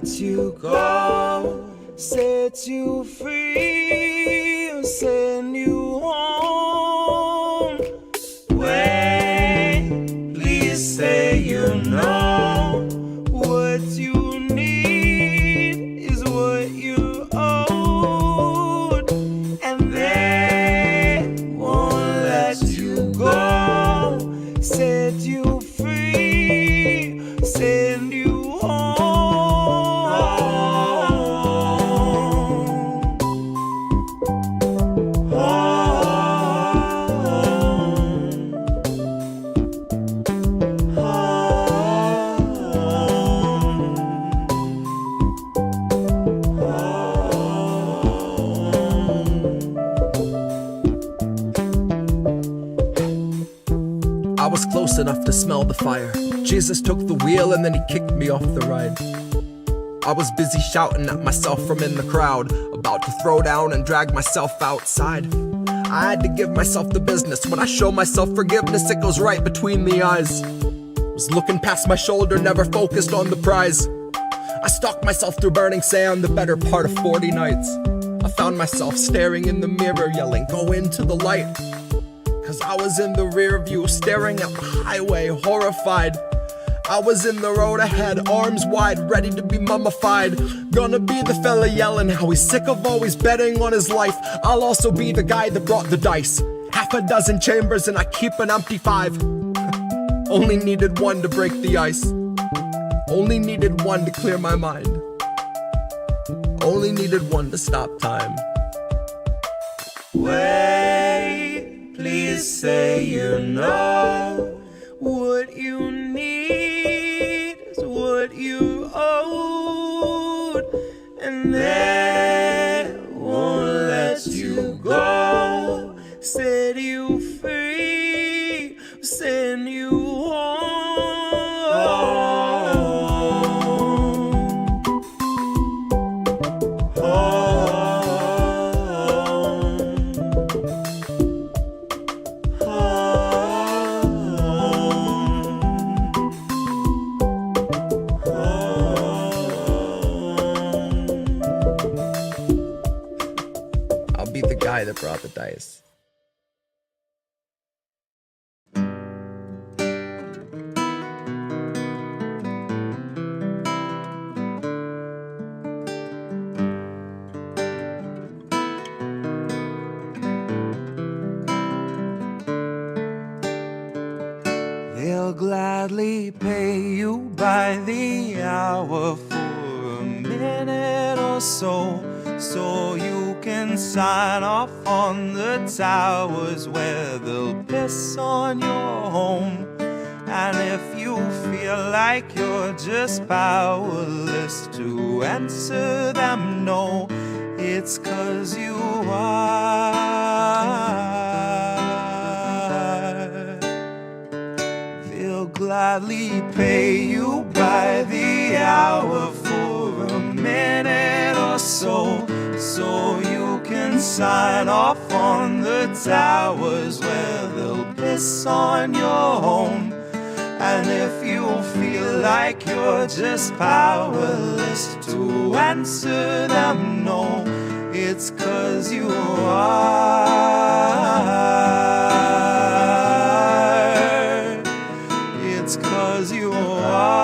let you go, set you free, send you home. Wait, please say you know what you need is what you owed, and they won't let you go, set you free, send you home. I was close enough to smell the fire. Jesus took the wheel and then he kicked me off the ride. I was busy shouting at myself from in the crowd, about to throw down and drag myself outside. I had to give myself the business. When I show myself forgiveness, it goes right between the eyes. Was looking past my shoulder, never focused on the prize. I stalked myself through burning sand the better part of 40 nights. I found myself staring in the mirror, yelling, go into the light. Cause I was in the rear view, staring at the highway, horrified. I was in the road ahead, arms wide, ready to be mummified. Gonna be the fella yelling how he's sick of always betting on his life. I'll also be the guy that brought the dice. Half a dozen chambers and I keep an empty 5. Only needed one to break the ice. Only needed one to clear my mind. Only needed one to stop time. Wait, please say you know what you need is what you owed, and they won't let you go, set you free, send you home. I'll be the guy that brought the dice. They'll gladly pay you by the hour for a minute or so, so you can sign off on the towers where they'll piss on your home. And if you feel like you're just powerless to answer them no, it's 'cause you are. They'll gladly pay you by the hour for a minute or so, so you can sign off on the towers where they'll piss on your home. And if you feel like you're just powerless to answer them no, it's 'cause you are. It's 'cause you are.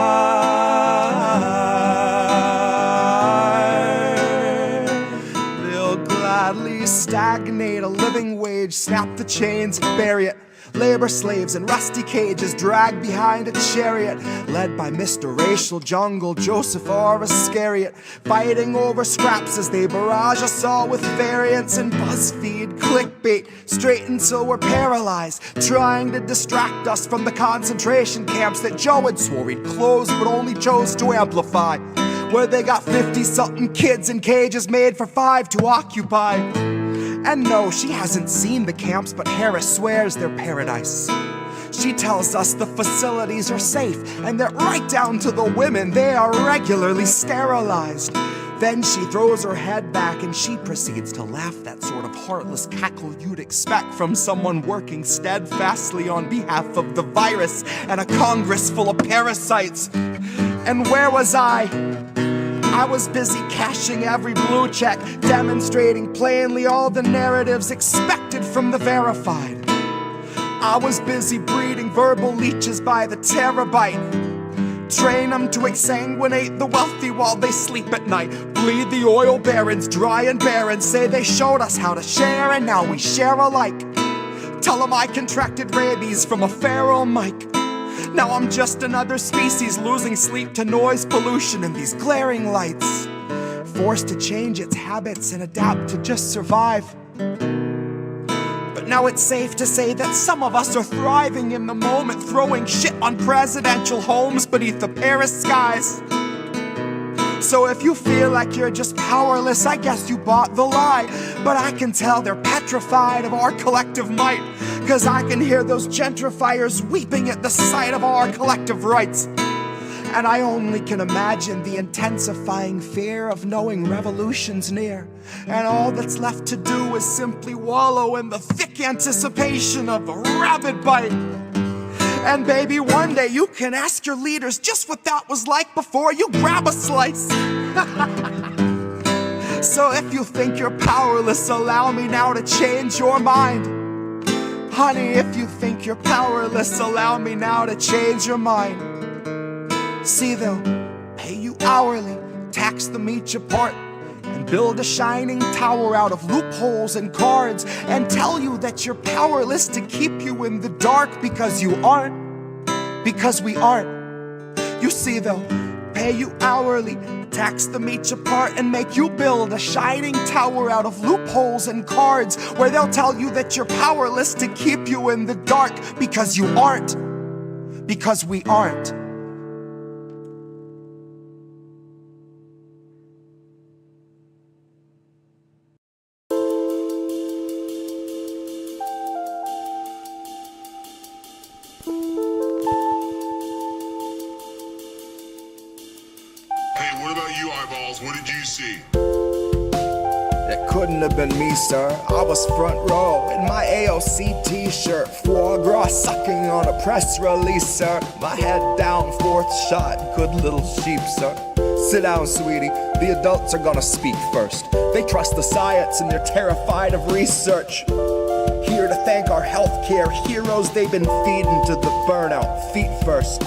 They'll gladly stagnate a living wage, snap the chains, bury it. Labor slaves in rusty cages dragged behind a chariot, led by Mr. Racial Jungle, Joseph or Iscariot, fighting over scraps as they barrage us all with variants and BuzzFeed clickbait, straight until we're paralyzed, trying to distract us from the concentration camps that Joe had swore he'd close but only chose to amplify, where they got 50-something kids in cages made for 5 to occupy. And no, she hasn't seen the camps, but Harris swears they're paradise. She tells us the facilities are safe, and that right down to the women, they are regularly sterilized. Then she throws her head back and she proceeds to laugh, that sort of heartless cackle you'd expect from someone working steadfastly on behalf of the virus and a Congress full of parasites. And where was I I was busy cashing every blue check, demonstrating plainly all the narratives expected from the verified. I was busy breeding verbal leeches by the terabyte. Train them to exsanguinate the wealthy while they sleep at night. Bleed the oil barons dry and barren. Say they showed us how to share and now we share alike. Tell them I contracted rabies from a feral mic. Now I'm just another species losing sleep to noise pollution and these glaring lights. Forced to change its habits and adapt to just survive. But now it's safe to say that some of us are thriving in the moment, throwing shit on presidential homes beneath the Paris skies. So if you feel like you're just powerless, I guess you bought the lie. But I can tell they're petrified of our collective might, 'cause I can hear those gentrifiers weeping at the sight of our collective rights. And I only can imagine the intensifying fear of knowing revolution's near, and all that's left to do is simply wallow in the thick anticipation of a rabid bite. And baby, one day you can ask your leaders just what that was like before you grab a slice. So if you think you're powerless, allow me now to change your mind. Honey, if you think you're powerless, allow me now to change your mind. See, they'll pay you hourly, tax them each apart, and build a shining tower out of loopholes and cards, and tell you that you're powerless to keep you in the dark, because you aren't, because we aren't. You see, they'll pay you hourly, tax them each apart, and make you build a shining tower out of loopholes and cards, where they'll tell you that you're powerless to keep you in the dark, because you aren't, because we aren't. What did you see? It couldn't have been me, sir. I was front row in my AOC t-shirt, foie gras sucking on a press release, sir. My head down, fourth shot, good little sheep, sir. Sit down, sweetie, the adults are gonna speak first. They trust the science and they're terrified of research. Here to thank our healthcare heroes, they've been feeding to the burnout, feet first.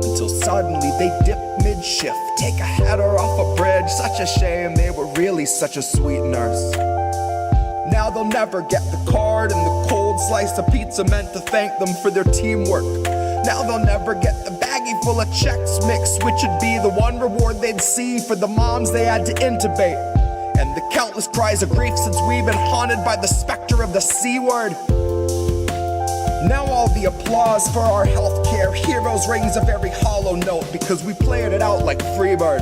Until suddenly they dip mid-shift, take a header off a bridge. Such a shame, they were really such a sweet nurse. Now they'll never get the card and the cold slice of pizza meant to thank them for their teamwork. Now they'll never get the baggie full of checks mixed, which would be the one reward they'd see for the moms they had to intubate, and the countless cries of grief since we've been haunted by the specter of the C-word. Now all the applause for our healthcare heroes rings a very hollow note, because we played it out like Freebird.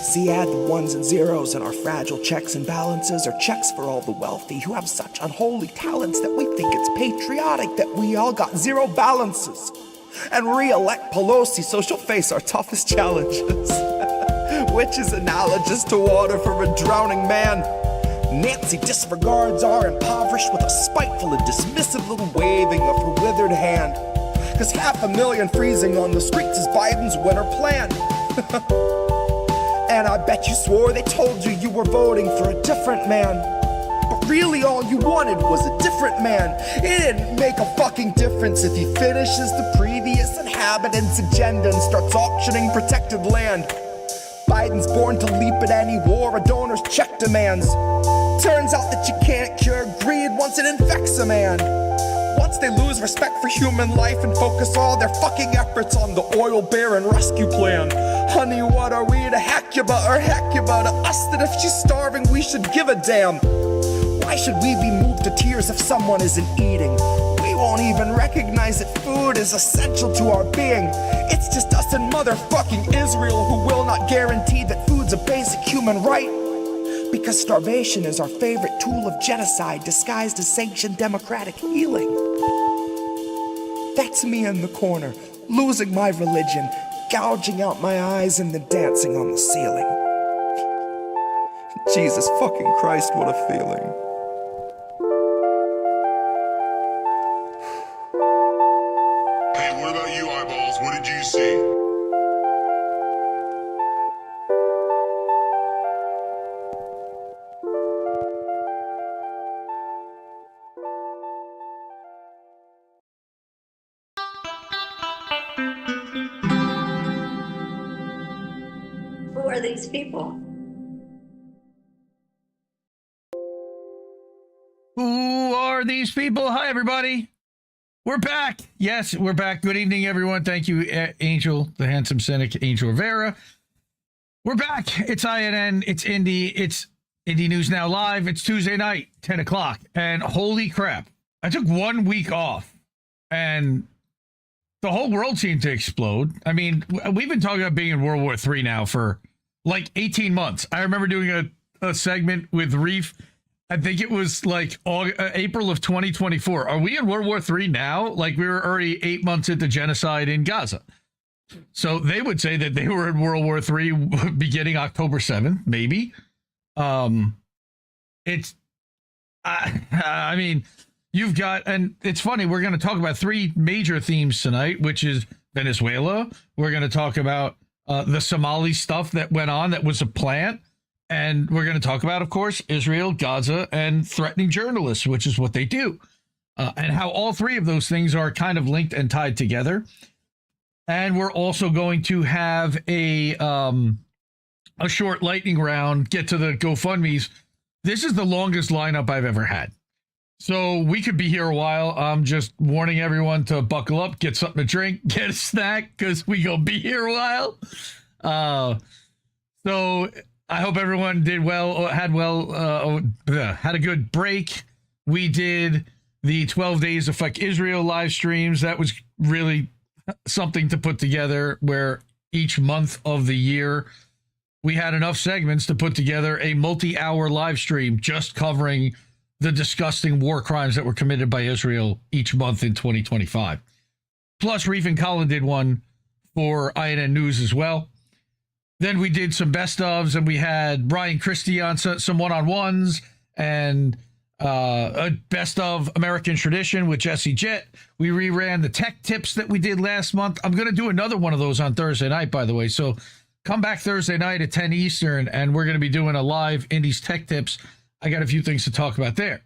See, add the ones and zeros in our fragile checks and balances, or checks for all the wealthy who have such unholy talents that we think it's patriotic that we all got zero balances. And re-elect Pelosi so she'll face our toughest challenges, which is analogous to water for a drowning man. Nancy disregards our impoverished with a spiteful and dismissive little waving of her withered hand. 'Cause 500,000 freezing on the streets is Biden's winter plan. And I bet you swore they told you you were voting for a different man. But really all you wanted was a different man. It didn't make a fucking difference if he finishes the previous inhabitant's agenda and starts auctioning protected land. Biden's born to leap at any war a donor's check demands. Turns out that you can't cure greed once it infects a man. Once they lose respect for human life and focus all their fucking efforts on the oil baron rescue plan. Honey, what are we to Hecuba or Hecuba to us that if she's starving we should give a damn? Why should we be moved to tears if someone isn't eating? We won't even recognize that food is essential to our being. It's just us and motherfucking Israel who will not guarantee that food's a basic human right. Because starvation is our favorite tool of genocide disguised as sanctioned democratic healing. That's me in the corner, losing my religion, gouging out my eyes and then dancing on the ceiling. Jesus fucking Christ, what a feeling. Hey, what about you, eyeballs? What you see? Who are these people? Who are these people? Hi, everybody. We're back. Yes, we're back. Good evening, everyone. Thank you, Angel, the handsome cynic, Angel Rivera. We're back. It's INN. It's Indie. It's Indie News Now Live. It's Tuesday night, 10 o'clock. And holy crap, I took 1 week off, and the whole world seemed to explode. I mean, we've been talking about being in World War III now for like 18 months. I remember doing a segment with Reef. I think it was like April of 2024. Are we in World War III now? Like, we were already 8 months into genocide in Gaza. So they would say that they were in World War III beginning October 7th, maybe. I mean, you've got, and it's funny, we're going to talk about three major themes tonight, which is Venezuela. We're going to talk about the Somali stuff that went on that was a plant. And we're going to talk about, of course, Israel, Gaza, and threatening journalists, which is what they do. And how all three of those things are kind of linked and tied together. And we're also going to have a short lightning round, get to the GoFundMes. This is the longest lineup I've ever had. So we could be here a while. I'm just warning everyone to buckle up, get something to drink, get a snack, because we going to be here a while. So I hope everyone did well, had a good break. We did the 12 Days of Fuck Israel live streams. That was really something to put together, where each month of the year we had enough segments to put together a multi-hour live stream just covering the disgusting war crimes that were committed by Israel each month in 2025. Plus, Reef and Colin did one for INN News as well. Then we did some best ofs, and we had Brian Christie on some one-on-ones, and a best of American Tradition with Jesse Jett. We reran the tech tips that we did last month. I'm going to do another one of those on Thursday night, by the way. So come back Thursday night at 10 Eastern, and we're going to be doing a live Indies tech tips. I got a few things to talk about there.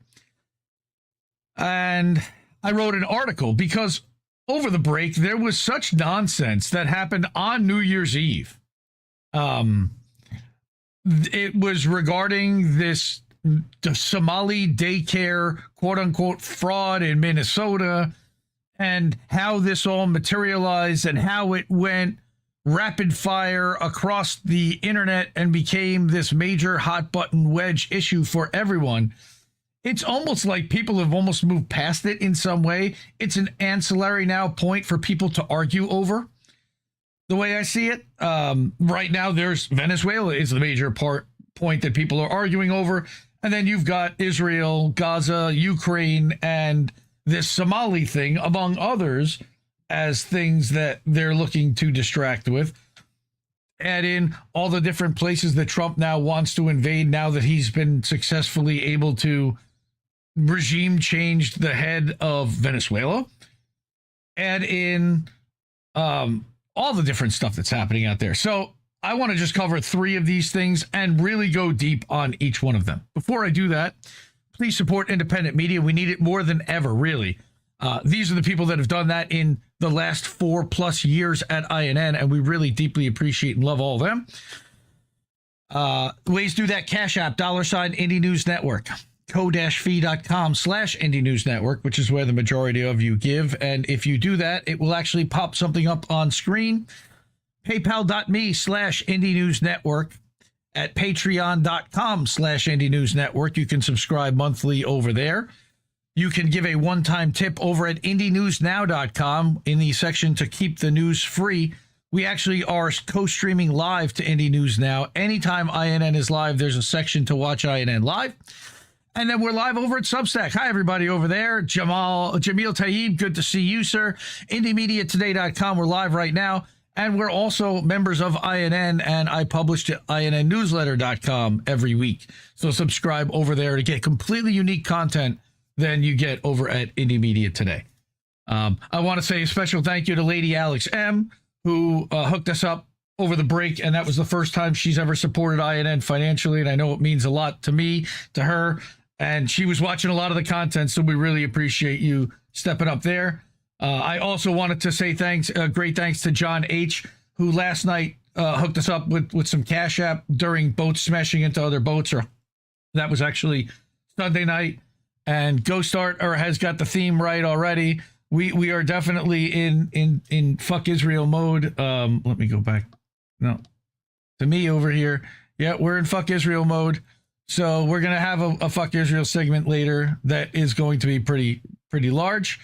And I wrote an article because over the break, there was such nonsense that happened on New Year's Eve. It was regarding the Somali daycare, quote unquote, fraud in Minnesota, and how this all materialized and how it went rapid fire across the internet and became this major hot button wedge issue for everyone. It's almost like people have almost moved past it in some way. It's an ancillary now point for people to argue over. The way I see it, right now, there's Venezuela is the major point that people are arguing over. And then you've got Israel, Gaza, Ukraine, and this Somali thing, among others, as things that they're looking to distract with. Add in all the different places that Trump now wants to invade now that he's been successfully able to regime change the head of Venezuela. Add in all the different stuff that's happening out there. So I want to just cover three of these things and really go deep on each one of them. Before I do that, please support independent media. We need it more than ever, really. These are the people that have done that in the last 4+ years at INN, and we really deeply appreciate and love all of them. Ways to do that: Cash App, $ Indie News Network, co-fi.com/Indie News Network, which is where the majority of you give. And if you do that, it will actually pop something up on screen. PayPal.me/Indie News Network. At patreon.com/Indie News Network. You can subscribe monthly over there. You can give a one-time tip over at IndieNewsNow.com in the section to keep the news free. We actually are co-streaming live to Indie News Now. Anytime INN is live, there's a section to watch INN live. And then we're live over at Substack. Hi, everybody over there. Jamil Tayyib, good to see you, sir. IndieMediaToday.com. We're live right now. And we're also members of INN, and I publish to INNnewsletter.com every week. So subscribe over there to get completely unique content than you get over at Indie Media Today. I want to say a special thank you to Lady Alex M., who hooked us up over the break, and that was the first time she's ever supported INN financially, and I know it means a lot to me, to her, and she was watching a lot of the content, so we really appreciate you stepping up there. I also wanted to say great thanks to John H., who last night hooked us up with some Cash App during boats smashing into other boats, or that was actually Sunday night. And Ghost Art has got the theme right already. We are definitely in fuck Israel mode. Let me go back. No, to me over here. Yeah, we're in fuck Israel mode. So we're gonna have a fuck Israel segment later that is going to be pretty large.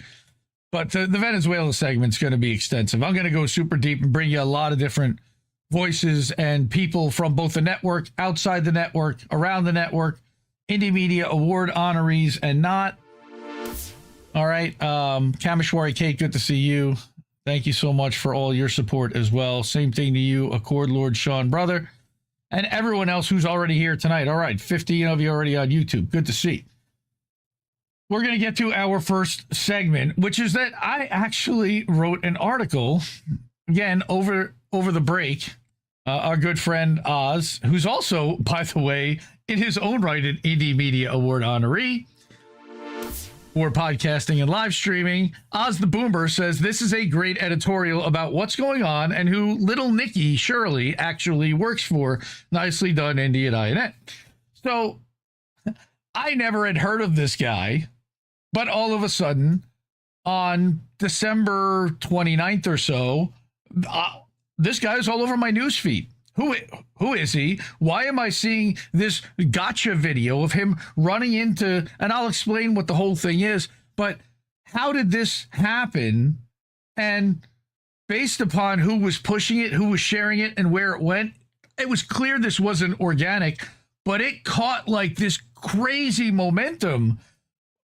But the Venezuela segment's going to be extensive. I'm going to go super deep and bring you a lot of different voices and people from both the network, outside the network, around the network, Indie Media Award honorees and not. All right. Kameshwari Kate, good to see you. Thank you so much for all your support as well. Same thing to you, Accord Lord Sean Brother, and everyone else who's already here tonight. All right. 15 of you already on YouTube. Good to see. We're going to get to our first segment, which is that I actually wrote an article, again, over the break. Our good friend Oz, who's also, by the way, in his own right, an Indie Media Award honoree for podcasting and live streaming. Oz the Boomer says this is a great editorial about what's going on and who little Nikki Shirley actually works for. Nicely done, Indie and INN. So I never had heard of this guy. But all of a sudden, on December 29th or so, this guy is all over my newsfeed. Who is he? Why am I seeing this gotcha video of him running into, and I'll explain what the whole thing is, but how did this happen? And based upon who was pushing it, who was sharing it, and where it went, it was clear this wasn't organic, but it caught like this crazy momentum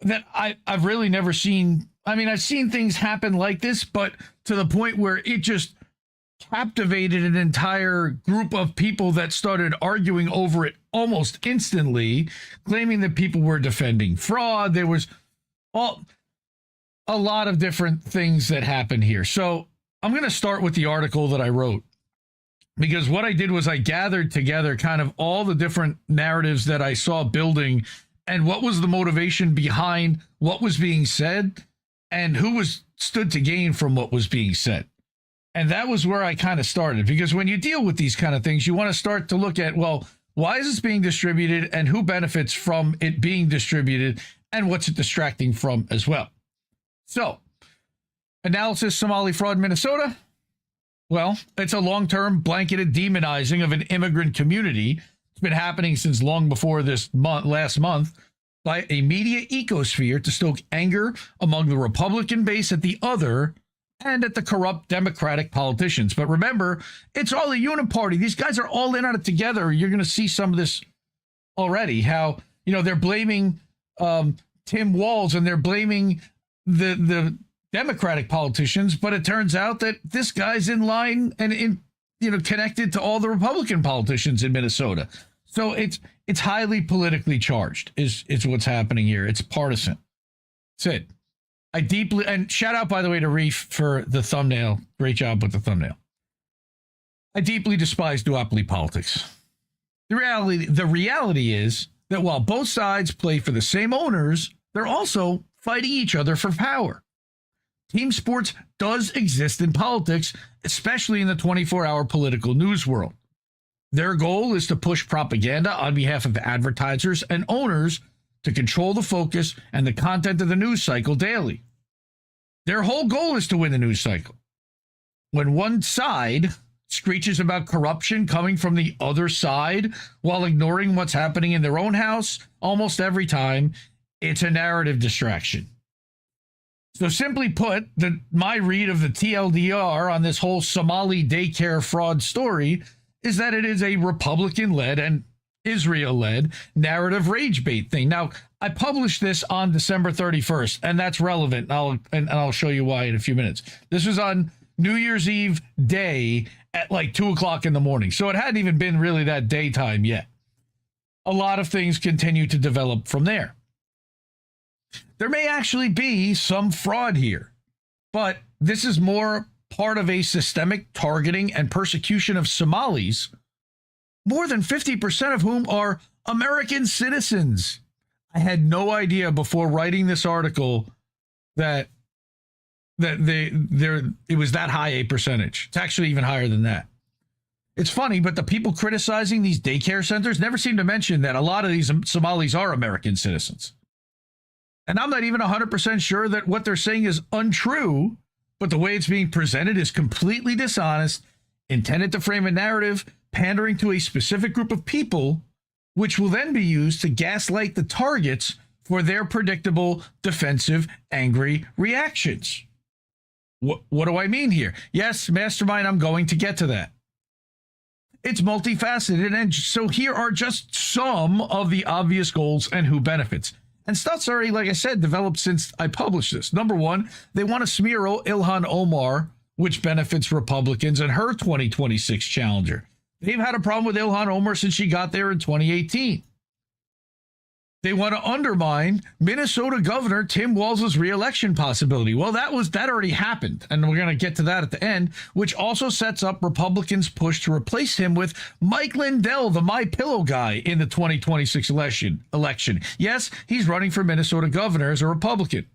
that I've really never seen. I mean, I've seen things happen like this, but to the point where it just captivated an entire group of people that started arguing over it almost instantly, claiming that people were defending fraud. There was a lot of different things that happened here. So I'm going to start with the article that I wrote, because what I did was I gathered together kind of all the different narratives that I saw building and what was the motivation behind what was being said and who stood to gain from what was being said. And that was where I kind of started, because when you deal with these kind of things, you want to start to look at, well, why is this being distributed and who benefits from it being distributed and what's it distracting from as well. So, analysis, Somali fraud, Minnesota. Well, it's a long-term blanketed demonizing of an immigrant community. It's been happening since long before last month, by a media ecosphere to stoke anger among the Republican base at the other and at the corrupt Democratic politicians. But remember, it's all a uniparty. These guys are all in on it together. You're going to see some of this already, how, they're blaming Tim Walz and they're blaming the Democratic politicians, but it turns out that this guy's in line and connected to all the Republican politicians in Minnesota. So it's highly politically charged is what's happening here. It's partisan. That's it. I deeply, and shout out, by the way, to Reef for the thumbnail. Great job with the thumbnail. I deeply despise duopoly politics. The reality is that while both sides play for the same owners, they're also fighting each other for power. Team sports does exist in politics, especially in the 24-hour political news world. Their goal is to push propaganda on behalf of advertisers and owners to control the focus and the content of the news cycle daily. Their whole goal is to win the news cycle. When one side screeches about corruption coming from the other side while ignoring what's happening in their own house, almost every time, it's a narrative distraction. So simply put, my read of the TLDR on this whole Somali daycare fraud story is that it is a Republican-led and Israel-led narrative rage bait thing. Now, I published this on December 31st, and that's relevant. I'll show you why in a few minutes. This was on New Year's Eve day at like 2 o'clock in the morning. So it hadn't even been really that daytime yet. A lot of things continue to develop from there. There may actually be some fraud here, but this is more part of a systemic targeting and persecution of Somalis, more than 50% of whom are American citizens. I had no idea before writing this article that it was that high a percentage. It's actually even higher than that. It's funny, but the people criticizing these daycare centers never seem to mention that a lot of these Somalis are American citizens. And I'm not even 100% sure that what they're saying is untrue, but the way it's being presented is completely dishonest, intended to frame a narrative pandering to a specific group of people, which will then be used to gaslight the targets for their predictable, defensive, angry reactions. What do I mean here? Yes, Mastermind, I'm going to get to that. It's multifaceted, and so here are just some of the obvious goals and who benefits. And stuff's already, like I said, developed since I published this. Number one, they want to smear Ilhan Omar, which benefits Republicans, and her 2026 challenger. They've had a problem with Ilhan Omar since she got there in 2018. They want to undermine Minnesota Governor Tim Walz's reelection possibility. Well, that already happened, and we're going to get to that at the end, which also sets up Republicans' push to replace him with Mike Lindell, the My Pillow guy, in the 2026 election. Yes, he's running for Minnesota governor as a Republican.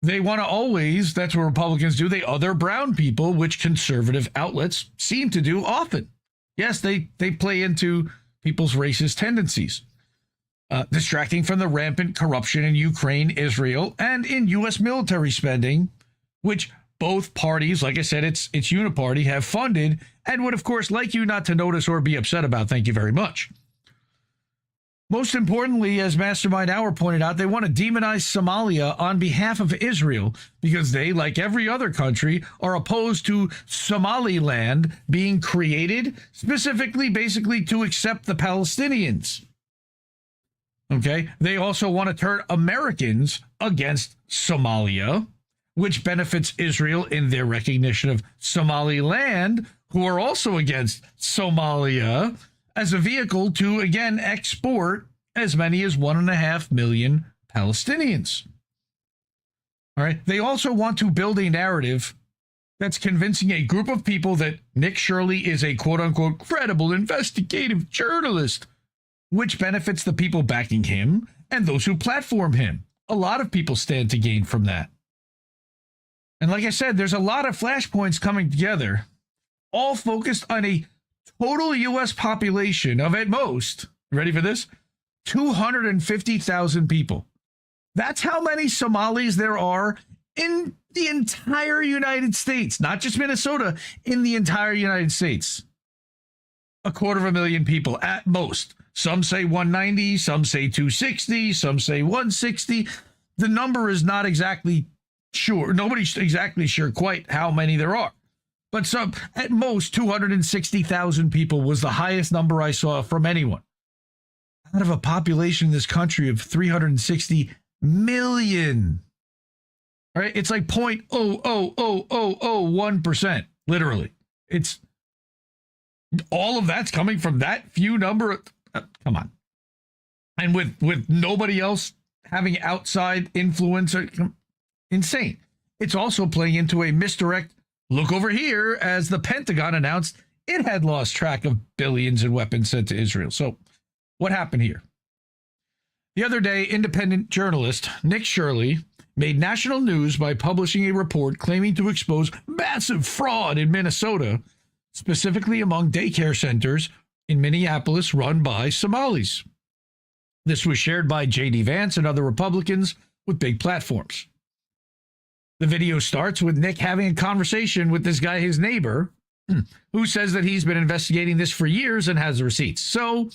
They want to always, that's what Republicans do, they other brown people, which conservative outlets seem to do often. Yes, they play into people's racist tendencies. Distracting from the rampant corruption in Ukraine, Israel, and in U.S. military spending, which both parties, like I said, it's uniparty, have funded and would, of course, like you not to notice or be upset about. Thank you very much. Most importantly, as Mastermind Hour pointed out, they want to demonize Somalia on behalf of Israel because they, like every other country, are opposed to Somaliland being created specifically, basically, to accept the Palestinians. Okay, they also want to turn Americans against Somalia, which benefits Israel in their recognition of Somaliland, who are also against Somalia, as a vehicle to, again, export as many as 1.5 million Palestinians. All right, they also want to build a narrative that's convincing a group of people that Nick Shirley is a quote-unquote credible investigative journalist, which benefits the people backing him and those who platform him. A lot of people stand to gain from that. And like I said, there's a lot of flashpoints coming together, all focused on a total U.S. population of, at most, ready for this, 250,000 people. That's how many Somalis there are in the entire United States, not just Minnesota, in the entire United States. 250,000 people at most. Some say 190, some say 260, some say 160. The number is not exactly sure. Nobody's exactly sure quite how many there are. But some, at most, 260,000 people was the highest number I saw from anyone. Out of a population in this country of 360 million. All right, it's like 0.00001%, literally. It's all of that's coming from that few number. Come on. And with nobody else having outside influence, insane. It's also playing into a misdirect. Look over here, as the Pentagon announced it had lost track of billions in weapons sent to Israel. So what happened here? The other day, independent journalist Nick Shirley made national news by publishing a report claiming to expose massive fraud in Minnesota, specifically among daycare centers in Minneapolis run by Somalis. This was shared by J.D. Vance and other Republicans with big platforms. The video starts with Nick having a conversation with this guy, his neighbor, who says that he's been investigating this for years and has the receipts. So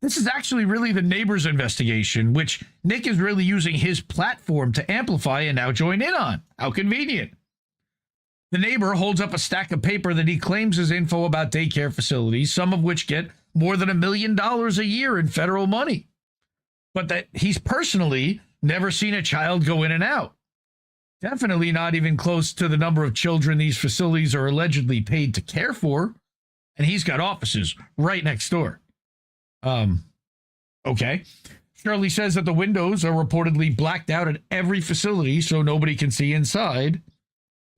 this is actually really the neighbor's investigation, which Nick is really using his platform to amplify and now join in on. How convenient. The neighbor holds up a stack of paper that he claims is info about daycare facilities, some of which get more than $1 million a year in federal money, but that he's personally never seen a child go in and out. Definitely not even close to the number of children these facilities are allegedly paid to care for. And he's got offices right next door. Okay. Shirley says that the windows are reportedly blacked out at every facility so nobody can see inside.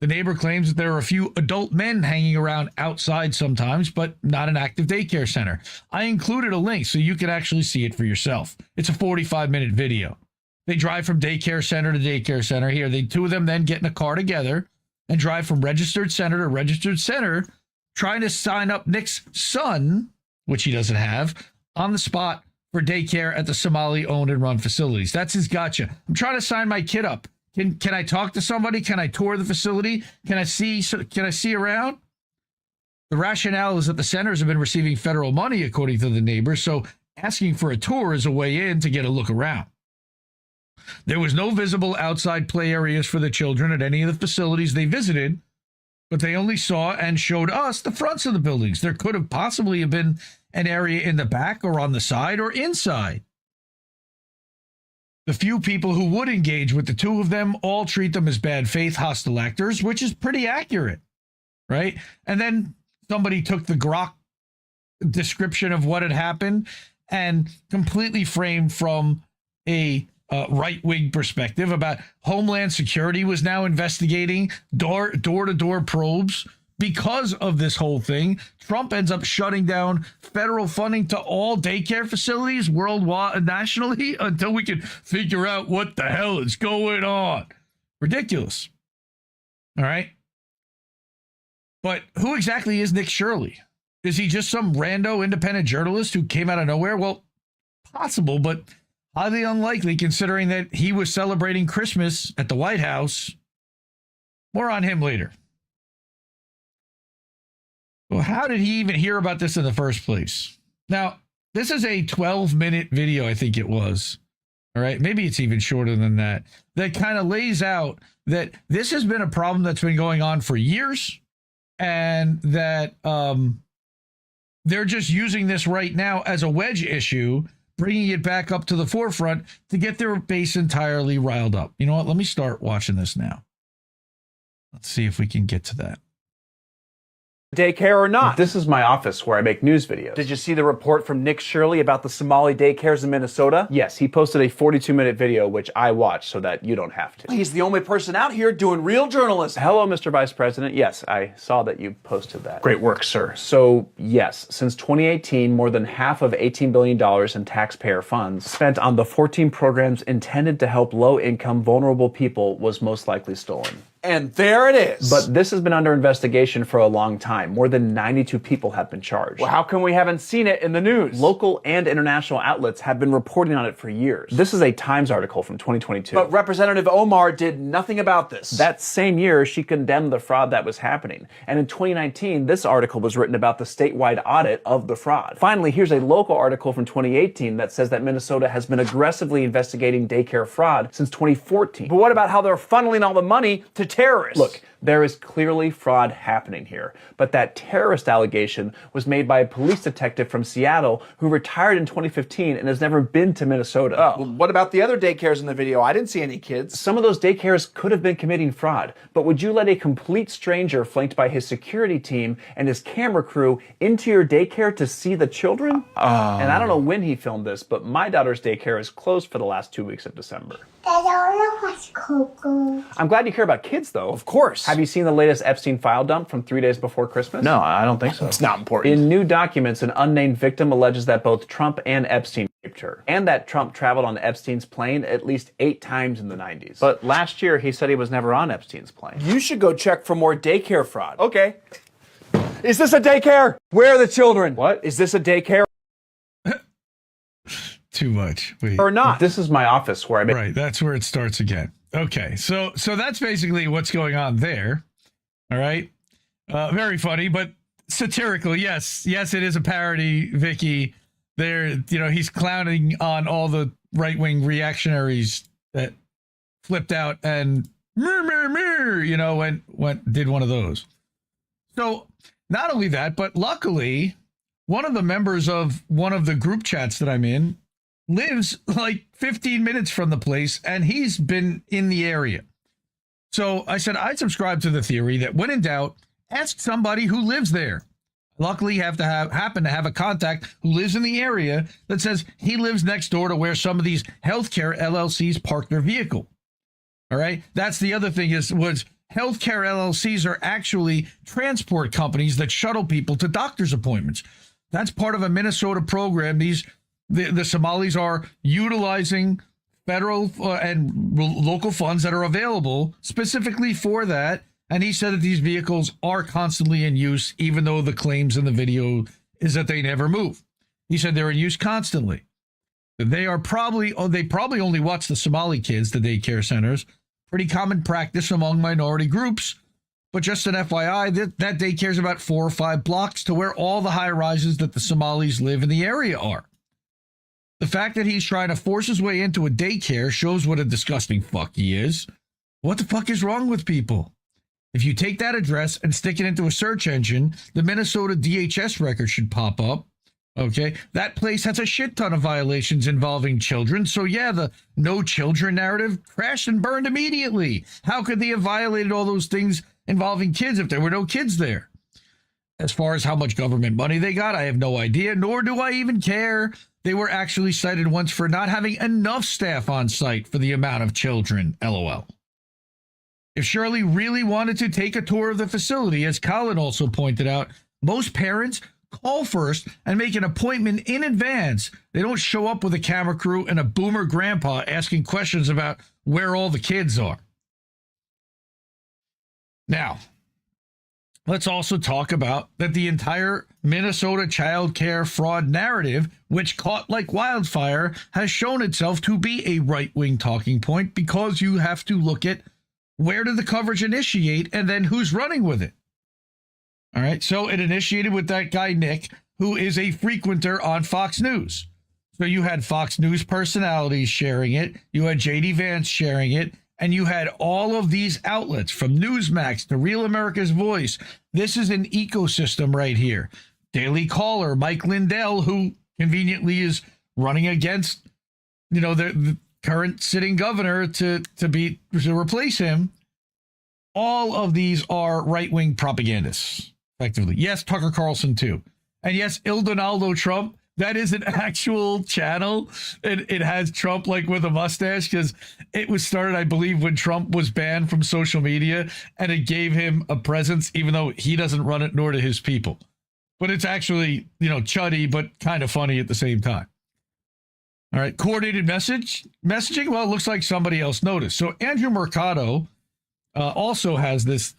The neighbor claims that there are a few adult men hanging around outside sometimes, but not an active daycare center. I included a link so you can actually see it for yourself. It's a 45-minute video. They drive from daycare center to daycare center. Here, the two of them then get in a car together and drive from registered center to registered center, trying to sign up Nick's son, which he doesn't have, on the spot for daycare at the Somali owned and run facilities. That's his gotcha. I'm trying to sign my kid up. Can I talk to somebody? Can I tour the facility? Can I see around? The rationale is that the centers have been receiving federal money, according to the neighbors, so asking for a tour is a way in to get a look around. There was no visible outside play areas for the children at any of the facilities they visited, but they only saw and showed us the fronts of the buildings. There could have possibly been an area in the back or on the side or inside. The few people who would engage with the two of them all treat them as bad faith hostile actors, which is pretty accurate, right? And then somebody took the grok description of what had happened and completely framed from a right-wing perspective about Homeland Security was now investigating door-to-door probes. Because of this whole thing, Trump ends up shutting down federal funding to all daycare facilities worldwide, nationally, until we can figure out what the hell is going on. Ridiculous. All right. But who exactly is Nick Shirley? Is he just some rando independent journalist who came out of nowhere? Well, possible, but highly unlikely considering that he was celebrating Christmas at the White House. More on him later. Well, how did he even hear about this in the first place? Now, this is a 12-minute video, I think it was. All right, maybe it's even shorter than that. That kind of lays out that this has been a problem that's been going on for years, and that they're just using this right now as a wedge issue, bringing it back up to the forefront to get their base entirely riled up. You know what? Let me start watching this now. Let's see if we can get to that. Daycare or not? This is my office where I make news videos. Did you see the report from Nick Shirley about the Somali daycares in Minnesota? Yes, he posted a 42-minute video, which I watched so that you don't have to. He's the only person out here doing real journalism. Hello, Mr. Vice President. Yes, I saw that you posted that. Great work, sir. So, yes, since 2018, more than half of $18 billion in taxpayer funds spent on the 14 programs intended to help low-income, vulnerable people was most likely stolen. And there it is. But this has been under investigation for a long time. More than 92 people have been charged. Well, how come we haven't seen it in the news? Local and international outlets have been reporting on it for years. This is a Times article from 2022. But Representative Omar did nothing about this. That same year, she condemned the fraud that was happening. And in 2019, this article was written about the statewide audit of the fraud. Finally, here's a local article from 2018 that says that Minnesota has been aggressively investigating daycare fraud since 2014. But what about how they're funneling all the money to terrorists? Look, there is clearly fraud happening here, but that terrorist allegation was made by a police detective from Seattle who retired in 2015 and has never been to Minnesota. Oh, well, what about the other daycares in the video? I didn't see any kids. Some of those daycares could have been committing fraud, but would you let a complete stranger flanked by his security team and his camera crew into your daycare to see the children? And I don't know when he filmed this, but my daughter's daycare is closed for the last 2 weeks of December. I'm glad you care about kids, though. Of course. Have you seen the latest Epstein file dump from 3 days before Christmas? No, I don't think so. It's not important. In new documents, an unnamed victim alleges that both Trump and Epstein raped her, and that Trump traveled on Epstein's plane at least 8 times in the 90s. But last year, he said he was never on Epstein's plane. You should go check for more daycare fraud. Okay. Is this a daycare? Where are the children? What? Is this a daycare Too much. Wait. or not? This is my office where I make... Right, that's where it starts again. Okay, so that's basically what's going on there. All right, very funny, but satirical. Yes, it is a parody, Vicky. There, he's clowning on all the right-wing reactionaries that flipped out and did one of those. So not only that, but luckily, one of the members of one of the group chats that I'm in lives like 15 minutes from the place, and he's been in the area. So I said I'd subscribe to the theory that when in doubt, ask somebody who lives there. Luckily, you happen to have a contact who lives in the area that says he lives next door to where some of these healthcare LLCs park their vehicle. All right. That's the other thing was healthcare LLCs are actually transport companies that shuttle people to doctor's appointments. That's part of a Minnesota program. The Somalis are utilizing federal and local funds that are available specifically for that. And he said that these vehicles are constantly in use, even though the claims in the video is that they never move. He said they're in use constantly. They probably only watch the Somali kids, the daycare centers. Pretty common practice among minority groups. But just an FYI, that daycare is about 4 or 5 blocks to where all the high rises that the Somalis live in the area are. The fact that he's trying to force his way into a daycare shows what a disgusting fuck he is. What the fuck is wrong with people? If you take that address and stick it into a search engine, the Minnesota DHS record should pop up. Okay, that place has a shit ton of violations involving children. So yeah, the no children narrative crashed and burned immediately. How could they have violated all those things involving kids if there were no kids there? As far as how much government money they got, I have no idea, nor do I even care. They were actually cited once for not having enough staff on site for the amount of children, LOL. If Shirley really wanted to take a tour of the facility, as Colin also pointed out, most parents call first and make an appointment in advance. They don't show up with a camera crew and a boomer grandpa asking questions about where all the kids are. Now, let's also talk about that the entire Minnesota child care fraud narrative, which caught like wildfire, has shown itself to be a right-wing talking point because you have to look at where did the coverage initiate and then who's running with it. All right, so it initiated with that guy, Nick, who is a frequenter on Fox News. So you had Fox News personalities sharing it, you had J.D. Vance sharing it, and you had all of these outlets from Newsmax to Real America's Voice. This is an ecosystem right here. Daily Caller, Mike Lindell, who conveniently is running against, the current sitting governor to replace him. All of these are right-wing propagandists, effectively. Yes, Tucker Carlson too. And yes, Il Donaldo Trump, that is an actual channel. It has Trump like with a mustache because it was started, I believe, when Trump was banned from social media, and it gave him a presence, even though he doesn't run it, nor do his people. But it's actually, chuddy, but kind of funny at the same time. All right, coordinated messaging. Well, it looks like somebody else noticed. So Andrew Mercado also has this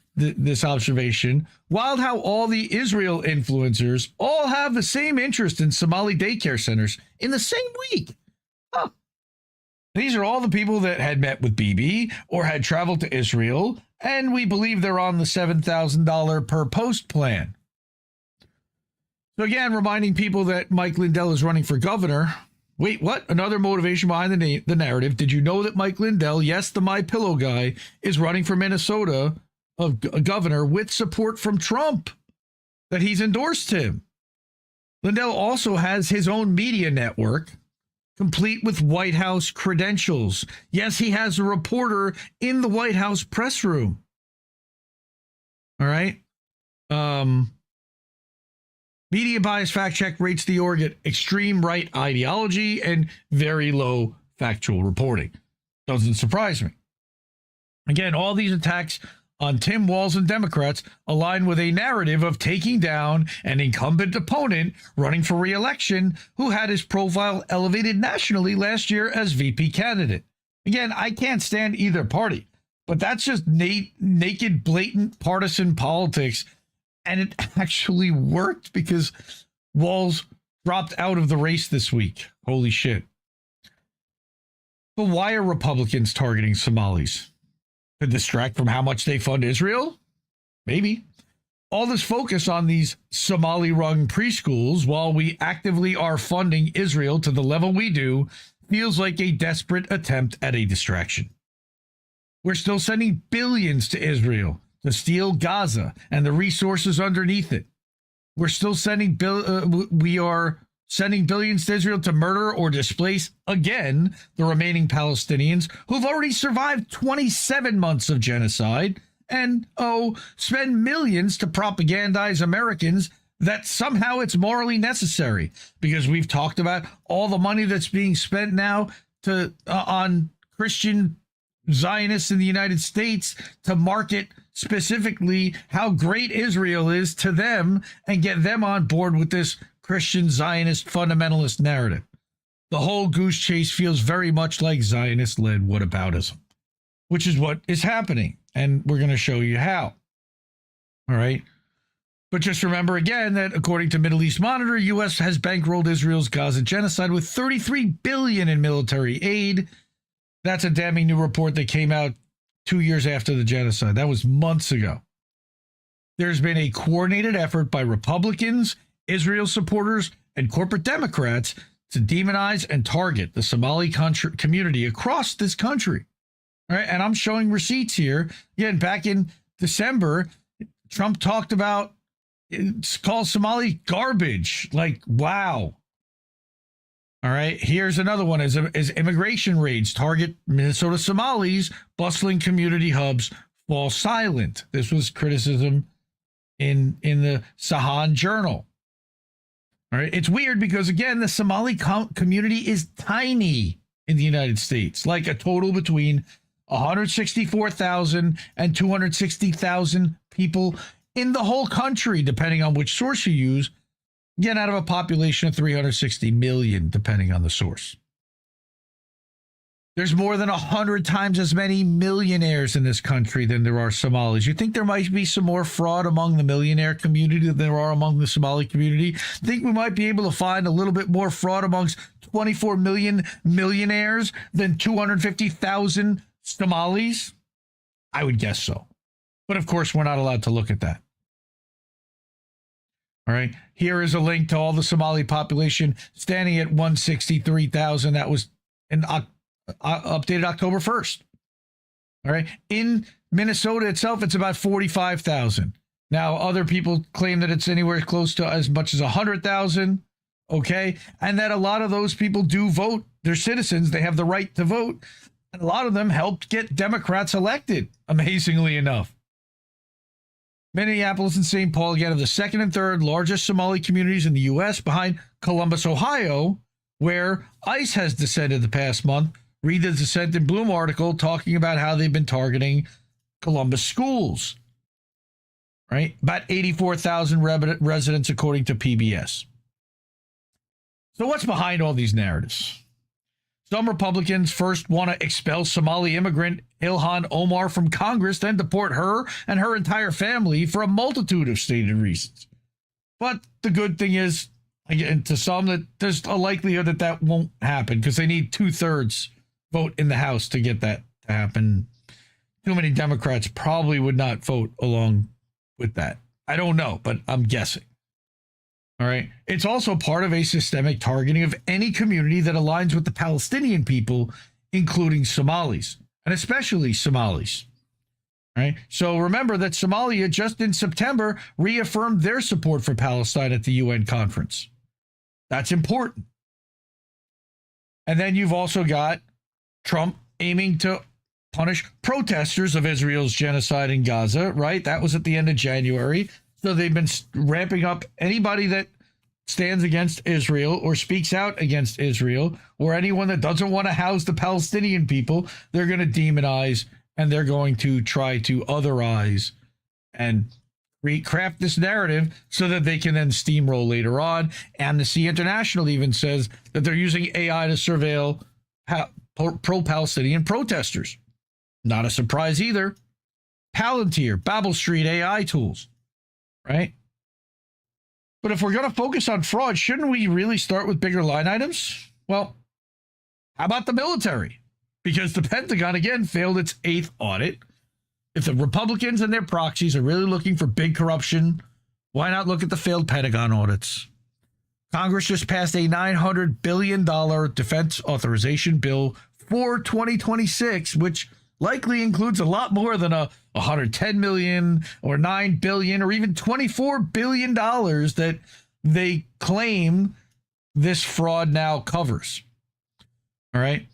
observation. Wild how all the Israel influencers all have the same interest in Somali daycare centers in the same week. Huh. These are all the people that had met with Bibi or had traveled to Israel, and we believe they're on the $7,000 per post plan. So again, reminding people that Mike Lindell is running for governor. Wait, what? Another motivation behind the narrative. Did you know that Mike Lindell, yes, the My Pillow guy, is running for Minnesota governor with support from Trump, that he's endorsed him? Lindell also has his own media network, complete with White House credentials. Yes, he has a reporter in the White House press room. All right. Media bias fact check rates the org at extreme right ideology and very low factual reporting. Doesn't surprise me. Again, all these attacks on Tim Walz and Democrats align with a narrative of taking down an incumbent opponent running for re-election who had his profile elevated nationally last year as VP candidate. Again, I can't stand either party, but that's just naked, blatant partisan politics. And it actually worked because Walz dropped out of the race this week. Holy shit. But why are Republicans targeting Somalis? To distract from how much they fund Israel? Maybe. All this focus on these Somali-run preschools while we actively are funding Israel to the level we do feels like a desperate attempt at a distraction. We're still sending billions to Israel to steal Gaza and the resources underneath it. We're still sending we are sending billions to Israel to murder or displace again the remaining Palestinians who've already survived 27 months of genocide, and spend millions to propagandize Americans that somehow it's morally necessary, because we've talked about all the money that's being spent now on Christian Zionists in the United States to market specifically how great Israel is to them and get them on board with this Christian Zionist fundamentalist narrative. The whole goose chase feels very much like Zionist-led whataboutism, which is what is happening, and we're going to show you how. All right? But just remember again that according to Middle East Monitor, U.S. has bankrolled Israel's Gaza genocide with $33 billion in military aid. That's a damning new report that came out 2 years after the genocide. That was months ago. There's been a coordinated effort by Republicans, Israel supporters, and corporate Democrats to demonize and target the Somali community across this country. All right, and I'm showing receipts here. Again, back in December, Trump talked about, it's called Somali garbage. Like, wow. All right, here's another one as immigration raids target Minnesota Somalis, bustling community hubs fall silent. This was criticism in the Sahan Journal. All right, it's weird because, again, the Somali community is tiny in the United States, like a total between 164,000 and 260,000 people in the whole country, depending on which source you use. Again, out of a population of 360 million, depending on the source. There's more than 100 times as many millionaires in this country than there are Somalis. You think there might be some more fraud among the millionaire community than there are among the Somali community? Think we might be able to find a little bit more fraud amongst 24 million millionaires than 250,000 Somalis? I would guess so. But of course, we're not allowed to look at that. All right, here is a link to all the Somali population standing at 163,000. That was updated October 1st. All right, in Minnesota itself, it's about 45,000. Now, other people claim that it's anywhere close to as much as 100,000. Okay, and that a lot of those people do vote. They're citizens. They have the right to vote. And a lot of them helped get Democrats elected, amazingly enough. Minneapolis and St. Paul, again, are the second and third largest Somali communities in the U.S. behind Columbus, Ohio, where ICE has descended the past month. Read the Dissent in Bloom article talking about how they've been targeting Columbus schools. Right? About 84,000 residents, according to PBS. So what's behind all these narratives? Some Republicans first want to expel Somali immigrant Ilhan Omar from Congress, then deport her and her entire family for a multitude of stated reasons. But the good thing is, again, to some, that there's a likelihood that that won't happen because they need 2/3 vote in the House to get that to happen. Too many Democrats probably would not vote along with that. I don't know, but I'm guessing. All right. It's also part of a systemic targeting of any community that aligns with the Palestinian people, including Somalis, and especially Somalis. All right. So remember that Somalia just in September reaffirmed their support for Palestine at the UN conference. That's important. And then you've also got Trump aiming to punish protesters of Israel's genocide in Gaza, right? That was at the end of January. So they've been ramping up anybody that stands against Israel or speaks out against Israel or anyone that doesn't want to house the Palestinian people. They're going to demonize and they're going to try to otherize and recraft this narrative so that they can then steamroll later on. Amnesty International even says that they're using AI to surveil pro-Palestinian protesters. Not a surprise either. Palantir, Babel Street AI tools, right? But if we're going to focus on fraud, shouldn't we really start with bigger line items? Well, how about the military? Because the Pentagon, again, failed its 8th audit. If the Republicans and their proxies are really looking for big corruption, why not look at the failed Pentagon audits? Congress just passed a $900 billion defense authorization bill for 2026, which likely includes a lot more than a $110 million or $9 billion or even $24 billion that they claim this fraud now covers. All right.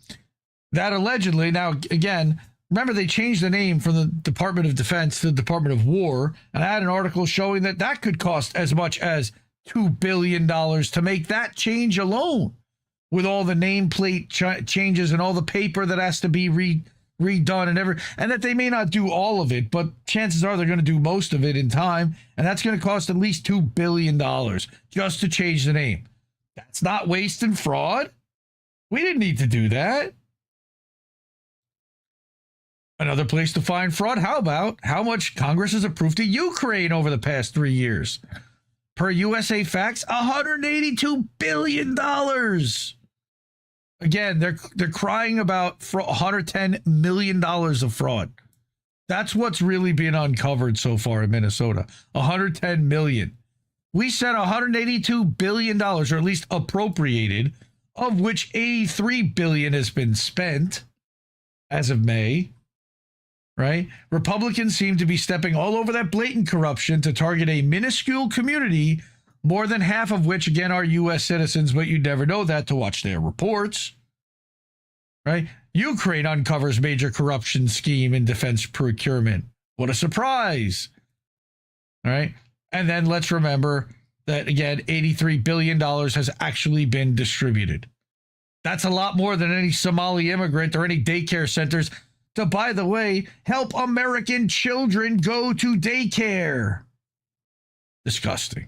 That allegedly, now again, remember they changed the name from the Department of Defense to the Department of War, and I had an article showing that that could cost as much as $2 billion to make that change alone, with all the nameplate changes and all the paper that has to be redone and that they may not do all of it, but chances are they're going to do most of it in time, and that's going to cost at least $2 billion just to change the name. That's not waste and fraud. We didn't need to do that. Another place to find fraud. How about how much Congress has approved to Ukraine over the past 3 years? Per USA Facts, $182 billion. Again, they're crying about $110 million of fraud. That's what's really been uncovered so far in Minnesota. $110 million. We said $182 billion, or at least appropriated, of which $83 billion has been spent as of May. Right? Republicans seem to be stepping all over that blatant corruption to target a minuscule community, more than half of which, again, are U.S. citizens, but you'd never know that to watch their reports. Right? Ukraine uncovers major corruption scheme in defense procurement. What a surprise. All right? And then let's remember that, again, $83 billion has actually been distributed. That's a lot more than any Somali immigrant or any daycare centers to, by the way, help American children go to daycare. Disgusting.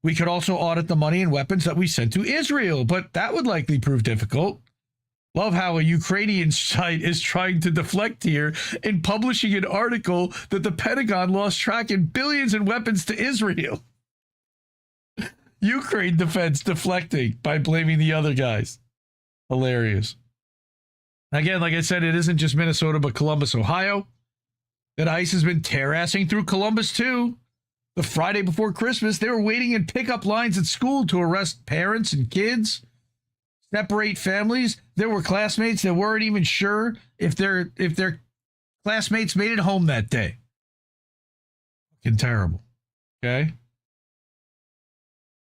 We could also audit the money and weapons that we sent to Israel, but that would likely prove difficult. Love how a Ukrainian site is trying to deflect here in publishing an article that the Pentagon lost track in billions in weapons to Israel. Ukraine defense deflecting by blaming the other guys. Hilarious. Again, like I said, it isn't just Minnesota, but Columbus, Ohio. That ICE has been tear-assing through Columbus, too. The Friday before Christmas, they were waiting in pickup lines at school to arrest parents and kids, separate families. There were classmates that weren't even sure if their classmates made it home that day. Fucking terrible. Okay?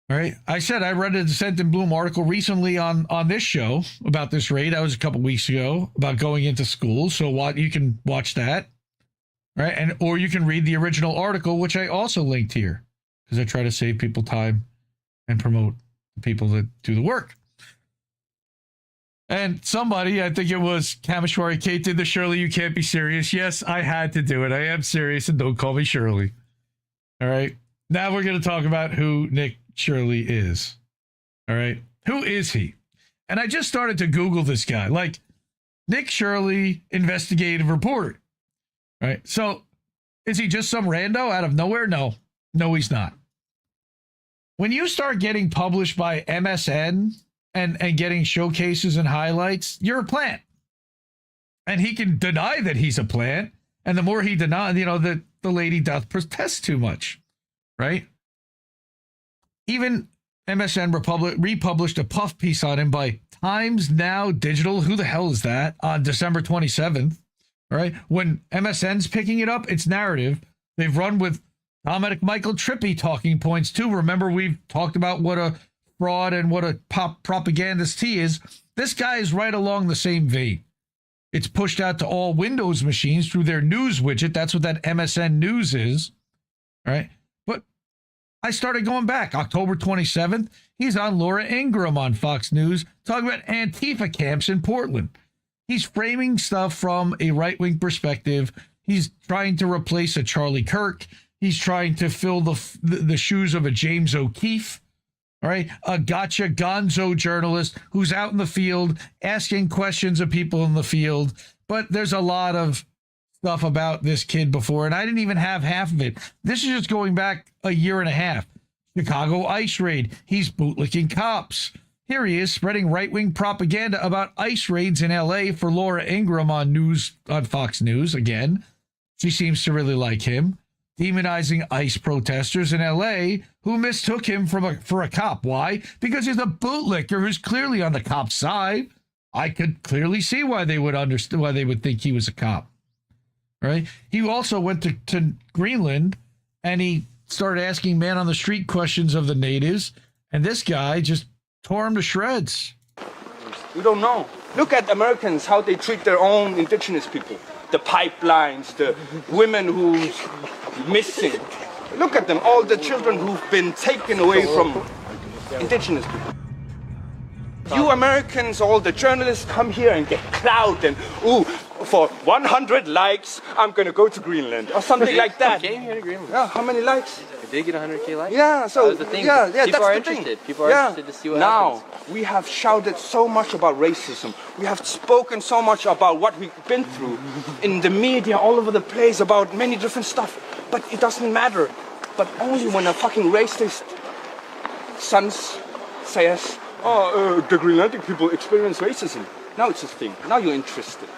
All right. I said I read a Dissent in Bloom article recently on this show about this raid. That was a couple weeks ago about going into schools. So you can watch that. Right. Or you can read the original article, which I also linked here because I try to save people time and promote the people that do the work. And somebody, I think it was Kameshwari Kate, did the Shirley, you can't be serious. Yes, I had to do it. I am serious, and don't call me Shirley. All right. Now we're going to talk about who Nick Shirley is. All right. Who is he? And I just started to Google this guy, like Nick Shirley, investigative reporter. Right. So is he just some rando out of nowhere? No, he's not. When you start getting published by MSN and getting showcases and highlights, you're a plant. And he can deny that he's a plant. And the more he denies, the lady doth protest too much. Right. Even MSN republished a puff piece on him by Times Now Digital. Who the hell is that? On December 27th. All right. When MSN's picking it up, it's narrative. They've run with Dominic Michael Trippy talking points too. Remember, we've talked about what a fraud and what a propagandist he is. This guy is right along the same vein. It's pushed out to all Windows machines through their news widget. That's what that MSN News is. All right. But I started going back. October 27th, he's on Laura Ingraham on Fox News talking about Antifa camps in Portland. He's framing stuff from a right-wing perspective. He's trying to replace a Charlie Kirk. He's trying to fill the shoes of a James O'Keefe. All right, a gotcha gonzo journalist who's out in the field asking questions of people in the field. But there's a lot of stuff about this kid before, and I didn't even have half of it. This is just going back a year and a half. Chicago ICE raid. He's bootlicking cops. Here he is spreading right-wing propaganda about ICE raids in L.A. for Laura Ingraham on Fox News. Again, she seems to really like him. Demonizing ICE protesters in L.A. who mistook him for a cop. Why? Because he's a bootlicker who's clearly on the cop's side. I could clearly see why they would understand, why they would think he was a cop. Right? He also went to Greenland and he started asking man on the street questions of the natives. And this guy just tore him to shreds. We don't know. Look at Americans, how they treat their own indigenous people. The pipelines, the women who's missing. Look at them, all the children who've been taken away from indigenous people. You Americans, all the journalists come here and get clout and, for 100 likes, I'm gonna go to Greenland or something like that. Came here to Greenland. Yeah, how many likes? We did get 100K likes. Yeah, so that was the thing. Yeah, People that's are the interested. thing. People are interested to see what happens. Now we have shouted so much about racism. We have spoken so much about what we've been through in the media all over the place about many different stuff. But it doesn't matter. But only when a fucking racist son says, "Oh, the Greenlandic people experience racism." Now it's a thing. Now you're interested.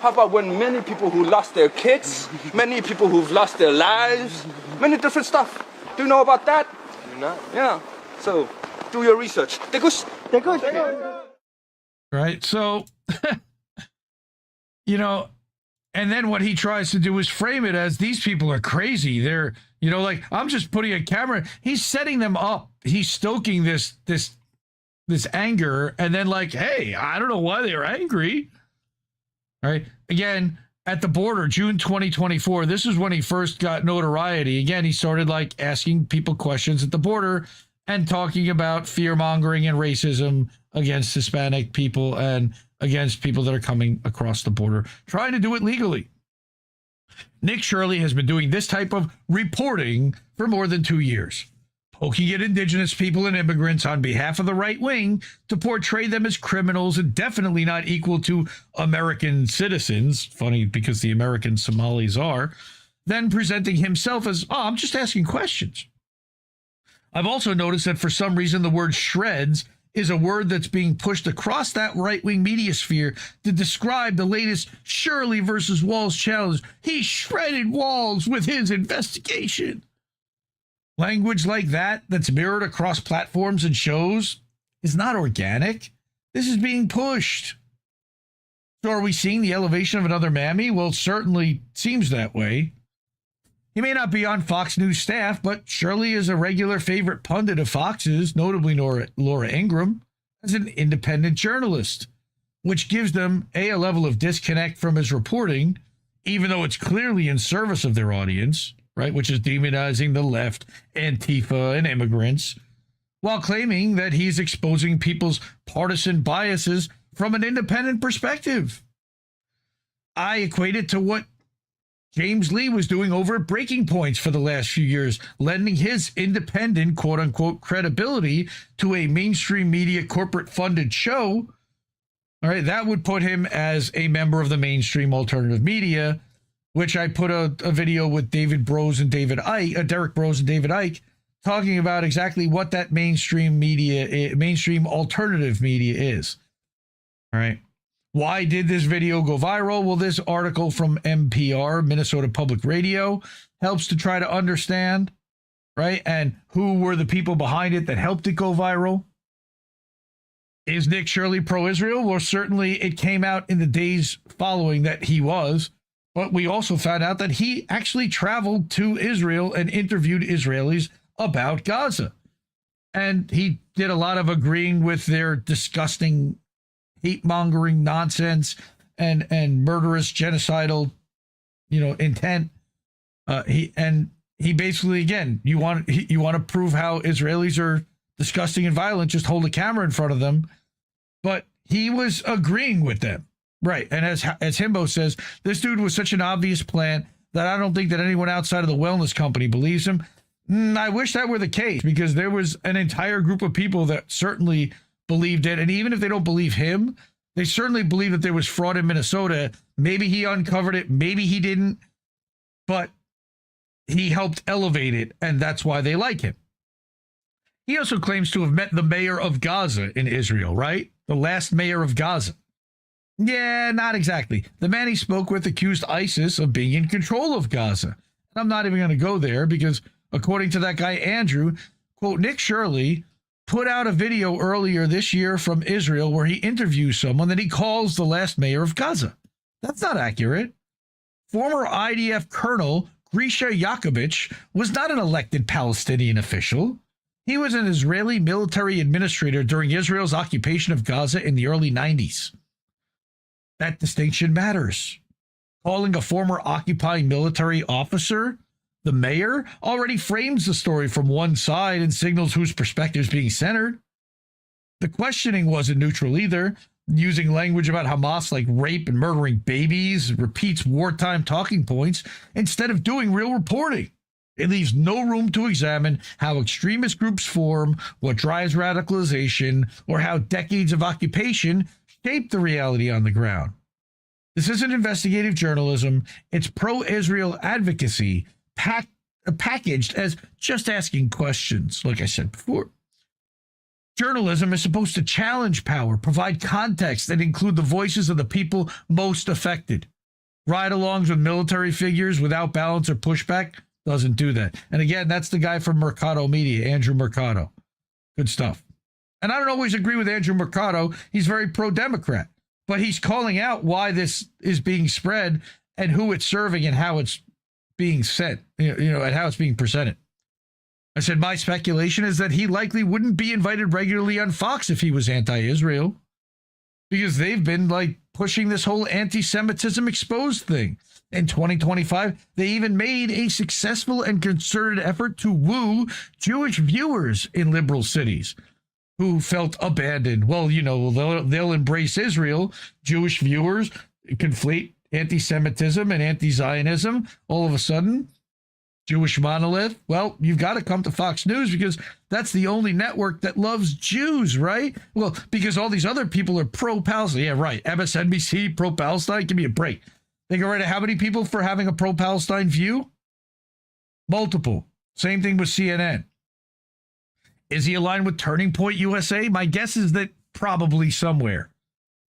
How about when many people who lost their kids, many people who've lost their lives, many different stuff. Do you know about that? Do not. Yeah. So do your research. They're good. They're good. Right. So, you know, and then what he tries to do is frame it as these people are crazy. They're, you know, like, I'm just putting a camera. He's setting them up. He's stoking this anger. And then like, hey, I don't know why they're angry. All right. Again, at the border, June 2024, this is when he first got notoriety. Again, he started like asking people questions at the border and talking about fear mongering and racism against Hispanic people and against people that are coming across the border, trying to do it legally. Nick Shirley has been doing this type of reporting for more than 2 years, poking at indigenous people and immigrants on behalf of the right wing to portray them as criminals and definitely not equal to American citizens. Funny, because the American Somalis are. Then presenting himself as, oh, I'm just asking questions. I've also noticed that for some reason the word shreds is a word that's being pushed across that right-wing media sphere to describe the latest Shirley versus Walls challenge. He shredded Walls with his investigation. Language like that that's mirrored across platforms and shows is not organic. This is being pushed. So are we seeing the elevation of another mammy? Well, it certainly seems that way. He may not be on Fox News staff, but Shirley is a regular favorite pundit of Fox's, notably Laura Ingraham, as an independent journalist, which gives them a level of disconnect from his reporting, even though it's clearly in service of their audience, right, which is demonizing the left, Antifa, and immigrants, while claiming that he's exposing people's partisan biases from an independent perspective. I equate it to what James Lee was doing over at Breaking Points for the last few years, lending his independent, quote-unquote, credibility to a mainstream media corporate-funded show. All right, that would put him as a member of the mainstream alternative media, which I put a video with Derek Bros and David Icke, talking about exactly what that mainstream media, mainstream alternative media is. All right. Why did this video go viral? Well, this article from MPR, Minnesota Public Radio, helps to try to understand, right? And who were the people behind it that helped it go viral? Is Nick Shirley pro-Israel? Well, certainly it came out in the days following that he was. But we also found out that he actually traveled to Israel and interviewed Israelis about Gaza. And he did a lot of agreeing with their disgusting hate-mongering nonsense and murderous genocidal, intent. He basically, again, you want to prove how Israelis are disgusting and violent, just hold a camera in front of them. But he was agreeing with them. Right. And as Himbo says, this dude was such an obvious plant that I don't think that anyone outside of the wellness company believes him. I wish that were the case, because there was an entire group of people that certainly believed it. And even if they don't believe him, they certainly believe that there was fraud in Minnesota. Maybe he uncovered it. Maybe he didn't. But he helped elevate it. And that's why they like him. He also claims to have met the mayor of Gaza in Israel, right? The last mayor of Gaza. Yeah, not exactly. The man he spoke with accused ISIS of being in control of Gaza. And I'm not even going to go there because, according to that guy, Andrew, quote, Nick Shirley put out a video earlier this year from Israel where he interviews someone that he calls the last mayor of Gaza. That's not accurate. Former IDF Colonel Grisha Yakovich was not an elected Palestinian official. He was an Israeli military administrator during Israel's occupation of Gaza in the early 90s. That distinction matters. Calling a former occupying military officer the mayor already frames the story from one side and signals whose perspective is being centered. The questioning wasn't neutral either. using language about Hamas like rape and murdering babies, repeats wartime talking points instead of doing real reporting. It leaves no room to examine how extremist groups form, what drives radicalization, or how decades of occupation shape the reality on the ground. This isn't investigative journalism. It's pro-Israel advocacy packaged as just asking questions, like I said before. Journalism is supposed to challenge power, provide context, and include the voices of the people most affected. Ride-alongs with military figures without balance or pushback doesn't do that. And again, that's the guy from Mercado Media, Andrew Mercado. Good stuff. And I don't always agree with Andrew Mercado. He's very pro-Democrat. But he's calling out why this is being spread and who it's serving and how it's being sent, and how it's being presented. I said, my speculation is that he likely wouldn't be invited regularly on Fox if he was anti-Israel, because they've been like pushing this whole anti-Semitism exposed thing. In 2025, they even made a successful and concerted effort to woo Jewish viewers in liberal cities who felt abandoned. Well, they'll embrace Israel. Jewish viewers conflate anti-Semitism and anti-Zionism. All of a sudden, Jewish monolith. Well, you've got to come to Fox News because that's the only network that loves Jews, right? Well, because all these other people are pro-Palestine. Yeah, right. MSNBC, pro-Palestine. Give me a break. They get rid of how many people for having a pro-Palestine view? Multiple. Same thing with CNN. Is he aligned with Turning Point USA? My guess is that probably somewhere.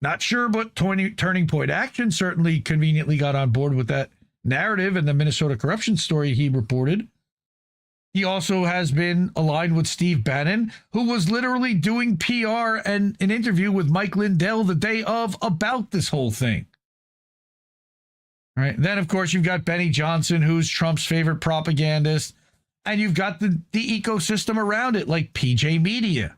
Not sure, but Turning Point Action certainly conveniently got on board with that narrative and the Minnesota corruption story he reported. He also has been aligned with Steve Bannon, who was literally doing PR and an interview with Mike Lindell the day of about this whole thing. All right. Then, of course, you've got Benny Johnson, who's Trump's favorite propagandist. And you've got the ecosystem around it, like PJ Media,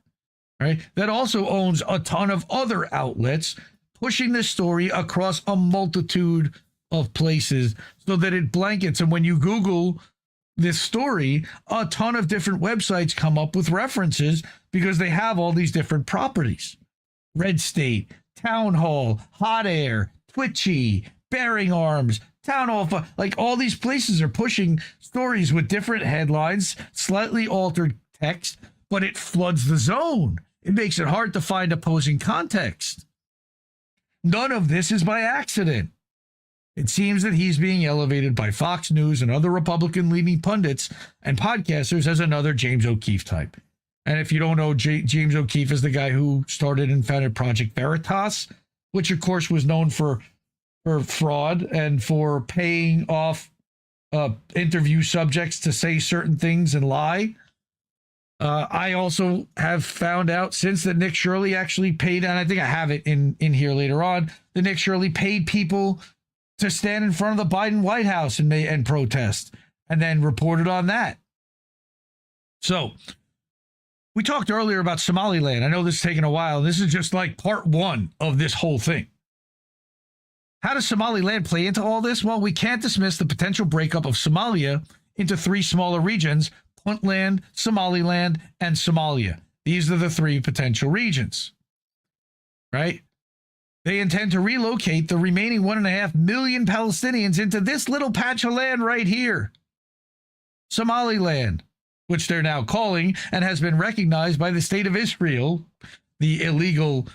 right? That also owns a ton of other outlets, pushing this story across a multitude of places so that it blankets. And when you Google this story, a ton of different websites come up with references because they have all these different properties. Red State, Town Hall, Hot Air, Twitchy, Bearing Arms, Town Hall, like all these places are pushing stories with different headlines, slightly altered text, but it floods the zone. It makes it hard to find opposing context. None of this is by accident. It seems that he's being elevated by Fox News and other Republican-leaning pundits and podcasters as another James O'Keefe type. And if you don't know, James O'Keefe is the guy who started and founded Project Veritas, which, of course, was known for fraud and for paying off interview subjects to say certain things and lie. I also have found out since that Nick Shirley actually paid, and I think I have it in here later on, that Nick Shirley paid people to stand in front of the Biden White House and protest, and then reported on that. So we talked earlier about Somaliland. I know this is taking a while. This is just like part one of this whole thing. How does Somaliland play into all this? Well, we can't dismiss the potential breakup of Somalia into three smaller regions: Puntland, Somaliland, and Somalia. These are the three potential regions, right? They intend to relocate the remaining 1.5 million Palestinians into this little patch of land right here, Somaliland, which they're now calling and has been recognized by the state of Israel, the illegal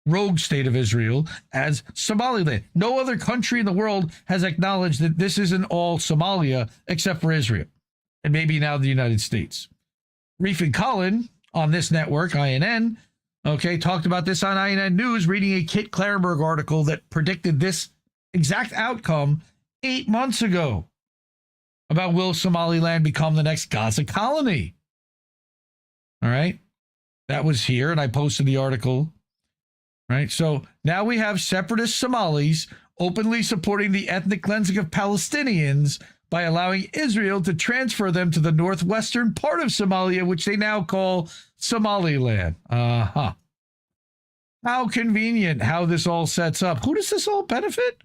rogue state of Israel, as Somaliland. No other country in the world has acknowledged that this isn't all Somalia except for Israel, and maybe now the United States. Reef and Collin on this network, INN, talked about this on INN News, reading a Kit Clarenberg article that predicted this exact outcome 8 months ago about will Somaliland become the next Gaza colony. All right. That was here, and I posted the article. Right. So now we have separatist Somalis openly supporting the ethnic cleansing of Palestinians by allowing Israel to transfer them to the northwestern part of Somalia, which they now call Somaliland. How convenient how this all sets up. Who does this all benefit?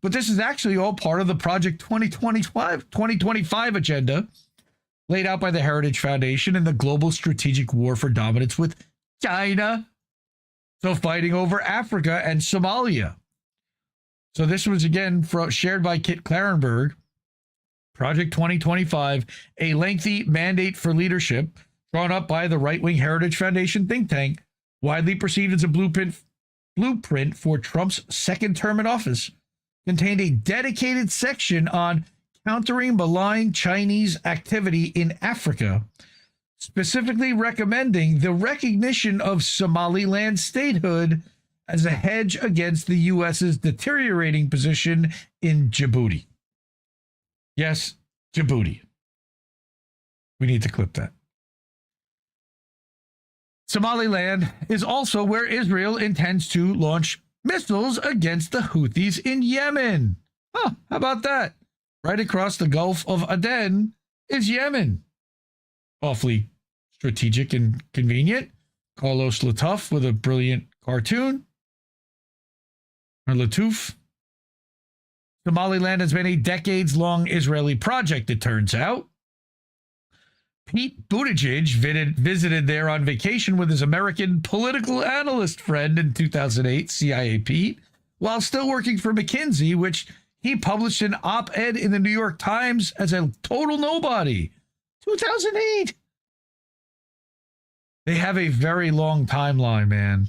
But this is actually all part of the Project 2025 agenda laid out by the Heritage Foundation and the global strategic war for dominance with China. So fighting over Africa and Somalia. So this was again shared by Kit Clarenberg. Project 2025, a lengthy mandate for leadership drawn up by the right-wing Heritage Foundation think tank, widely perceived as a blueprint for Trump's second term in office, contained a dedicated section on countering malign Chinese activity in Africa, specifically recommending the recognition of Somaliland statehood as a hedge against the U.S.'s deteriorating position in Djibouti. Yes, Djibouti. We need to clip that. Somaliland is also where Israel intends to launch missiles against the Houthis in Yemen. Huh, how about that? Right across the Gulf of Aden is Yemen. Awfully strategic and convenient. Carlos Latouf with a brilliant cartoon. Or Latouf. Somaliland has been a decades-long Israeli project, it turns out. Pete Buttigieg visited there on vacation with his American political analyst friend in 2008, CIA Pete, while still working for McKinsey, which he published an op-ed in the New York Times as a total nobody. 2008. They have a very long timeline, man.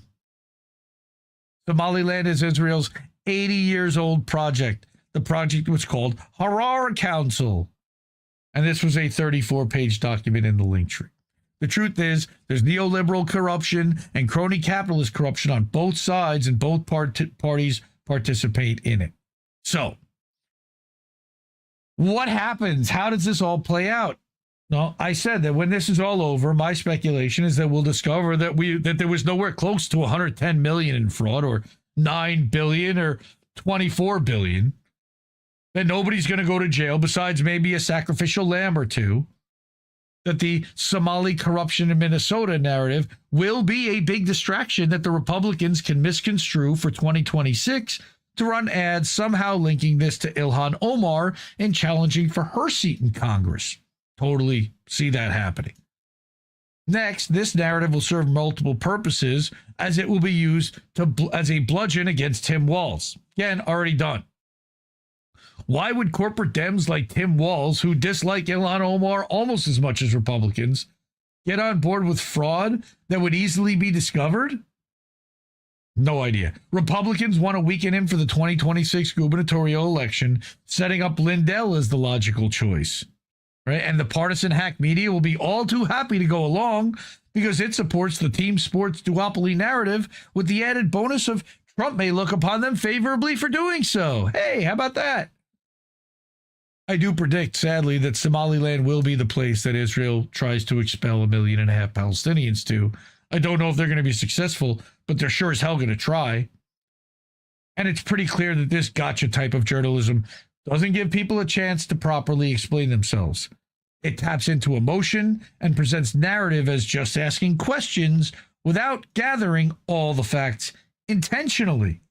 Somaliland is Israel's 80 years old project. The project was called Harar Council. And this was a 34-page document in the link tree. The truth is, there's neoliberal corruption and crony capitalist corruption on both sides, and both parties participate in it. So, what happens? How does this all play out? Well, I said that when this is all over, my speculation is that we'll discover that there was nowhere close to 110 million in fraud, or 9 billion, or 24 billion. That nobody's going to go to jail besides maybe a sacrificial lamb or two. That the Somali corruption in Minnesota narrative will be a big distraction that the Republicans can misconstrue for 2026 to run ads somehow linking this to Ilhan Omar and challenging for her seat in Congress. Totally see that happening. Next, this narrative will serve multiple purposes, as it will be used as a bludgeon against Tim Walz. Again, already done. Why would corporate Dems like Tim Walz, who dislike Ilhan Omar almost as much as Republicans, get on board with fraud that would easily be discovered? No idea. Republicans want to weaken him for the 2026 gubernatorial election, setting up Lindell as the logical choice. Right? And the partisan hack media will be all too happy to go along because it supports the team sports duopoly narrative, with the added bonus of Trump may look upon them favorably for doing so. Hey, how about that? I do predict, sadly, that Somaliland will be the place that Israel tries to expel 1.5 million Palestinians to. I don't know if they're going to be successful, but they're sure as hell going to try. And it's pretty clear that this gotcha type of journalism doesn't give people a chance to properly explain themselves. It taps into emotion and presents narrative as just asking questions without gathering all the facts intentionally.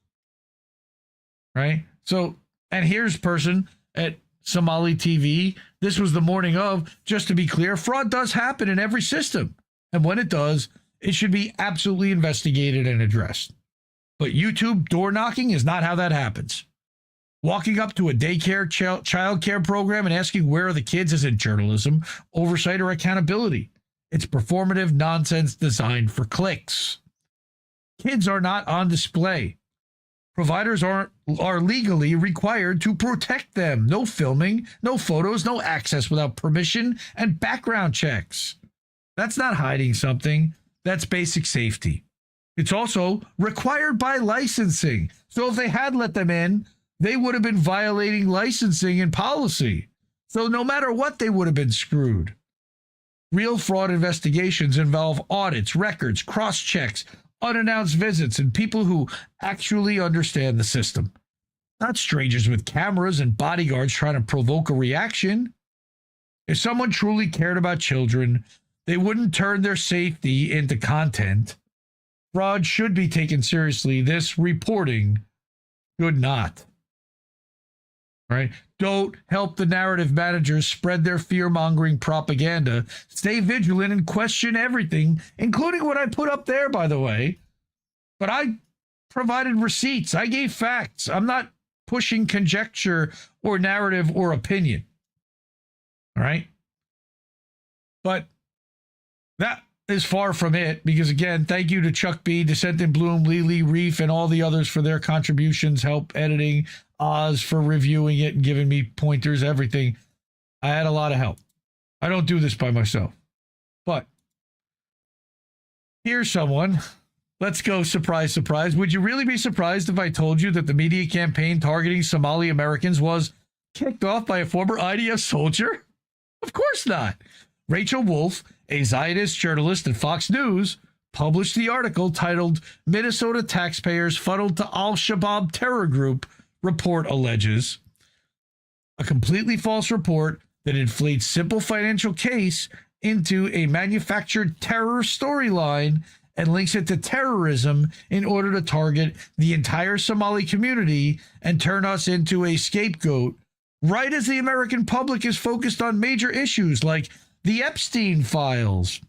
Right? So, and here's person at Somali TV. This was the morning of. Just to be clear, fraud does happen in every system. And when it does, it should be absolutely investigated and addressed. But YouTube door knocking is not how that happens. Walking up to a daycare child care program and asking where are the kids isn't journalism, oversight, or accountability. It's performative nonsense designed for clicks. Kids are not on display. Providers are legally required to protect them. No filming, no photos, no access without permission, and background checks. That's not hiding something. That's basic safety. It's also required by licensing. So if they had let them in, they would have been violating licensing and policy. So no matter what, they would have been screwed. Real fraud investigations involve audits, records, cross-checks, unannounced visits, and people who actually understand the system. Not strangers with cameras and bodyguards trying to provoke a reaction. If someone truly cared about children, they wouldn't turn their safety into content. Fraud should be taken seriously. This reporting should not. Right? Don't help the narrative managers spread their fear-mongering propaganda. Stay vigilant and question everything, including what I put up there, by the way. But I provided receipts. I gave facts. I'm not pushing conjecture or narrative or opinion. All right? But that is far from it, because, again, thank you to Chuck B., Descent in Bloom, Lily, Reef, and all the others for their contributions, help editing, Oz for reviewing it and giving me pointers, everything. I had a lot of help. I don't do this by myself. But here's someone. Let's go surprise, surprise. Would you really be surprised if I told you that the media campaign targeting Somali Americans was kicked off by a former IDF soldier? Of course not. Rachel Wolf, a Zionist journalist at Fox News, published the article titled Minnesota Taxpayers Funneled to Al-Shabaab Terror Group, report alleges. A completely false report that inflates simple financial case into a manufactured terror storyline and links it to terrorism in order to target the entire Somali community and turn us into a scapegoat, right as the American public is focused on major issues like the Epstein files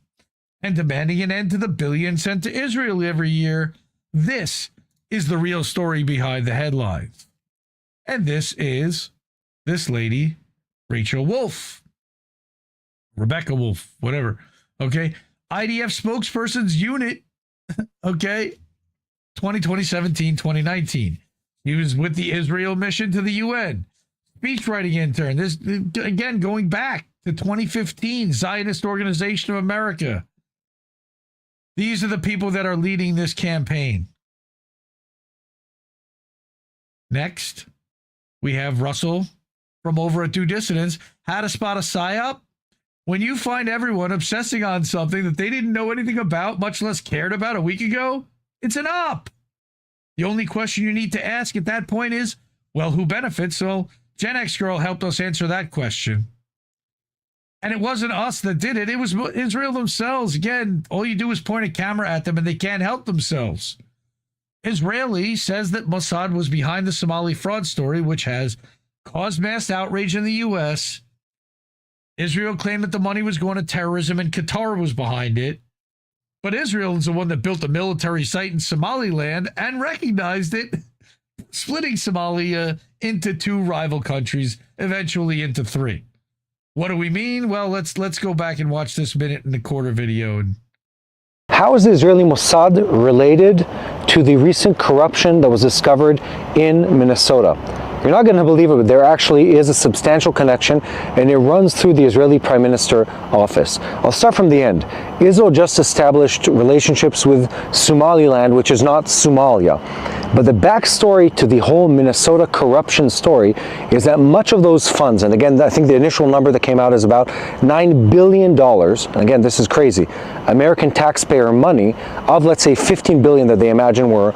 and demanding an end to the billions sent to Israel every year. This is the real story behind the headlines. And this is this lady, Rachel Wolf. Rebecca Wolf, whatever. Okay. IDF spokesperson's unit. Okay. 2017, 2019. He was with the Israel mission to the UN. Speechwriting intern. This, again, going back to 2015, Zionist Organization of America. These are the people that are leading this campaign. Next, we have Russell from over at Due Dissidence. How to spot a psyop? When you find everyone obsessing on something that they didn't know anything about, much less cared about a week ago, it's an op. The only question you need to ask at that point is, well, who benefits? Well, Gen X Girl helped us answer that question. And it wasn't us that did it. It was Israel themselves. Again, all you do is point a camera at them and they can't help themselves. Israeli says that Mossad was behind the Somali fraud story, which has caused mass outrage in the U.S. Israel claimed that the money was going to terrorism and Qatar was behind it. But Israel is the one that built a military site in Somaliland and recognized it, splitting Somalia into two rival countries, eventually into three. What do we mean? Well, let's go back and watch this minute and a quarter video. How is the Israeli Mossad related to the recent corruption that was discovered in Minnesota? You're not going to believe it, but there actually is a substantial connection, and it runs through the Israeli Prime Minister office. I'll start from the end. Israel just established relationships with Somaliland, which is not Somalia. But the backstory to the whole Minnesota corruption story is that much of those funds, and again, I think the initial number that came out is about $9 billion. And again, this is crazy. American taxpayer money of, let's say, $15 billion that they imagine were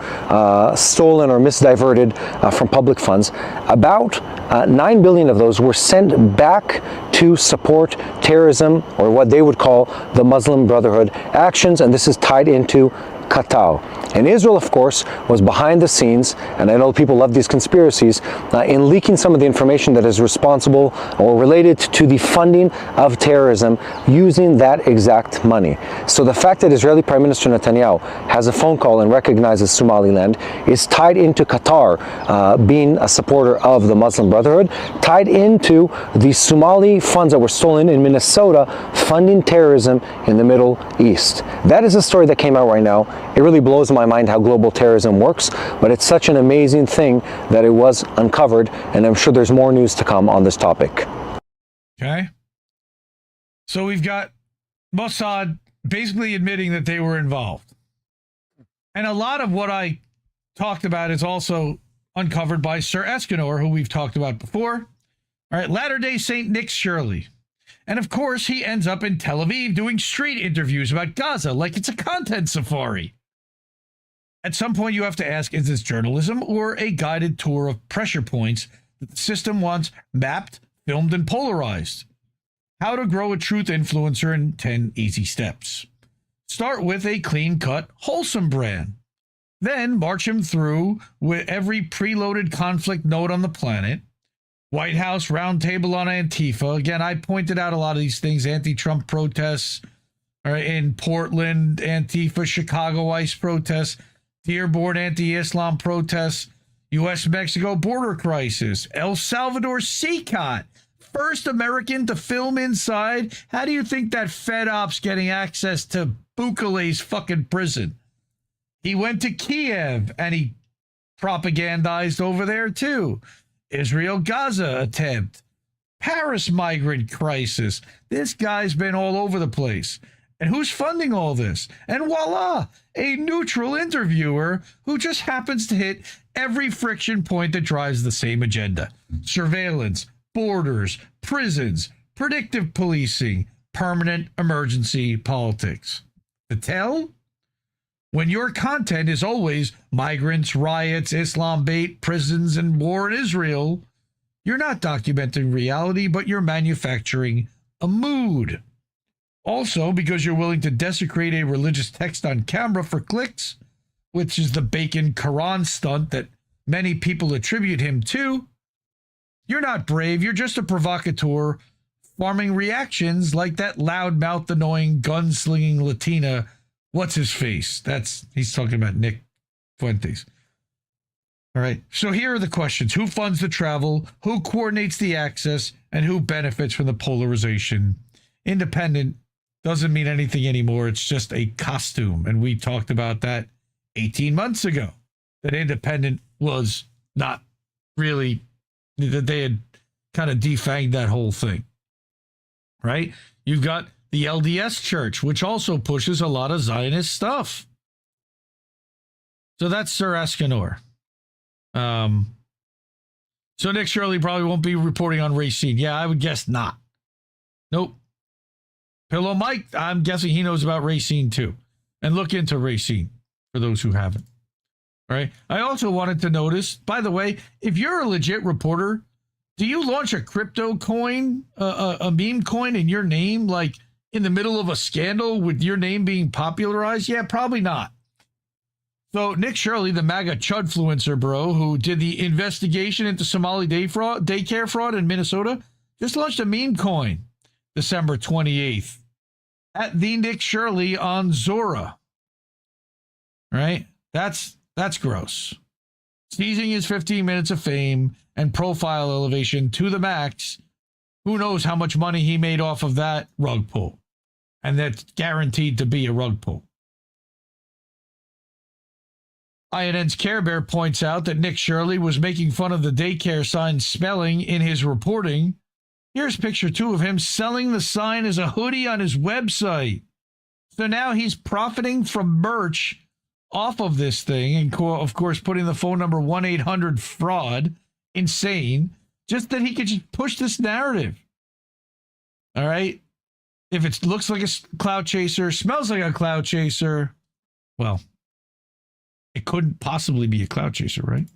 stolen or misdiverted from public funds. About $9 billion of those were sent back to support terrorism, or what they would call the Muslim Brotherhood actions, and this is tied into Qatar. And Israel, of course, was behind the scenes, and I know people love these conspiracies, in leaking some of the information that is responsible or related to the funding of terrorism using that exact money. So the fact that Israeli Prime Minister Netanyahu has a phone call and recognizes Somaliland is tied into Qatar being a supporter of the Muslim Brotherhood, tied into the Somali funds that were stolen in Minnesota funding terrorism in the Middle East. That is a story that came out right now. It really blows my mind how global terrorism works, but it's such an amazing thing that it was uncovered, and I'm sure there's more news to come on this topic. Okay. So we've got Mossad basically admitting that they were involved. And a lot of what I talked about is also uncovered by Sir Escanor, who we've talked about before. All right, Latter-day Saint Nick Shirley. And of course, he ends up in Tel Aviv doing street interviews about Gaza like it's a content safari. At some point, you have to ask, is this journalism or a guided tour of pressure points that the system wants mapped, filmed, and polarized? How to grow a truth influencer in 10 easy steps. Start with a clean-cut, wholesome brand. Then march him through with every preloaded conflict node on the planet. White House roundtable on Antifa. Again, I pointed out a lot of these things. Anti-Trump protests in Portland, Antifa, Chicago ICE protests. Dearborn anti-Islam protests, U.S.-Mexico border crisis, El Salvador CCOT, first American to film inside. How do you think that Fed Op's getting access to Bukele's fucking prison? He went to Kiev and he propagandized over there too. Israel-Gaza attempt. Paris migrant crisis. This guy's been all over the place. And who's funding all this? And voila, a neutral interviewer who just happens to hit every friction point that drives the same agenda. Surveillance, borders, prisons, predictive policing, permanent emergency politics. The tell? When your content is always migrants, riots, Islam bait, prisons, and war in Israel, you're not documenting reality, but you're manufacturing a mood. Also, because you're willing to desecrate a religious text on camera for clicks, which is the bacon Quran stunt that many people attribute him to, you're not brave, you're just a provocateur farming reactions like that loudmouthed, annoying, gunslinging Latina. What's his face? He's talking about Nick Fuentes. All right. So here are the questions. Who funds the travel? Who coordinates the access? And who benefits from the polarization? Independent doesn't mean anything anymore. It's just a costume. And we talked about that 18 months ago, that independent was not really, that they had kind of defanged that whole thing. Right? You've got the LDS Church, which also pushes a lot of Zionist stuff. So that's Sir Escanor. So Nick Shirley probably won't be reporting on Racine. Yeah, I would guess not. Nope. Pillow Mike, I'm guessing he knows about Racine too. And look into Racine for those who haven't. All right. I also wanted to notice, by the way, if you're a legit reporter, do you launch a crypto coin, a meme coin in your name, like in the middle of a scandal with your name being popularized? Yeah, probably not. So Nick Shirley, the MAGA chudfluencer bro, who did the investigation into Somali daycare fraud in Minnesota, just launched a meme coin December 28th at the Nick Shirley on Zora. Right? That's gross. Seizing his 15 minutes of fame and profile elevation to the max. Who knows how much money he made off of that rug pull? And that's guaranteed to be a rug pull. INN's Care Bear points out that Nick Shirley was making fun of the daycare sign spelling in his reporting. Here's picture 2 of him selling the sign as a hoodie on his website. So now he's profiting from merch off of this thing, and of course putting the phone number 1-800-FRAUD. Insane. Just that he could just push this narrative. All right? If it looks like a cloud chaser, smells like a cloud chaser, well, it couldn't possibly be a cloud chaser, right?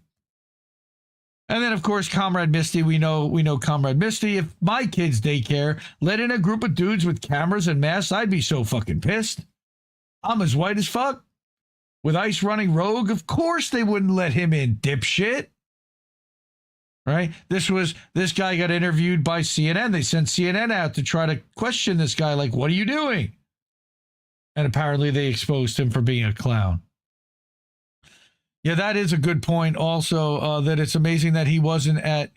And then, of course, Comrade Misty. We know Comrade Misty. If my kid's daycare let in a group of dudes with cameras and masks, I'd be so fucking pissed. I'm as white as fuck. With ICE running rogue, of course they wouldn't let him in, dipshit. Right? This guy got interviewed by CNN. They sent CNN out to try to question this guy, like, what are you doing? And apparently they exposed him for being a clown. Yeah, that is a good point also, that it's amazing that he wasn't at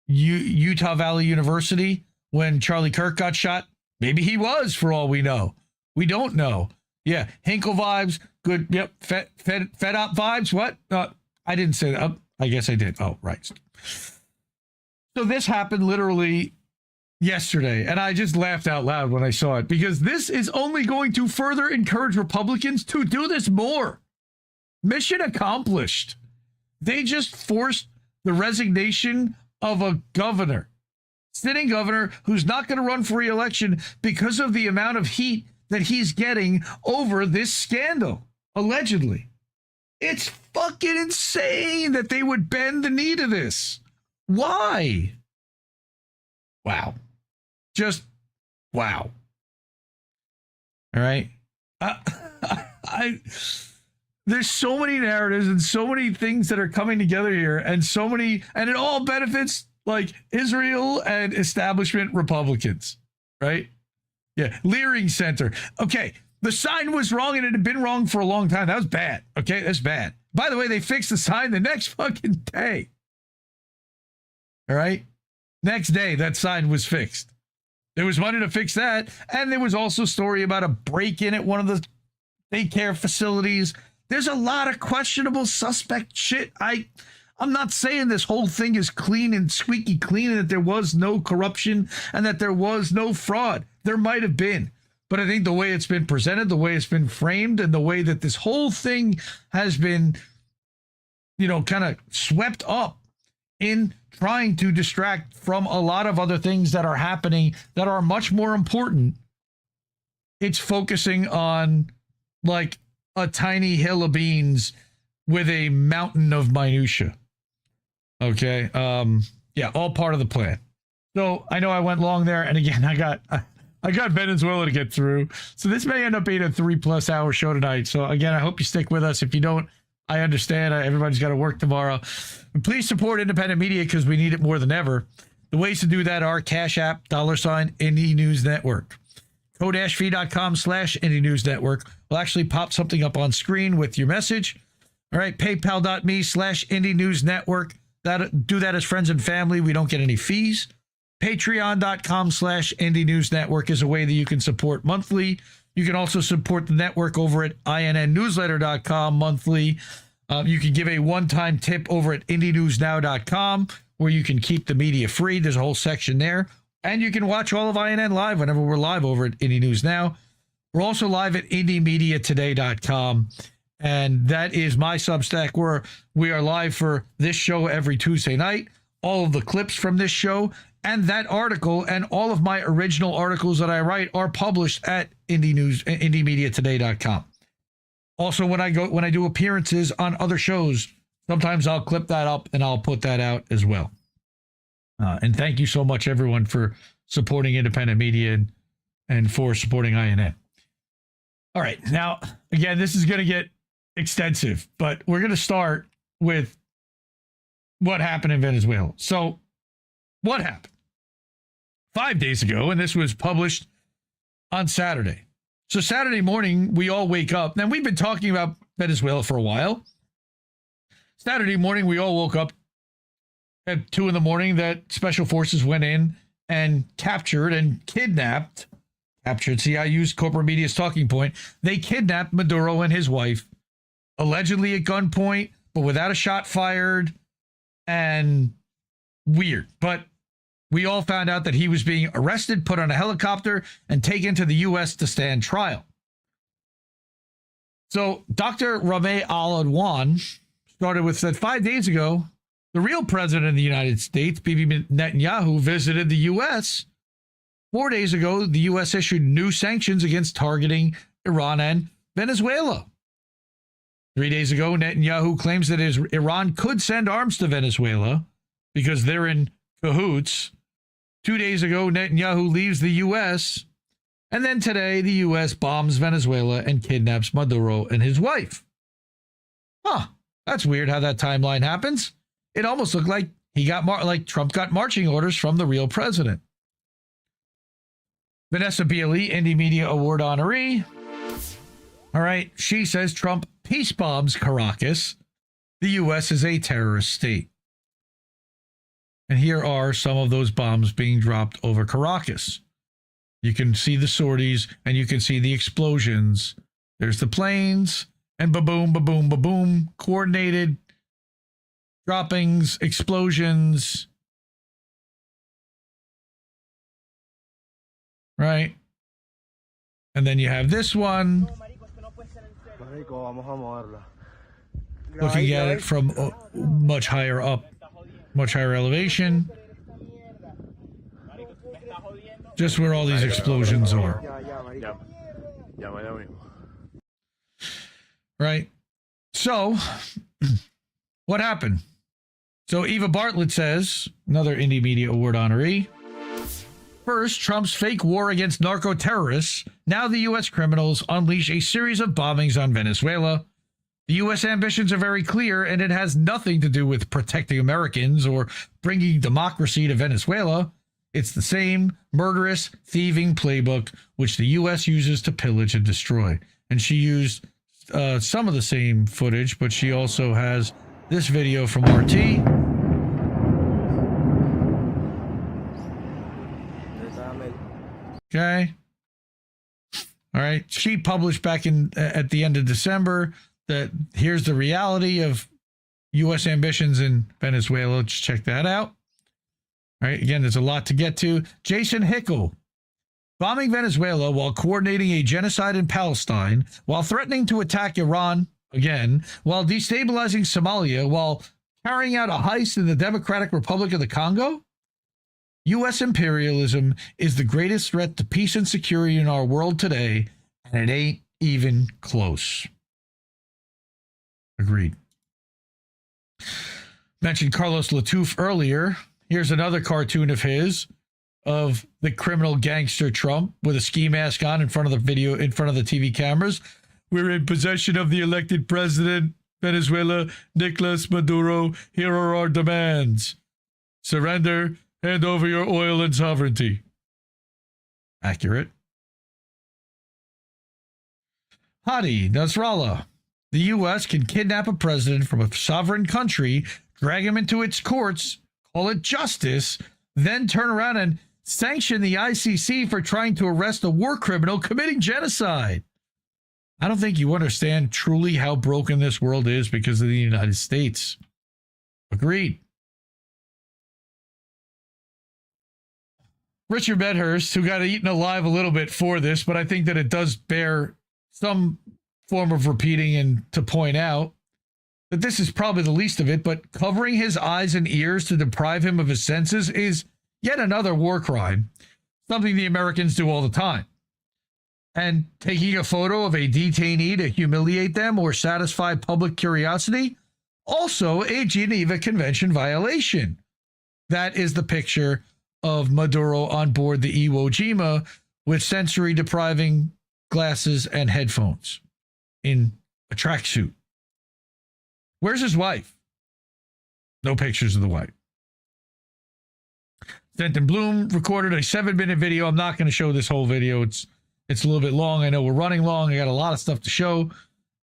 Utah Valley University when Charlie Kirk got shot. Maybe he was, for all we know. We don't know. Yeah, Hinkle vibes, good. Yep, Fed Op vibes. What? I didn't say that. I guess I did. Oh, right. So this happened literally yesterday, and I just laughed out loud when I saw it, because this is only going to further encourage Republicans to do this more. Mission accomplished. They just forced the resignation of a governor, sitting governor, who's not going to run for re-election because of the amount of heat that he's getting over this scandal, allegedly. It's fucking insane that they would bend the knee to this. Why? Wow. Just wow. All right. There's so many narratives and so many things that are coming together here, and it all benefits like Israel and establishment Republicans, right? Yeah. Leering Center. Okay. The sign was wrong and it had been wrong for a long time. That was bad. Okay, that's bad. By the way, they fixed the sign the next fucking day. All right? Next day, that sign was fixed. There was money to fix that. And there was also a story about a break-in at one of the daycare facilities. There's a lot of questionable suspect shit. I'm not saying this whole thing is clean and squeaky clean and that there was no corruption and that there was no fraud. There might have been. But I think the way it's been presented, the way it's been framed, and the way that this whole thing has been, kind of swept up in trying to distract from a lot of other things that are happening that are much more important. It's focusing on like a tiny hill of beans with a mountain of minutia. Okay. Yeah, all part of the plan. So I know I went long there. And again, I got Venezuela to get through. So this may end up being a 3+ hour show tonight. So again, I hope you stick with us. If you don't, I understand. Everybody's got to work tomorrow. But please support independent media because we need it more than ever. The ways to do that are Cash App, $, Indie News Network. Code-fee.com/Indie News Network will actually pop something up on screen with your message. All right, PayPal.me/Indie News Network. Do that as friends and family. We don't get any fees. Patreon.com/Indie News Network is a way that you can support monthly. You can also support the network over at INNnewsletter.com monthly. You can give a one-time tip over at IndieNewsNow.com where you can keep the media free. There's a whole section there. And you can watch all of INN live whenever we're live over at Indie News Now. We're also live at IndieMediaToday.com. And that is my Substack where we are live for this show every Tuesday night. All of the clips from this show and that article and all of my original articles that I write are published at IndieMediaToday.com. Also, when I do appearances on other shows, sometimes I'll clip that up and I'll put that out as well. And thank you so much, everyone, for supporting independent media and for supporting INN. All right. Now, again, this is going to get extensive, but we're going to start with what happened in Venezuela. So what happened 5 days ago, and this was published on Saturday. So Saturday morning, we all wake up. Now, we've been talking about Venezuela for a while. Saturday morning, we all woke up at 2 a.m. that special forces went in and captured and kidnapped. See, I used corporate media's talking point. They kidnapped Maduro and his wife, allegedly at gunpoint, but without a shot fired, and weird. But we all found out that he was being arrested, put on a helicopter, and taken to the U.S. to stand trial. So Dr. Rameh Al-Adwan said 5 days ago, the real president of the United States, Bibi Netanyahu, visited the U.S. 4 days ago, the U.S. issued new sanctions against targeting Iran and Venezuela. 3 days ago, Netanyahu claims that Iran could send arms to Venezuela because they're in cahoots. 2 days ago, Netanyahu leaves the U.S. And then today, the U.S. bombs Venezuela and kidnaps Maduro and his wife. That's weird how that timeline happens. It almost looked like Trump got marching orders from the real president. Vanessa Bielli, Indie Media Award honoree. All right, she says Trump peace bombs Caracas. The U.S. is a terrorist state. And here are some of those bombs being dropped over Caracas. You can see the sorties and you can see the explosions. There's the planes and ba-boom, ba-boom, ba-boom, coordinated droppings, explosions. Right? And then you have this one. Looking at it from much higher up, much higher elevation. Just where all these explosions are. Right? So, what happened? So Eva Bartlett says, another Indie Media Award honoree, first, Trump's fake war against narco-terrorists. Now the U.S. criminals unleash a series of bombings on Venezuela. The U.S. ambitions are very clear, and it has nothing to do with protecting Americans or bringing democracy to Venezuela. It's the same murderous, thieving playbook which the U.S. uses to pillage and destroy. And she used some of the same footage, but she also has this video from RT. Okay. All right. She published back at the end of December that here's the reality of U.S. ambitions in Venezuela. Let's check that out. All right. Again, there's a lot to get to. Jason Hickel. Bombing Venezuela while coordinating a genocide in Palestine, while threatening to attack Iran again, while destabilizing Somalia, while carrying out a heist in the Democratic Republic of the Congo? U.S. imperialism is the greatest threat to peace and security in our world today, and it ain't even close. Agreed. Mentioned Carlos Latouf earlier. Here's another cartoon of his, of the criminal gangster Trump with a ski mask on in front of the TV cameras. We're in possession of the elected president, Venezuela, Nicolas Maduro. Here are our demands. Surrender, hand over your oil and sovereignty. Accurate. Hadi Nasrallah. The U.S. can kidnap a president from a sovereign country, drag him into its courts, call it justice, then turn around and sanction the ICC for trying to arrest a war criminal committing genocide. I don't think you understand truly how broken this world is because of the United States. Agreed. Richard Medhurst, who got eaten alive a little bit for this, but I think that it does bear some form of repeating and to point out that this is probably the least of it, but covering his eyes and ears to deprive him of his senses is yet another war crime, something the Americans do all the time. And taking a photo of a detainee to humiliate them or satisfy public curiosity, also a Geneva Convention violation. That is the picture of Maduro on board the Iwo Jima with sensory-depriving glasses and headphones in a tracksuit. Where's his wife? No pictures of the wife. Denton Bloom recorded a 7-minute video. I'm not going to show this whole video. It's a little bit long. I know we're running long. I got a lot of stuff to show.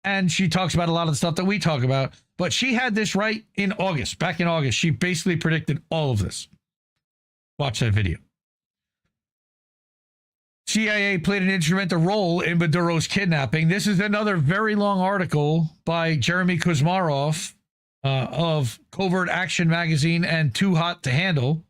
And she talks about a lot of the stuff that we talk about. But she had this right in August. Back in August, she basically predicted all of this. Watch that video. CIA played an instrumental role in Maduro's kidnapping. This is another very long article by Jeremy Kuzmarov of Covert Action Magazine and Too Hot to Handle.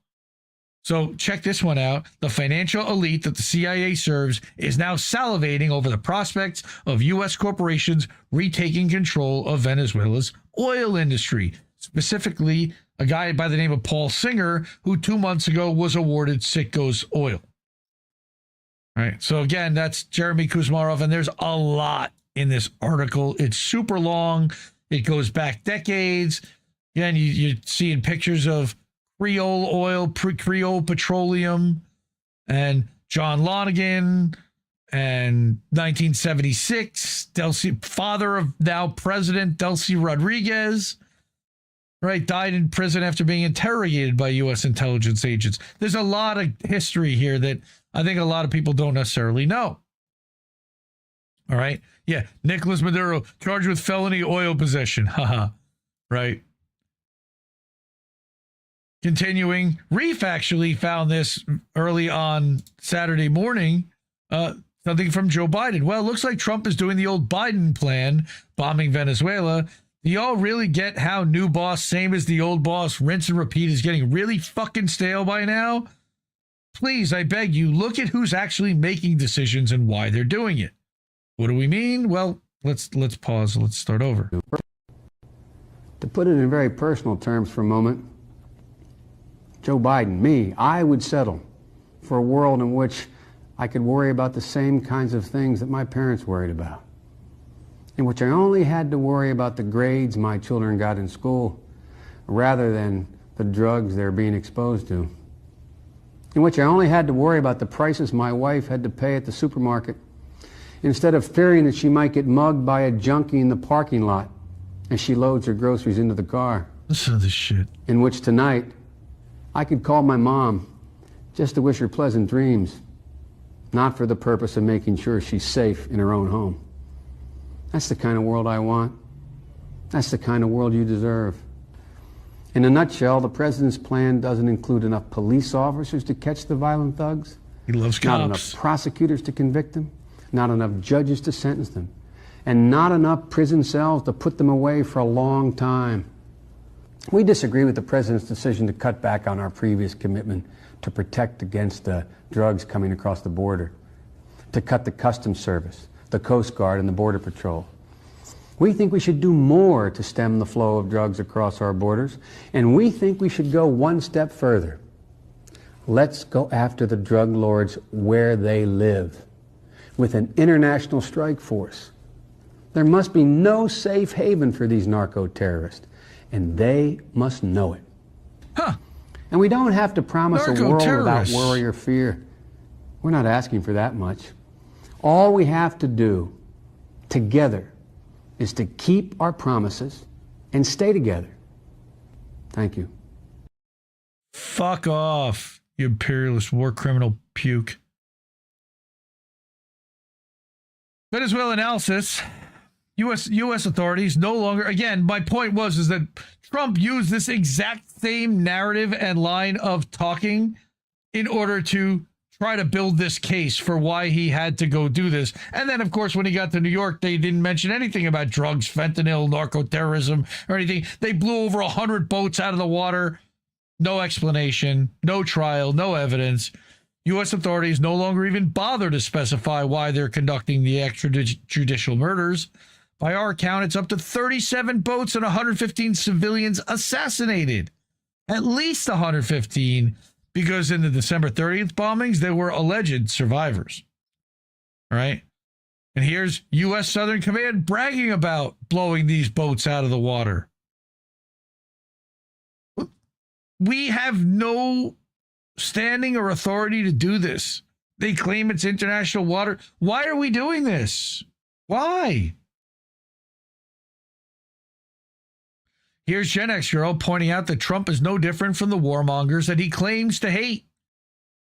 So check this one out. The financial elite that the CIA serves is now salivating over the prospects of U.S. corporations retaking control of Venezuela's oil industry. Specifically, a guy by the name of Paul Singer, who 2 months ago was awarded Citgo's oil. All right. So again, that's Jeremy Kuzmarov, and there's a lot in this article. It's super long. It goes back decades. Again, you're seeing pictures of Creole oil, Creole petroleum, and John Lonigan, and 1976, father of now President Delcy Rodriguez, right, died in prison after being interrogated by U.S. intelligence agents. There's a lot of history here that I think a lot of people don't necessarily know. All right. Yeah. Nicolas Maduro charged with felony oil possession. Haha. Right. Continuing, Reef actually found this early on Saturday morning. Something from Joe Biden. Well, it looks like Trump is doing the old Biden plan, bombing Venezuela. Do y'all really get how new boss, same as the old boss, rinse and repeat is getting really fucking stale by now? Please, I beg you, look at who's actually making decisions and why they're doing it. What do we mean? Well, let's pause. Let's start over. To put it in very personal terms for a moment, Joe Biden, me, I would settle for a world in which I could worry about the same kinds of things that my parents worried about, in which I only had to worry about the grades my children got in school rather than the drugs they're being exposed to, in which I only had to worry about the prices my wife had to pay at the supermarket instead of fearing that she might get mugged by a junkie in the parking lot as she loads her groceries into the car. Listen to this shit. In which tonight I could call my mom just to wish her pleasant dreams, not for the purpose of making sure she's safe in her own home. That's the kind of world I want. That's the kind of world you deserve. In a nutshell, the president's plan doesn't include enough police officers to catch the violent thugs. He loves cops. Not enough prosecutors to convict them. Not enough judges to sentence them. And not enough prison cells to put them away for a long time. We disagree with the president's decision to cut back on our previous commitment to protect against the drugs coming across the border, to cut the Customs Service, the Coast Guard, and the Border Patrol. We think we should do more to stem the flow of drugs across our borders, and we think we should go one step further. Let's go after the drug lords where they live, with an international strike force. There must be no safe haven for these narco-terrorists, and they must know it. Huh. And we don't have to promise a world without Narco-terrorists. worry or fear. We're not asking for that much. All we have to do together is to keep our promises and stay together. Thank you. Fuck off, you imperialist war criminal puke. Venezuela analysis. U.S. authorities no longer, again, my point is that Trump used this exact same narrative and line of talking in order to try to build this case for why he had to go do this. And then, of course, when he got to New York, they didn't mention anything about drugs, fentanyl, narco-terrorism, or anything. They blew over 100 boats out of the water. No explanation, no trial, no evidence. U.S. authorities no longer even bother to specify why they're conducting the extrajudicial murders. By our account, it's up to 37 boats and 115 civilians assassinated. At least 115, because in the December 30th bombings, there were alleged survivors. All right? And here's U.S. Southern Command bragging about blowing these boats out of the water. We have no standing or authority to do this. They claim it's international water. Why are we doing this? Why? Here's Gen X girl pointing out that Trump is no different from the warmongers that he claims to hate.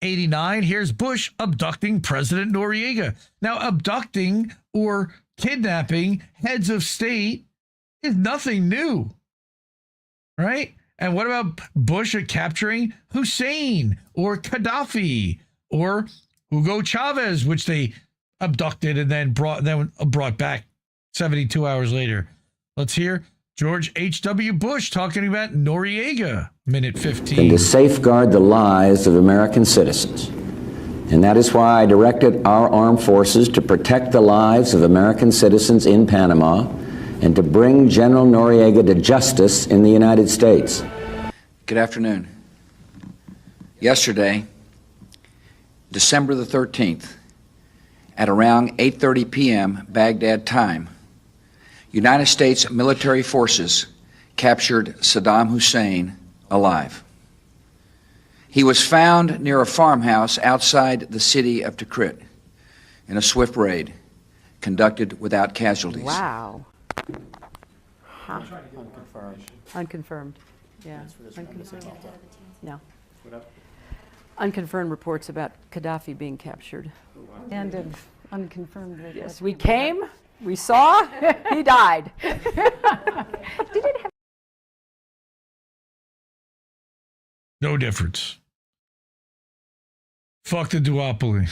89, here's Bush abducting President Noriega. Now, abducting or kidnapping heads of state is nothing new, right? And what about Bush capturing Hussein or Gaddafi or Hugo Chavez, which they abducted and then brought back 72 hours later? Let's hear George H.W. Bush talking about Noriega, minute 15. And to safeguard the lives of American citizens. And that is why I directed our armed forces to protect the lives of American citizens in Panama and to bring General Noriega to justice in the United States. Good afternoon. Yesterday, December the 13th, at around 8:30 p.m. Baghdad time, United States military forces captured Saddam Hussein alive. He was found near a farmhouse outside the city of Tikrit in a swift raid conducted without casualties. Wow. Huh. Unconfirmed. Yeah. Unconfirmed. No. Unconfirmed reports about Gaddafi being captured. And of unconfirmed reports. Yes, we came, we saw, he died. Did it have No difference. Fuck the duopoly.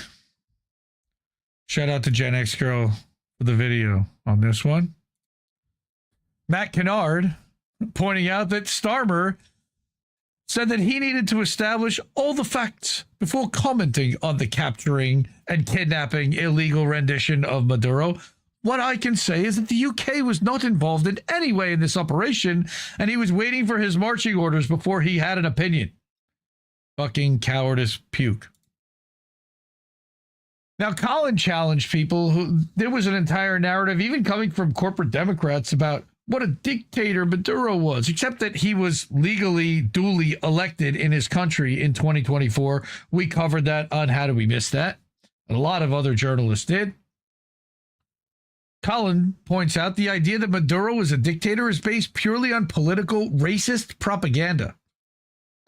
Shout out to Gen X Girl for the video on this one. Matt Kennard pointing out that Starmer said that he needed to establish all the facts before commenting on the capturing and kidnapping illegal rendition of Maduro. What I can say is that the UK was not involved in any way in this operation, and he was waiting for his marching orders before he had an opinion. Fucking cowardice puke. Now, Colin challenged people who there was an entire narrative, even coming from corporate Democrats, about what a dictator Maduro was, except that he was legally, duly elected in his country in 2024. We covered that on How Do We Miss That? And a lot of other journalists did. Colin points out the idea that Maduro is a dictator is based purely on political, racist propaganda.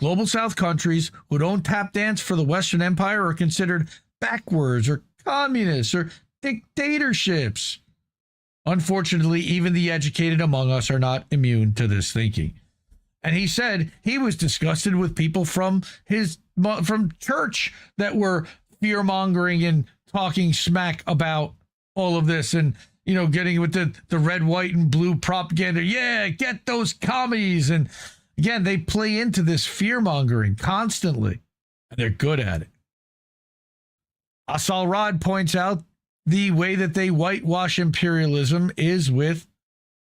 Global South countries who don't tap dance for the Western Empire are considered backwards or communists or dictatorships. Unfortunately, even the educated among us are not immune to this thinking. And he said he was disgusted with people from church that were fear-mongering and talking smack about all of this and, you know, getting with the red, white, and blue propaganda. Yeah, get those commies. And again, they play into this fear-mongering constantly, and they're good at it. Asal Rod points out the way that they whitewash imperialism is with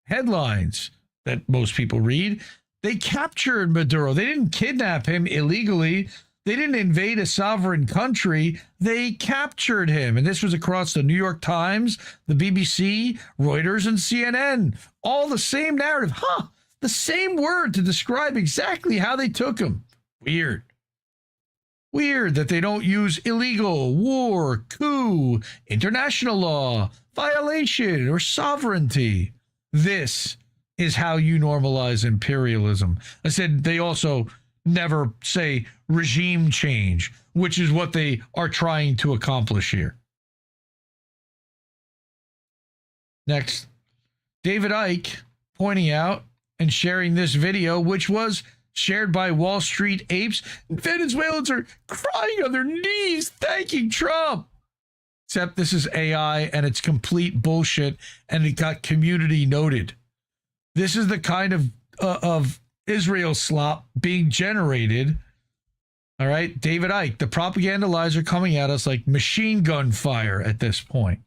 headlines that most people read. They captured Maduro. They didn't kidnap him illegally. They didn't invade a sovereign country. They captured him. And this was across the New York Times, the BBC, Reuters, and CNN. All the same narrative. The same word to describe exactly how they took him. Weird. Weird that they don't use illegal, war, coup, international law, violation, or sovereignty. This is how you normalize imperialism. I said they also never say regime change, which is what they are trying to accomplish here. Next, David Icke pointing out and sharing this video, which was shared by Wall Street apes. Venezuelans are crying on their knees, thanking Trump. Except this is AI and it's complete bullshit, and it got community noted. This is the kind of Israel slop being generated. All right, David Icke, the propaganda lies are coming at us like machine gun fire at this point.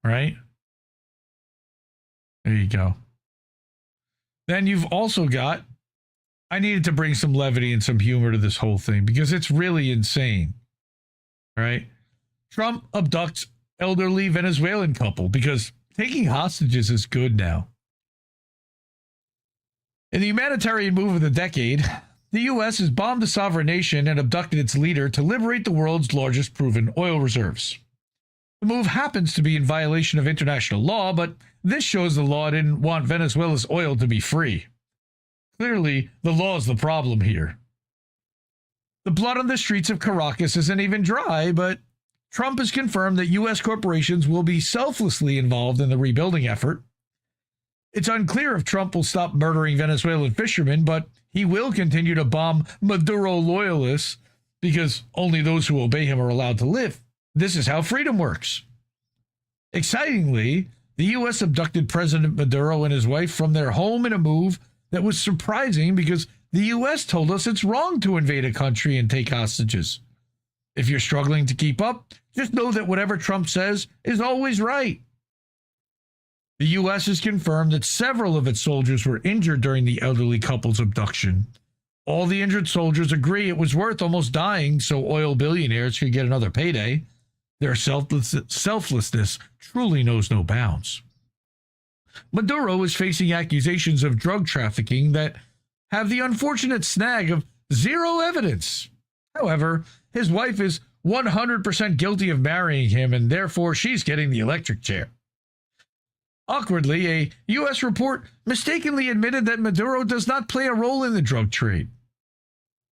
All right? There you go. Then you've also got, I needed to bring some levity and some humor to this whole thing because it's really insane. All right? Trump abducts elderly Venezuelan couple because taking hostages is good now. In the humanitarian move of the decade, the U.S. has bombed a sovereign nation and abducted its leader to liberate the world's largest proven oil reserves. The move happens to be in violation of international law, but this shows the law didn't want Venezuela's oil to be free. Clearly, the law is the problem here. The blood on the streets of Caracas isn't even dry, but Trump has confirmed that U.S. corporations will be selflessly involved in the rebuilding effort. It's unclear if Trump will stop murdering Venezuelan fishermen, but he will continue to bomb Maduro loyalists because only those who obey him are allowed to live. This is how freedom works. Excitingly, the U.S. abducted President Maduro and his wife from their home in a move that was surprising because the U.S. told us it's wrong to invade a country and take hostages. If you're struggling to keep up, just know that whatever Trump says is always right. The U.S. has confirmed that several of its soldiers were injured during the elderly couple's abduction. All the injured soldiers agree it was worth almost dying so oil billionaires could get another payday. Their selflessness truly knows no bounds. Maduro is facing accusations of drug trafficking that have the unfortunate snag of zero evidence. However, his wife is 100% guilty of marrying him, and therefore she's getting the electric chair. Awkwardly, a U.S. report mistakenly admitted that Maduro does not play a role in the drug trade.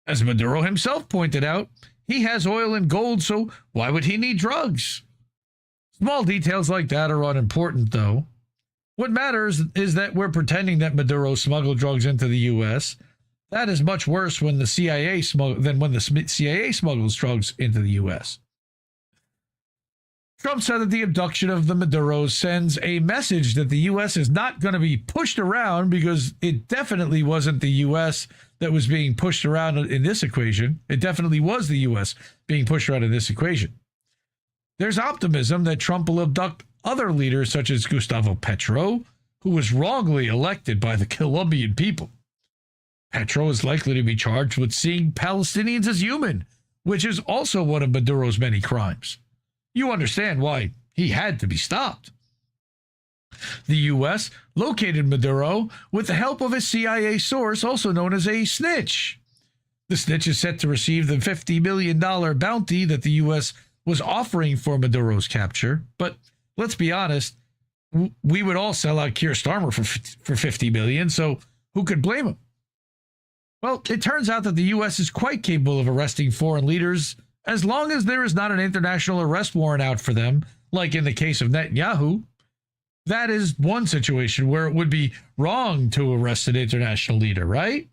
As Maduro himself pointed out, he has oil and gold, so why would he need drugs? Small details like that are unimportant, though. What matters is that we're pretending that Maduro smuggled drugs into the U.S. That is much worse when the CIA than when the CIA smuggles drugs into the U.S. Trump said that the abduction of the Maduros sends a message that the U.S. is not going to be pushed around because it definitely wasn't the U.S. that was being pushed around in this equation. It definitely was the U.S. being pushed around in this equation. There's optimism that Trump will abduct other leaders such as Gustavo Petro, who was wrongly elected by the Colombian people. Petro is likely to be charged with seeing Palestinians as human, which is also one of Maduro's many crimes. You understand why he had to be stopped. The U.S. located Maduro with the help of a CIA source, also known as a snitch. The snitch is set to receive the $50 million bounty that the U.S. was offering for Maduro's capture. But let's be honest, we would all sell out Keir Starmer for $50 million, so who could blame him? Well, it turns out that the U.S. is quite capable of arresting foreign leaders as long as there is not an international arrest warrant out for them, like in the case of Netanyahu. That is one situation where it would be wrong to arrest an international leader, right?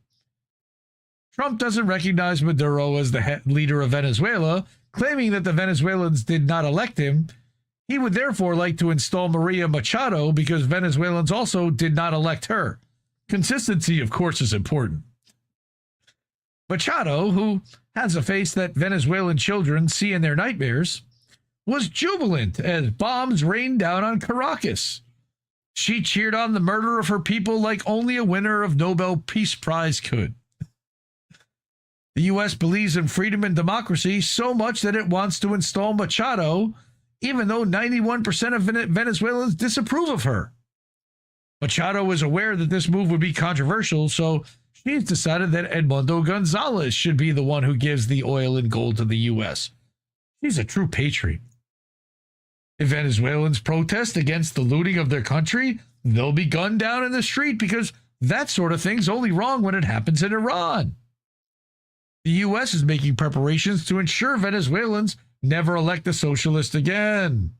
Trump doesn't recognize Maduro as the leader of Venezuela, claiming that the Venezuelans did not elect him. He would therefore like to install Maria Machado because Venezuelans also did not elect her. Consistency, of course, is important. Machado, who has a face that Venezuelan children see in their nightmares, was jubilant as bombs rained down on Caracas. She cheered on the murder of her people like only a winner of Nobel Peace Prize could. The U.S. believes in freedom and democracy so much that it wants to install Machado, even though 91% of Venezuelans disapprove of her. Machado is aware that this move would be controversial, so she's decided that Edmundo Gonzalez should be the one who gives the oil and gold to the U.S. She's a true patriot. If Venezuelans protest against the looting of their country, they'll be gunned down in the street because that sort of thing's only wrong when it happens in Iran. The U.S. is making preparations to ensure Venezuelans never elect a socialist again.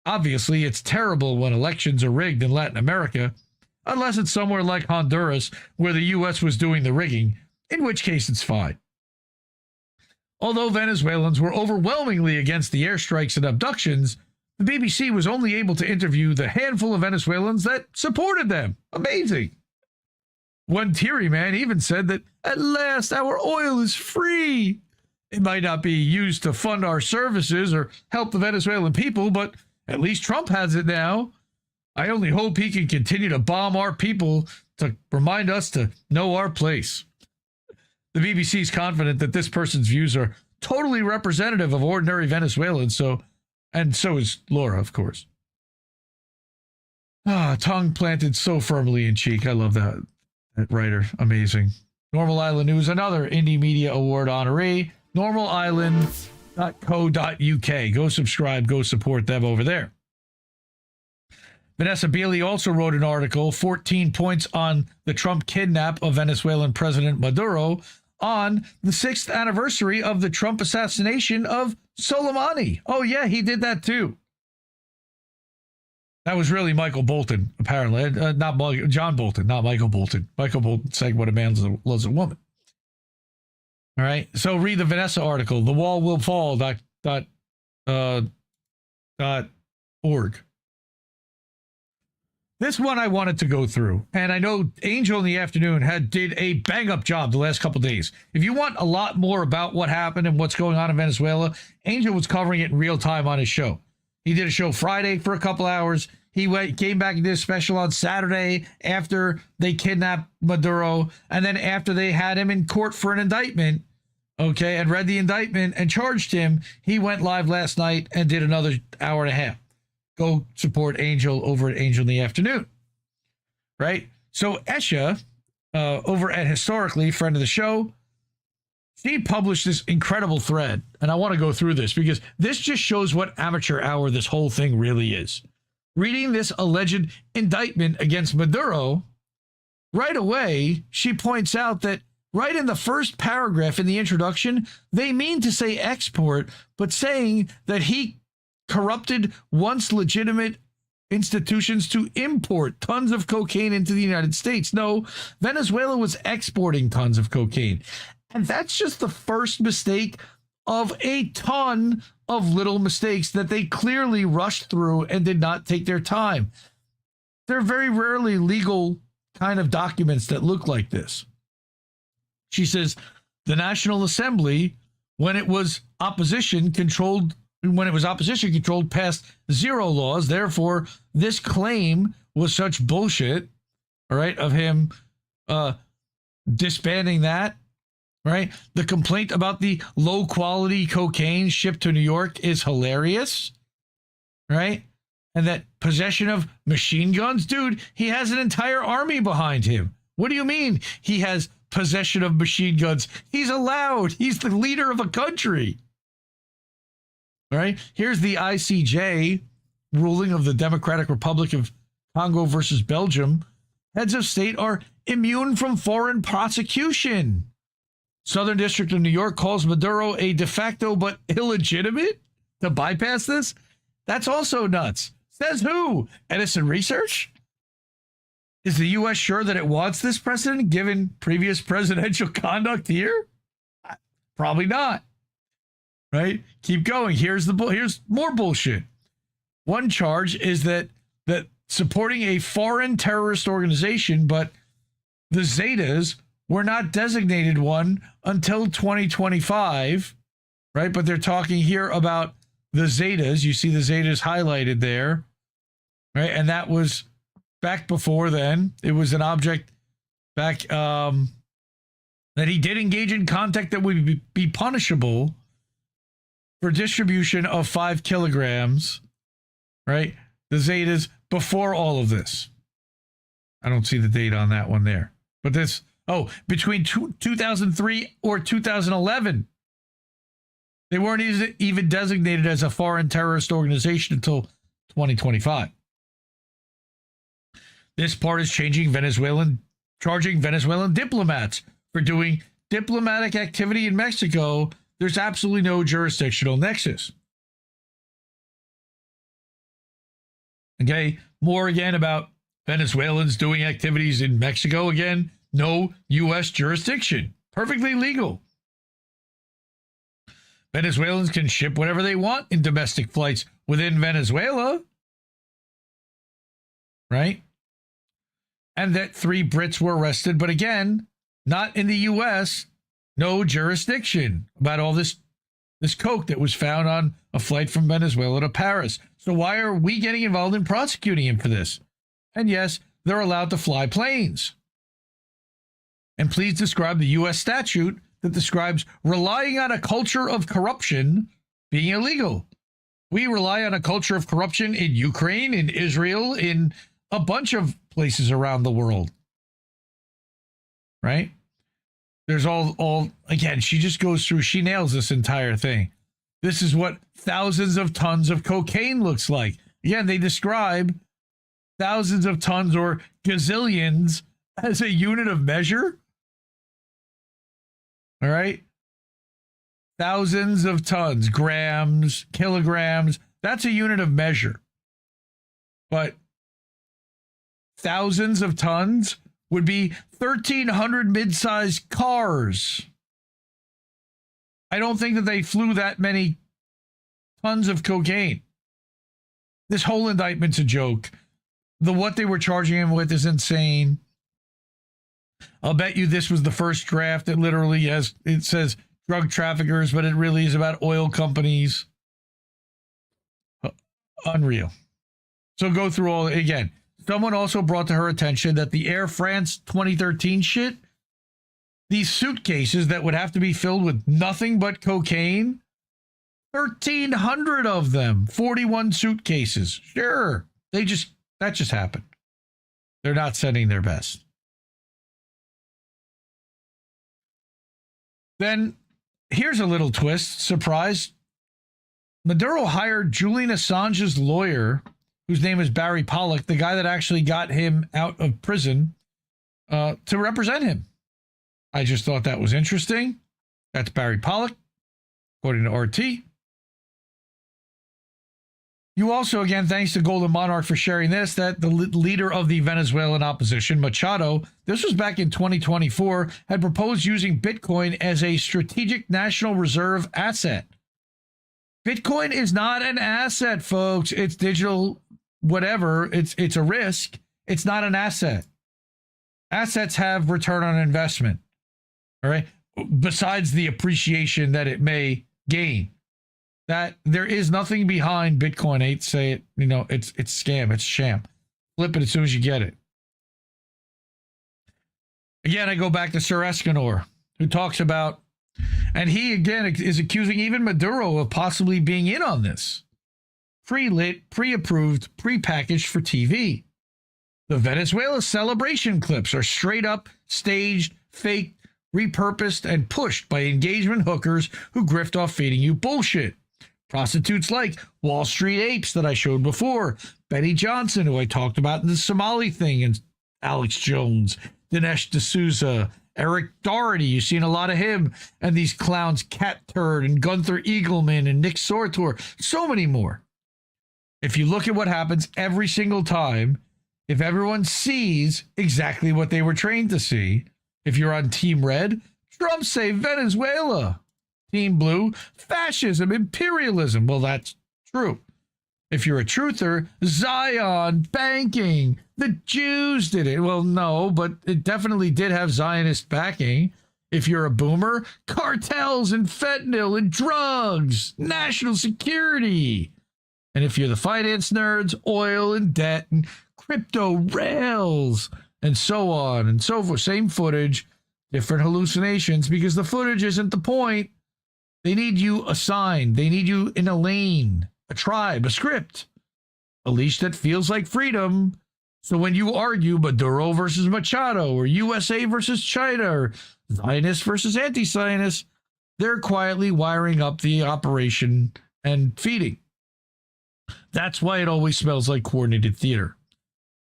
Obviously, it's terrible when elections are rigged in Latin America, unless it's somewhere like Honduras where the U.S. was doing the rigging, in which case it's fine. Although Venezuelans were overwhelmingly against the airstrikes and abductions, the BBC was only able to interview the handful of Venezuelans that supported them. Amazing. One teary man even said that, at last, our oil is free. It might not be used to fund our services or help the Venezuelan people, but at least Trump has it now. I only hope he can continue to bomb our people to remind us to know our place. The BBC is confident that this person's views are totally representative of ordinary Venezuelans, and so is Laura, of course. Tongue planted so firmly in cheek. I love that writer. Amazing. Normal Island News, another Indie Media Award honoree. NormalIsland.co.uk. Go subscribe, go support them over there. Vanessa Beeley also wrote an article, 14 points on the Trump kidnap of Venezuelan President Maduro on the 6th anniversary of the Trump assassination of Soleimani. Oh, yeah, he did that too. That was really Michael Bolton, apparently. John Bolton, not Michael Bolton. Michael Bolton saying what a man loves a woman. All right, so read the Vanessa article, thewallwillfall.org. This one I wanted to go through, and I know Angel in the Afternoon did a bang-up job the last couple days. If you want a lot more about what happened and what's going on in Venezuela, Angel was covering it in real time on his show. He did a show Friday for a couple hours. He came back and did a special on Saturday after they kidnapped Maduro, and then after they had him in court for an indictment, okay, and read the indictment and charged him, he went live last night and did another hour and a half. Go support Angel over at Angel in the Afternoon, right? So Esha, over at Historically, friend of the show, she published this incredible thread, and I want to go through this because this just shows what amateur hour this whole thing really is. Reading this alleged indictment against Maduro, right away, she points out that right in the first paragraph in the introduction, they mean to say export, but saying that he corrupted once legitimate institutions to import tons of cocaine into the United States. No, Venezuela was exporting tons of cocaine. And that's just the first mistake of a ton of little mistakes that they clearly rushed through and did not take their time. There are very rarely legal kind of documents that look like this. She says the National Assembly, when it was opposition controlled, passed zero laws. Therefore, this claim was such bullshit, all right, of him disbanding that, right? The complaint about the low-quality cocaine shipped to New York is hilarious, right? And that possession of machine guns, dude, he has an entire army behind him. What do you mean he has possession of machine guns? He's allowed. He's the leader of a country. All right, here's the ICJ ruling of the Democratic Republic of Congo versus Belgium, heads of state are immune from foreign prosecution. Southern District of New York calls Maduro a de facto but illegitimate to bypass this. That's also nuts. Says who? Edison Research? Is the U.S. sure that it wants this precedent given previous presidential conduct here? Probably not. Right? Keep going. Here's more bullshit. One charge is that supporting a foreign terrorist organization, but the Zetas were not designated one until 2025, right? But they're talking here about the Zetas. You see the Zetas highlighted there, right? And that was back before then. It was an object back that he did engage in contact that would be punishable for distribution of 5 kilograms, right? The Zetas before all of this. I don't see the date on that one there. But this, between 2003 or 2011, they weren't even designated as a foreign terrorist organization until 2025. This part is charging Venezuelan diplomats for doing diplomatic activity in Mexico. There's absolutely no jurisdictional nexus. Okay, more again about Venezuelans doing activities in Mexico. Again, no U.S. jurisdiction. Perfectly legal. Venezuelans can ship whatever they want in domestic flights within Venezuela. Right? And that 3 Brits were arrested, but again, not in the U.S., no jurisdiction about all this coke that was found on a flight from Venezuela to Paris. So why are we getting involved in prosecuting him for this? And yes, they're allowed to fly planes. And please describe the U.S. statute that describes relying on a culture of corruption being illegal. We rely on a culture of corruption in Ukraine, in Israel, in a bunch of places around the world. Right? There's all again, she just goes through, she nails this entire thing. This is what thousands of tons of cocaine looks like. Again, they describe thousands of tons or gazillions as a unit of measure. All right? Thousands of tons, grams, kilograms, that's a unit of measure. But thousands of tons would be 1,300 mid-sized cars. I don't think that they flew that many tons of cocaine. This whole indictment's a joke. What they were charging him with is insane. I'll bet you this was the first draft that literally it says drug traffickers, but it really is about oil companies. Unreal. So go through all again. Someone also brought to her attention that the Air France 2013 shit, these suitcases that would have to be filled with nothing but cocaine, 1,300 of them, 41 suitcases. Sure, that just happened. They're not sending their best. Then here's a little twist, surprise. Maduro hired Julian Assange's lawyer, whose name is Barry Pollock, the guy that actually got him out of prison, to represent him. I just thought that was interesting. That's Barry Pollock, according to RT. You also, again, thanks to Golden Monarch for sharing this, that the leader of the Venezuelan opposition, Machado, this was back in 2024, had proposed using Bitcoin as a strategic national reserve asset. Bitcoin is not an asset, folks. It's digital whatever. It's a risk. It's not an asset. Assets have return on investment. All right. Besides the appreciation that it may gain, that there is nothing behind Bitcoin. I hate to say it, it's scam. It's sham. Flip it as soon as you get it. Again, I go back to Sir Escanor, who talks about, and he again is accusing even Maduro of possibly being in on this. Pre-lit, pre-approved, pre-packaged for TV. The Venezuela celebration clips are straight up staged, faked, repurposed, and pushed by engagement hookers who grift off feeding you bullshit. Prostitutes like Wall Street Apes that I showed before, Betty Johnson, who I talked about in the Somali thing, and Alex Jones, Dinesh D'Souza, Eric Doherty. You've seen a lot of him. And these clowns, Cat Turd and Gunther Eagleman and Nick Sortor. So many more. If you look at what happens every single time, if everyone sees exactly what they were trained to see, if you're on Team Red, Trump saved Venezuela. Team Blue, fascism, imperialism. Well, that's true. If you're a truther, Zion, banking, the Jews did it. Well, no, but it definitely did have Zionist backing. If you're a boomer, cartels and fentanyl and drugs, national security. And if you're the finance nerds, oil and debt and crypto rails and so on and so forth. Same footage, different hallucinations, because the footage isn't the point. They need you assigned. They need you in a lane, a tribe, a script, a leash that feels like freedom. So when you argue Maduro versus Machado or USA versus China or Zionist versus anti-Zionist, they're quietly wiring up the operation and feeding. That's why it always smells like coordinated theater.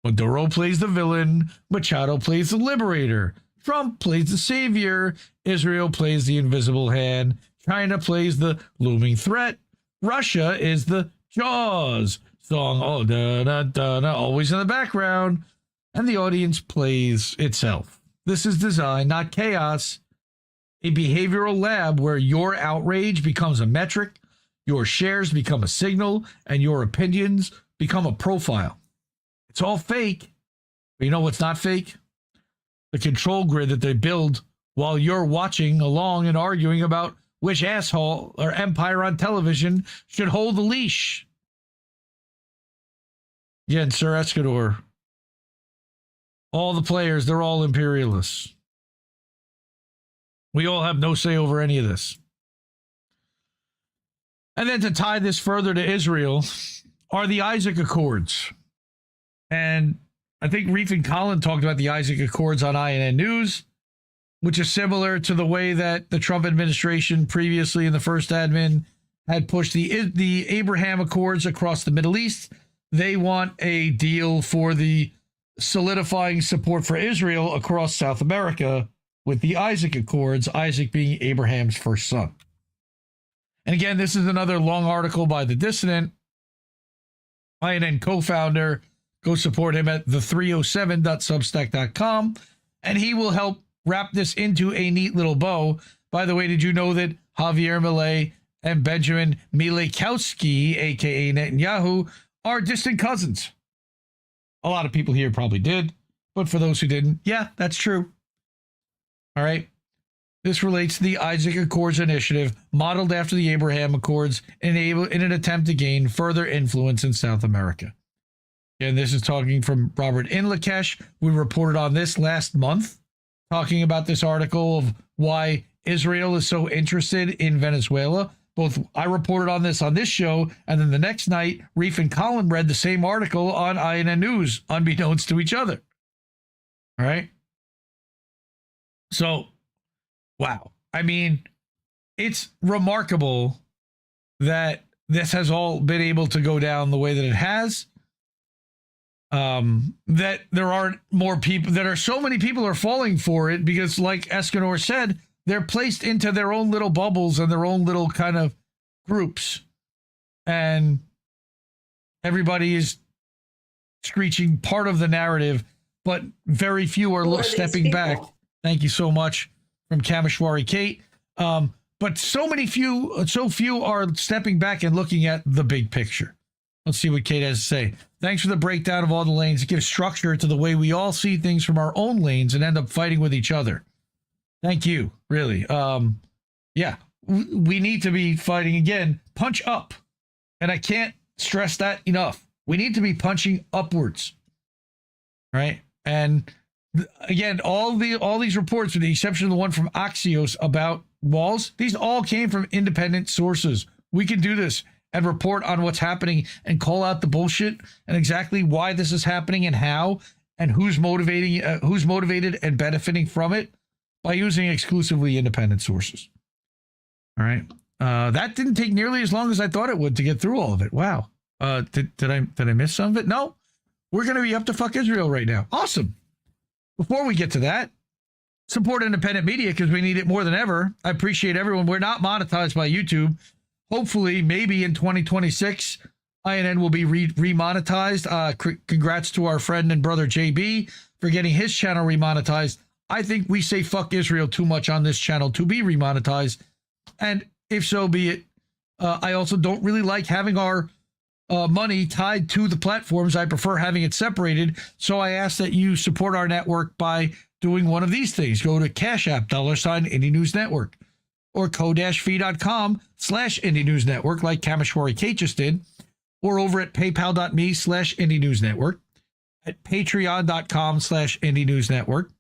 Maduro plays the villain, Machado plays the liberator, Trump plays the savior, Israel plays the invisible hand, China plays the looming threat, Russia is the Jaws song, oh, da, da, da, da, always in the background, and the audience plays itself. This is design, not chaos, a behavioral lab where your outrage becomes a metric, your shares become a signal, and your opinions become a profile. It's all fake. But you know what's not fake? The control grid that they build while you're watching along and arguing about which asshole or empire on television should hold the leash. Again, Sir Escador. All the players, they're all imperialists. We all have no say over any of this. And then to tie this further to Israel are the Isaac Accords. And I think Reef and Colin talked about the Isaac Accords on INN News, which is similar to the way that the Trump administration previously in the first admin had pushed the Abraham Accords across the Middle East. They want a deal for the solidifying support for Israel across South America with the Isaac Accords, Isaac being Abraham's first son. And again, this is another long article by The Dissident, INN co-founder. Go support him at the307.substack.com, and he will help wrap this into a neat little bow. By the way, did you know that Javier Milei and Benjamin Milekowski, a.k.a. Netanyahu, are distant cousins? A lot of people here probably did, but for those who didn't, yeah, that's true. All right. This relates to the Isaac Accords initiative, modeled after the Abraham Accords, in an attempt to gain further influence in South America. And this is talking from Robert Inlakesh. We reported on this last month, talking about this article of why Israel is so interested in Venezuela. Both I reported on this show, and then the next night, Reef and Colin read the same article on INN News, unbeknownst to each other. All right? So, wow. I mean, it's remarkable that this has all been able to go down the way that it has. That there aren't more people, that are so many people are falling for it because, like Escanor said, they're placed into their own little bubbles and their own little kind of groups. And everybody is screeching part of the narrative, but very few are stepping back. Thank you so much from Kameshwari Kate. But so few are stepping back and looking at the big picture. Let's see what Kate has to say. Thanks for the breakdown of all the lanes. It gives structure to the way we all see things from our own lanes and end up fighting with each other. Thank you, really. Yeah, we need to be fighting again. Punch up. And I can't stress that enough. We need to be punching upwards. Right? And again, all these reports, with the exception of the one from Axios about walls, these all came from independent sources. We can do this and report on what's happening and call out the bullshit and exactly why this is happening and how and who's motivated and benefiting from it by using exclusively independent sources. All right. That didn't take nearly as long as I thought it would to get through all of it. Wow. Did I miss some of it? No. We're going to be up to fuck Israel right now. Awesome. before we get to that, support independent media because we need it more than ever. I appreciate everyone. We're not monetized by YouTube. Hopefully, maybe in 2026, INN will be remonetized. Congrats to our friend and brother JB for getting his channel remonetized. I think we say fuck Israel too much on this channel to be remonetized. And if so be it, I also don't really like having our money tied to the platforms. I prefer having it separated. So I ask that you support our network by doing one of these things. Go to Cash App, $Indie News Network, or ko-fi.com/Indie News Network, like Kameshwari Kate just did, or over at paypal.me/Indie News Network, at patreon.com/Indie News Network.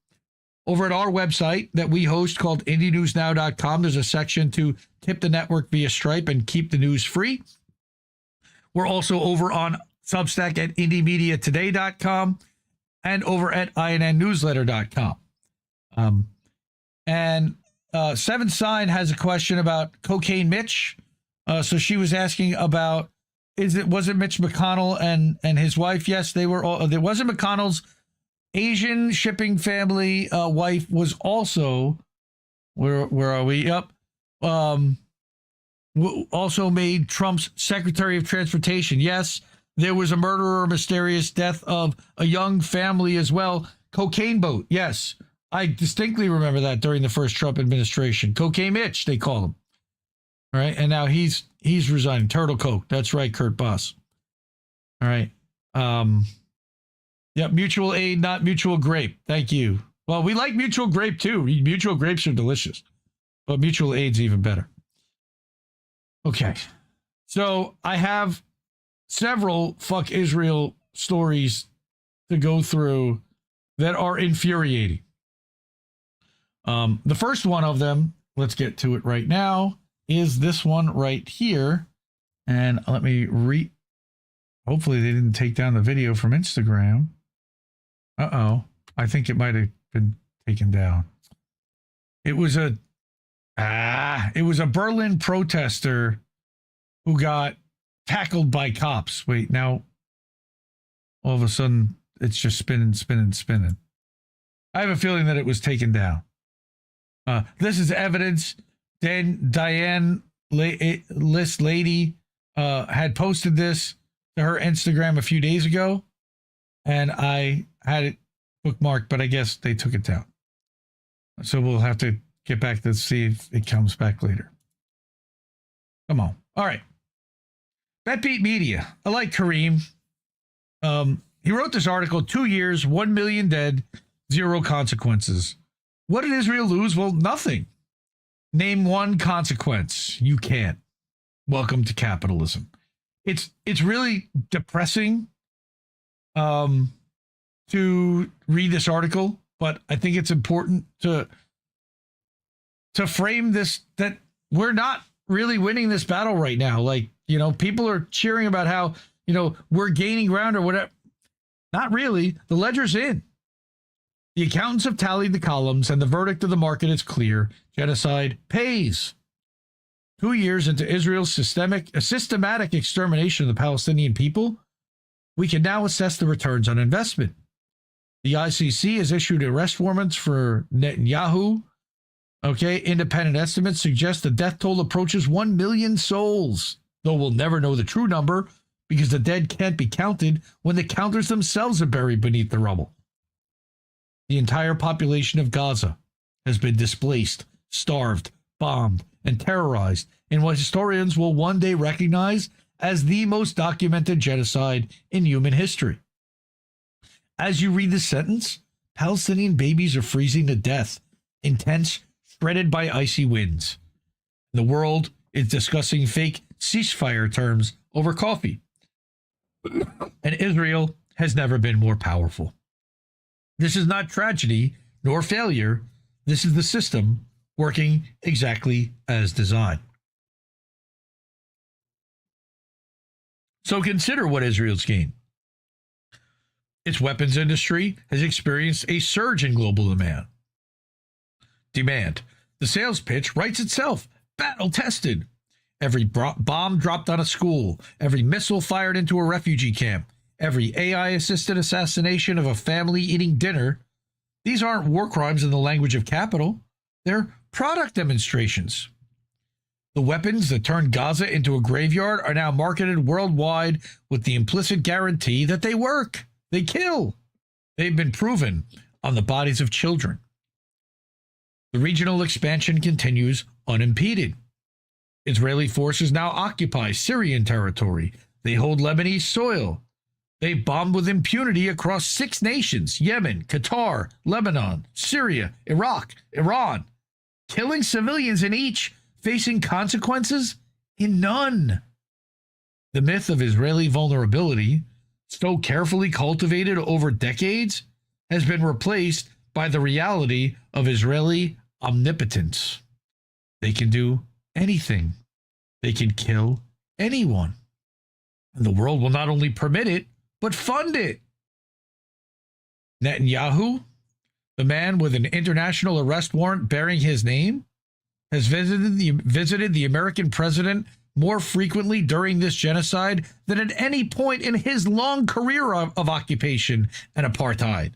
Over at our website that we host called IndieNewsNow.com, there's a section to tip the network via Stripe and keep the news free. We're also over on Substack at IndieMediaToday.com and over at INNNewsletter.com. Seven Sign has a question about Cocaine Mitch. So she was asking about, was it Mitch McConnell and his wife? Yes, they were all, there wasn't McConnell's Asian shipping family wife was also, where are we? Up. Also made Trump's Secretary of Transportation. Yes, there was a murder or mysterious death of a young family as well. Cocaine boat. Yes, I distinctly remember that during the first Trump administration. Cocaine Mitch, they call him. All right, and now he's resigning. Turtle Coke. That's right, Kurt Boss. All right. Yep, mutual aid, not mutual grape. Thank you. Well, we like mutual grape too. Mutual grapes are delicious, but mutual aid's even better. Okay, so I have several fuck Israel stories to go through that are infuriating. The first one of them, let's get to it right now, is this one right here. And let me hopefully they didn't take down the video from Instagram. Uh-oh, I think it might have been taken down. It was a Berlin protester who got tackled by cops. Wait, now all of a sudden it's just spinning. I have a feeling that it was taken down. This is evidence. Diane List Lady had posted this to her Instagram a few days ago, and I had it bookmarked, but I guess they took it down. So we'll have to get back to see if it comes back later. Come on. All right. BetBeat Media. I like Kareem. He wrote this article, 2 years, 1 million dead, 0 consequences. What did Israel lose? Well, nothing. Name one consequence. You can't. Welcome to capitalism. It's really depressing to read this article, but I think it's important to frame this, that we're not really winning this battle right now. Like, people are cheering about how, we're gaining ground or whatever. Not really. The ledger's in. The accountants have tallied the columns, and the verdict of the market is clear. Genocide pays. 2 years into Israel's systematic extermination of the Palestinian people, we can now assess the returns on investment. The ICC has issued arrest warrants for Netanyahu. Okay, independent estimates suggest the death toll approaches 1 million souls, though we'll never know the true number because the dead can't be counted when the counters themselves are buried beneath the rubble. The entire population of Gaza has been displaced, starved, bombed, and terrorized in what historians will one day recognize as the most documented genocide in human history. As you read this sentence, Palestinian babies are freezing to death in tents shredded by icy winds. The world is discussing fake ceasefire terms over coffee. And Israel has never been more powerful. This is not tragedy nor failure. This is the system working exactly as designed. So consider what Israel's gained. Its weapons industry has experienced a surge in global demand. The sales pitch writes itself, battle-tested. Every bomb dropped on a school, every missile fired into a refugee camp, every AI-assisted assassination of a family eating dinner These aren't war crimes in the language of capital. They're product demonstrations. The weapons that turned Gaza into a graveyard are now marketed worldwide with the implicit guarantee that they work. They kill. They've been proven on the bodies of children. The regional expansion continues unimpeded. Israeli forces now occupy Syrian territory. They hold Lebanese soil. They bombed with impunity across 6 nations: Yemen, Qatar, Lebanon, Syria, Iraq, Iran, killing civilians in each, facing consequences in none. The myth of Israeli vulnerability, so carefully cultivated over decades, has been replaced by the reality of Israeli omnipotence. They can do anything. They can kill anyone. And the world will not only permit it, but fund it. Netanyahu, the man with an international arrest warrant bearing his name, has visited the American president more frequently during this genocide than at any point in his long career of occupation and apartheid.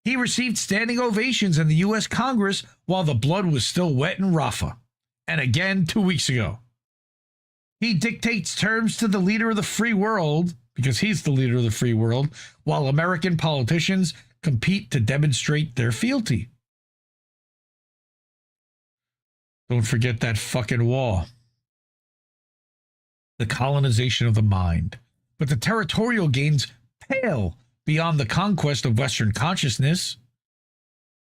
He received standing ovations in the U.S. Congress while the blood was still wet in Rafah, and again 2 weeks ago. He dictates terms to the leader of the free world, because he's the leader of the free world, while American politicians compete to demonstrate their fealty. Don't forget that fucking wall. The colonization of the mind. But the territorial gains pale beyond the conquest of Western consciousness.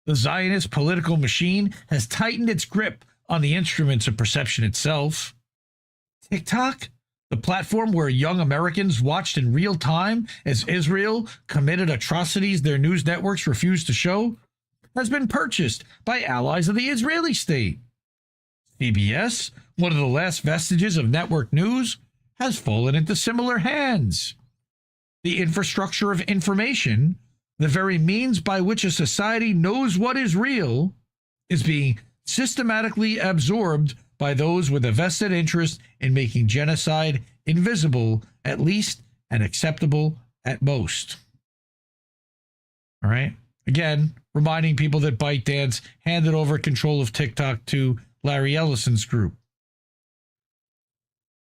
The Zionist political machine has tightened its grip on the instruments of perception itself. TikTok, the platform where young Americans watched in real time as Israel committed atrocities their news networks refused to show, has been purchased by allies of the Israeli state. CBS, one of the last vestiges of network news, has fallen into similar hands. The infrastructure of information, the very means by which a society knows what is real, is being systematically absorbed by those with a vested interest in making genocide invisible, at least, and acceptable at most. All right? Again, reminding people that ByteDance handed over control of TikTok to Larry Ellison's group.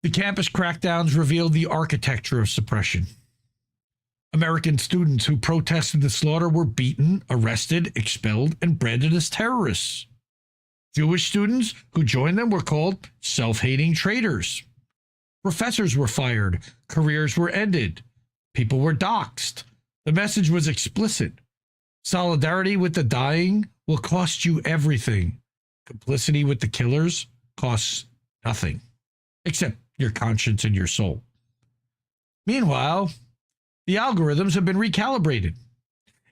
The campus crackdowns revealed the architecture of suppression. American students who protested the slaughter were beaten, arrested, expelled, and branded as terrorists. Jewish students who joined them were called self-hating traitors. Professors were fired. Careers were ended. People were doxxed. The message was explicit. Solidarity with the dying will cost you everything. Complicity with the killers costs nothing, except your conscience and your soul. Meanwhile, the algorithms have been recalibrated.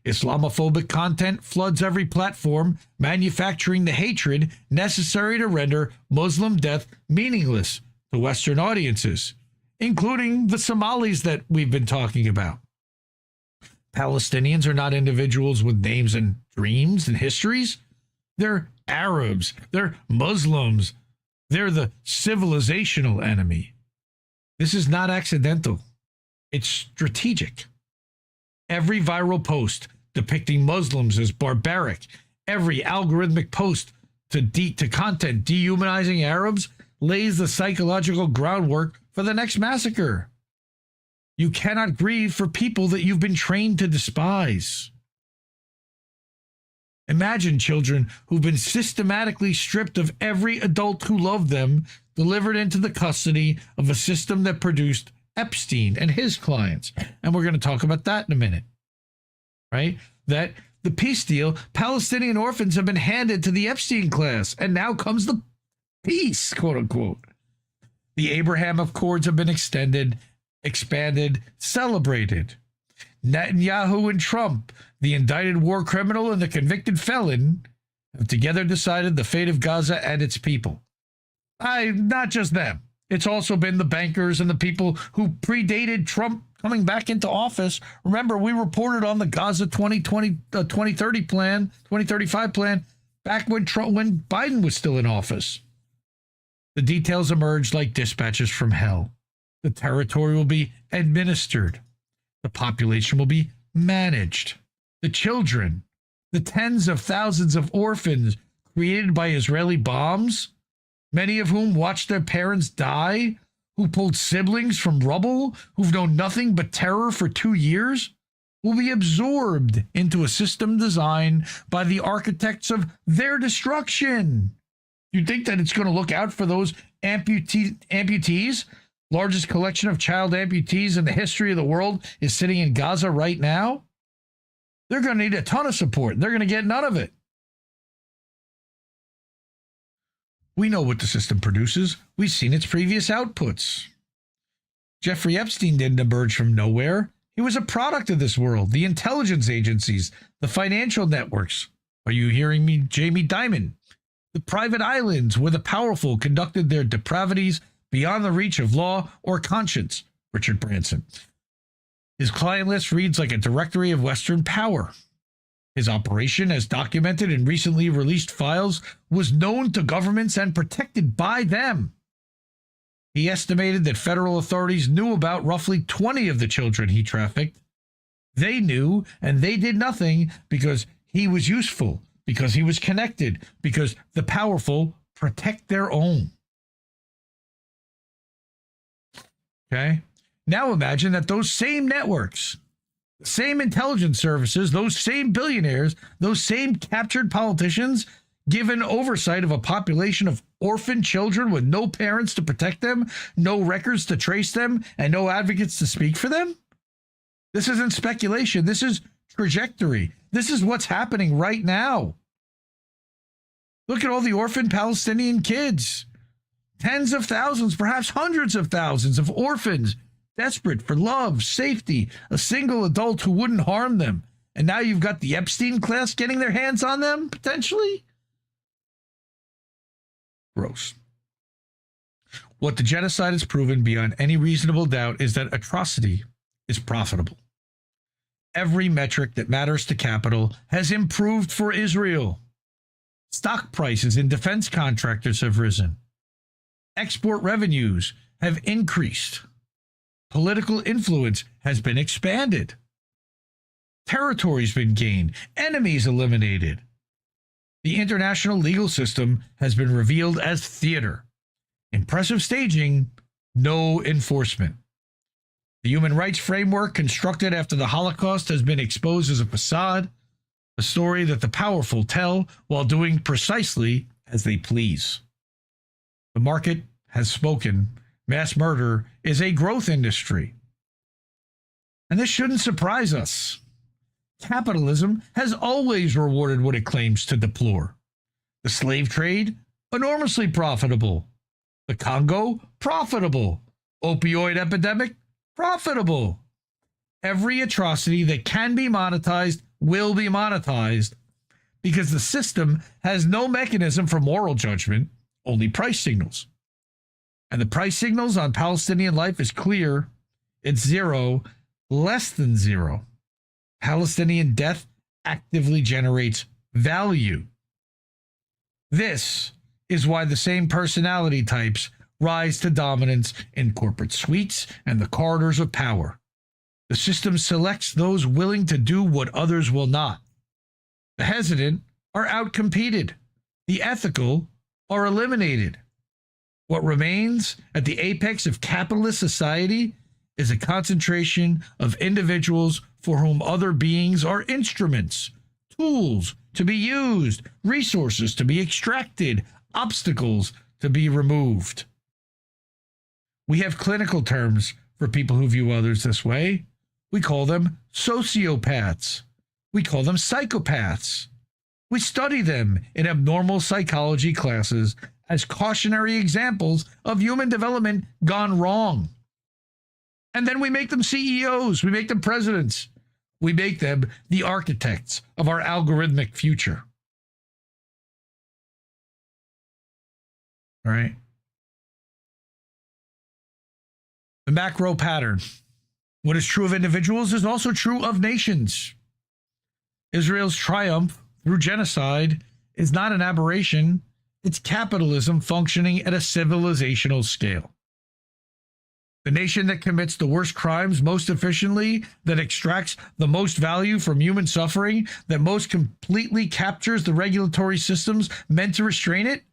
Islamophobic content floods every platform, manufacturing the hatred necessary to render Muslim death meaningless to Western audiences, including the Somalis that we've been talking about. Palestinians are not individuals with names and dreams and histories. They're Arabs. They're Muslims. They're the civilizational enemy. This is not accidental. It's strategic. Every viral post depicting Muslims as barbaric, every algorithmic post to content dehumanizing Arabs lays the psychological groundwork for the next massacre. You cannot grieve for people that you've been trained to despise. Imagine children who've been systematically stripped of every adult who loved them, delivered into the custody of a system that produced Epstein and his clients. And we're going to talk about that in a minute, right? That the peace deal, Palestinian orphans have been handed to the Epstein class, and now comes the peace, quote unquote. The Abraham Accords have been extended, expanded, celebrated. Netanyahu and Trump, the indicted war criminal and the convicted felon, have together decided the fate of Gaza and its people. Not just them. It's also been the bankers and the people who predated Trump coming back into office. Remember, we reported on the Gaza 2030 plan, 2035 plan, back when Biden was still in office. The details emerged like dispatches from hell. The territory will be administered. The population will be managed. The children The tens of thousands of orphans created by Israeli bombs, many of whom watched their parents die, who pulled siblings from rubble, who've known nothing but terror for 2 years, will be absorbed into a system designed by the architects of their destruction. You think that it's going to look out for those amputees? Largest collection of child amputees in the history of the world is sitting in Gaza right now. They're going to need a ton of support. They're going to get none of it. We know what the system produces. We've seen its previous outputs. Jeffrey Epstein didn't emerge from nowhere. He was a product of this world, the intelligence agencies, the financial networks. Are you hearing me, Jamie Dimon? The private islands where the powerful conducted their depravities beyond the reach of law or conscience, Richard Branson. His client list reads like a directory of Western power. His operation, as documented in recently released files, was known to governments and protected by them. He estimated that federal authorities knew about roughly 20 of the children he trafficked. They knew, and they did nothing because he was useful, because he was connected, because the powerful protect their own. Okay? Now imagine that those same networks, the same intelligence services, those same billionaires, those same captured politicians, given oversight of a population of orphan children with no parents to protect them, no records to trace them, and no advocates to speak for them? This isn't speculation. This is trajectory. This is what's happening right now. Look at all the orphan Palestinian kids. Tens of thousands, perhaps hundreds of thousands of orphans, desperate for love, safety, a single adult who wouldn't harm them. And now you've got the Epstein class getting their hands on them, potentially? Gross. What the genocide has proven beyond any reasonable doubt is that atrocity is profitable. Every metric that matters to capital has improved for Israel. Stock prices in defense contractors have risen. Export revenues have increased. Political influence has been expanded. Territory's been gained. Enemies eliminated. The international legal system has been revealed as theater. Impressive staging, no enforcement. The human rights framework constructed after the Holocaust has been exposed as a facade, a story that the powerful tell while doing precisely as they please. The market has spoken. Mass murder is a growth industry. And this shouldn't surprise us. Capitalism has always rewarded what it claims to deplore. The slave trade, enormously profitable. The Congo, profitable. Opioid epidemic, profitable. Every atrocity that can be monetized will be monetized because the system has no mechanism for moral judgment, only price signals. And the price signals on Palestinian life is clear. It's zero, less than zero. Palestinian death actively generates value. This is why the same personality types rise to dominance in corporate suites and the corridors of power. The system selects those willing to do what others will not. The hesitant are outcompeted. The ethical are eliminated. What remains at the apex of capitalist society is a concentration of individuals for whom other beings are instruments, tools to be used, resources to be extracted, obstacles to be removed. We have clinical terms for people who view others this way. We call them sociopaths. We call them psychopaths. We study them in abnormal psychology classes as cautionary examples of human development gone wrong. And then we make them CEOs, we make them presidents, we make them the architects of our algorithmic future. All right. The macro pattern. What is true of individuals is also true of nations. Israel's triumph through genocide is not an aberration. It's capitalism functioning at a civilizational scale. The nation that commits the worst crimes most efficiently, that extracts the most value from human suffering, that most completely captures the regulatory systems meant to restrain it,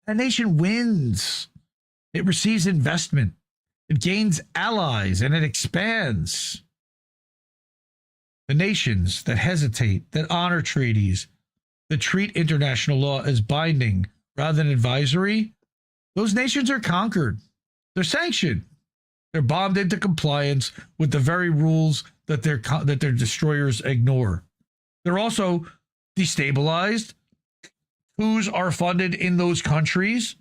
that nation wins. It receives investment. It gains allies and it expands. The nations that hesitate, that honor treaties, that treat international law as binding rather than advisory, those nations are conquered. They're sanctioned. They're bombed into compliance with the very rules that their destroyers ignore. They're also destabilized. Coups are funded in those countries.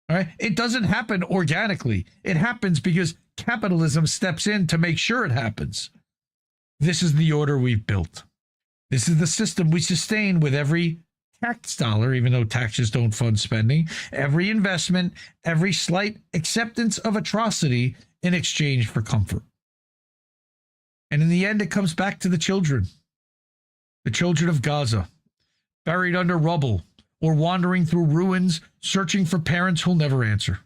All right? It doesn't happen organically. It happens because capitalism steps in to make sure it happens. This is the order we've built. This is the system we sustain with every tax dollar, even though taxes don't fund spending, every investment, every slight acceptance of atrocity in exchange for comfort. And in the end, it comes back to the children of Gaza, buried under rubble or wandering through ruins, searching for parents who'll never answer.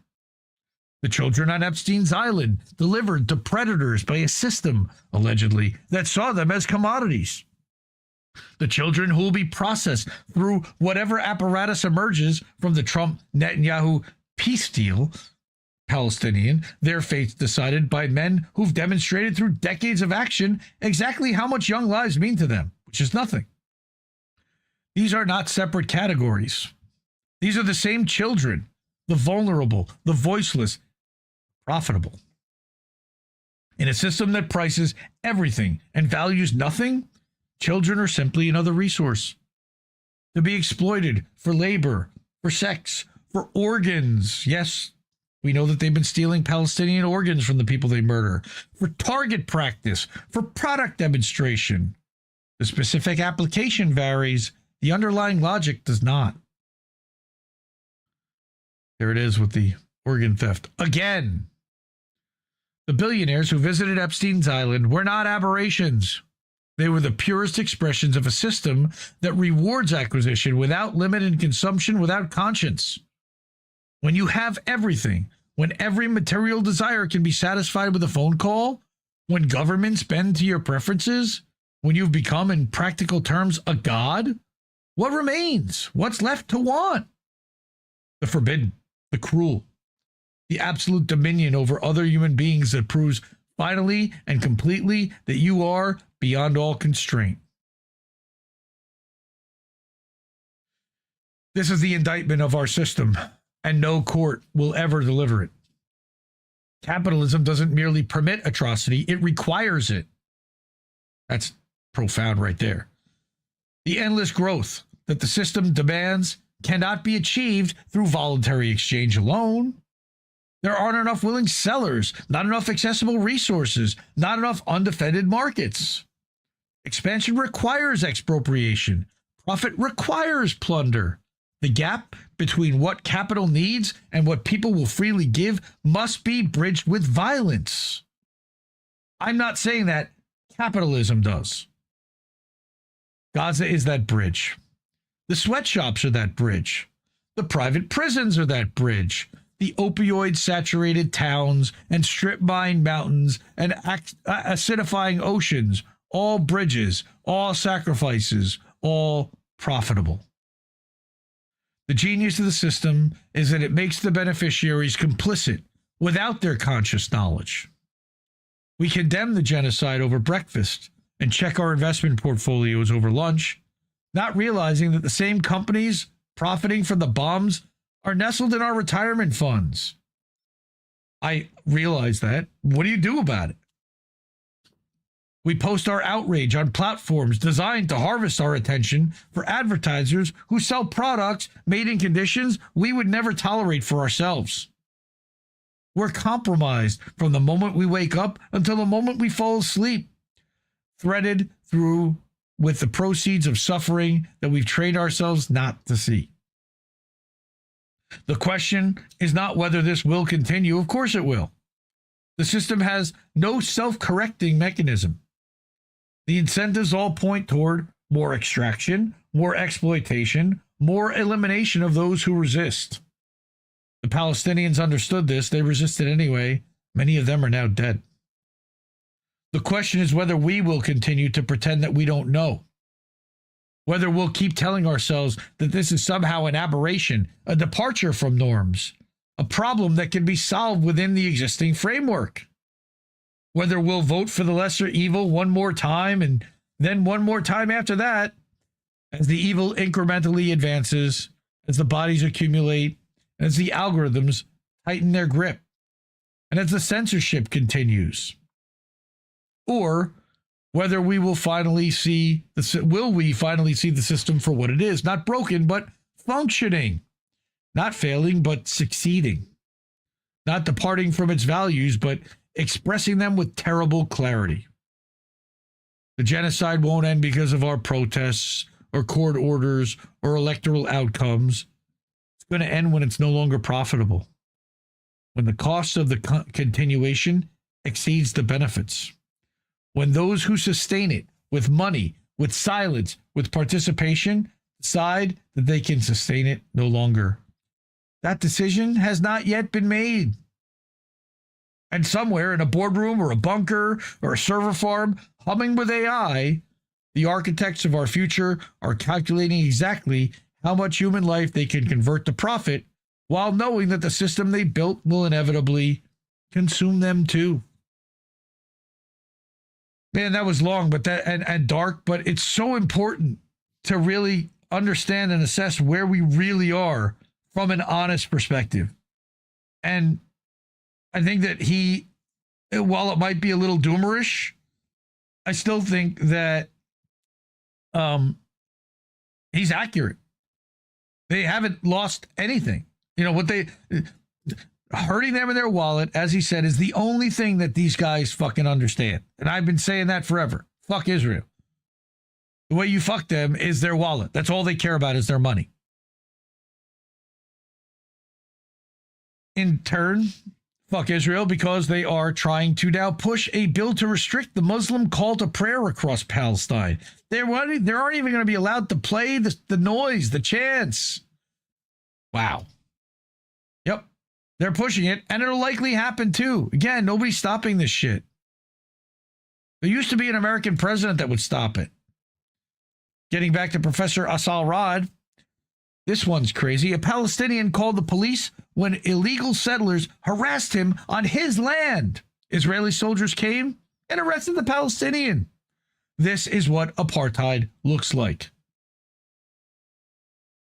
The children on Epstein's Island, delivered to predators by a system, allegedly, that saw them as commodities. The children who will be processed through whatever apparatus emerges from the Trump-Netanyahu peace deal, Palestinian, their fates decided by men who've demonstrated through decades of action exactly how much young lives mean to them, which is nothing. These are not separate categories. These are the same children, the vulnerable, the voiceless, profitable. In a system that prices everything and values nothing, children are simply another resource to be exploited for labor, for sex, for organs. Yes, we know that they've been stealing Palestinian organs from the people they murder, for target practice, for product demonstration. The specific application varies. The underlying logic does not. There it is with the organ theft. Again, the billionaires who visited Epstein's Island were not aberrations. They were the purest expressions of a system that rewards acquisition without limit and consumption without conscience. When you have everything, when every material desire can be satisfied with a phone call, when governments bend to your preferences, when you've become, in practical terms, a god, what remains? What's left to want? The forbidden, the cruel, the absolute dominion over other human beings that proves finally and completely that you are beyond all constraint. This is the indictment of our system, and no court will ever deliver it. Capitalism doesn't merely permit atrocity, it requires it. That's profound right there. The endless growth that the system demands cannot be achieved through voluntary exchange alone. There aren't enough willing sellers, not enough accessible resources, not enough undefended markets. Expansion requires expropriation. Profit requires plunder. The gap between what capital needs and what people will freely give must be bridged with violence. I'm not saying that capitalism does. Gaza is that bridge. The sweatshops are that bridge. The private prisons are that bridge. The opioid-saturated towns and strip-mined mountains and acidifying oceans, all bridges, all sacrifices, all profitable. The genius of the system is that it makes the beneficiaries complicit without their conscious knowledge. We condemn the genocide over breakfast and check our investment portfolios over lunch, not realizing that the same companies profiting from the bombs are nestled in our retirement funds. I realize that. What do you do about it? We post our outrage on platforms designed to harvest our attention for advertisers who sell products made in conditions we would never tolerate for ourselves. We're compromised from the moment we wake up until the moment we fall asleep, threaded through with the proceeds of suffering that we've trained ourselves not to see. The question is not whether this will continue. Of course it will. The system has no self-correcting mechanism. The incentives all point toward more extraction, more exploitation, more elimination of those who resist. The Palestinians understood this. They resisted anyway. Many of them are now dead. The question is whether we will continue to pretend that we don't know. Whether we'll keep telling ourselves that this is somehow an aberration, a departure from norms, a problem that can be solved within the existing framework. Whether we'll vote for the lesser evil one more time and then one more time after that, as the evil incrementally advances, as the bodies accumulate, as the algorithms tighten their grip, and as the censorship continues. Or whether we will finally see the system for what it is, not broken, but functioning, not failing, but succeeding, not departing from its values, but expressing them with terrible clarity. The genocide won't end because of our protests or court orders or electoral outcomes. It's going to end when it's no longer profitable, when the cost of the continuation exceeds the benefits, when those who sustain it with money, with silence, with participation, decide that they can sustain it no longer. That decision has not yet been made. And somewhere in a boardroom or a bunker or a server farm humming with AI, the architects of our future are calculating exactly how much human life they can convert to profit while knowing that the system they built will inevitably consume them too. Man, that was long, but and dark, but it's so important to really understand and assess where we really are from an honest perspective. And I think that while it might be a little doomerish, I still think that he's accurate. They haven't lost anything. You know, what hurting them in their wallet, as he said, is the only thing that these guys fucking understand. And I've been saying that forever. Fuck Israel. The way you fuck them is their wallet. That's all they care about is their money. In turn, fuck Israel because they are trying to now push a bill to restrict the Muslim call to prayer across Palestine. They aren't even going to be allowed to play the noise, the chants. Wow. Yep. They're pushing it, and it'll likely happen too. Again, nobody's stopping this shit. There used to be an American president that would stop it. Getting back to Professor Asal Rad, this one's crazy. A Palestinian called the police when illegal settlers harassed him on his land. Israeli soldiers came and arrested the Palestinian. This is what apartheid looks like.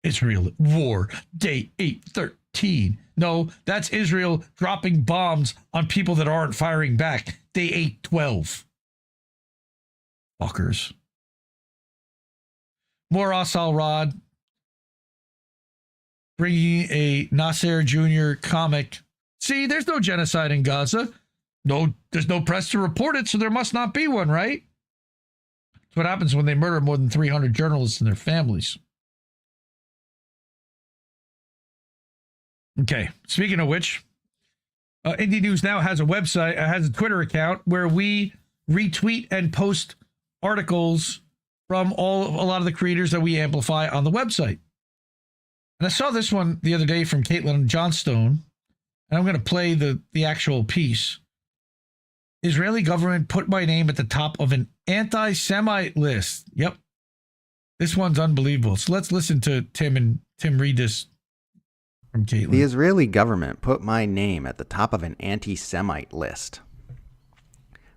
Israel at war, day 813. No, that's Israel dropping bombs on people that aren't firing back. Day 812. Fuckers. More Asal Rad. Bringing a Nasser Jr. comic. See, there's no genocide in Gaza. No, there's no press to report it, so there must not be one, right? That's what happens when they murder more than 300 journalists and their families. Okay, speaking of which, IndieNewsNow has a website, has a Twitter account where we retweet and post articles from a lot of the creators that we amplify on the website. And I saw this one the other day from Caitlin Johnstone, and I'm going to play the actual piece. Israeli government put my name at the top of an anti-Semite list. Yep. This one's unbelievable. So let's listen to Tim and Tim read this from Caitlin. The Israeli government put my name at the top of an anti-Semite list.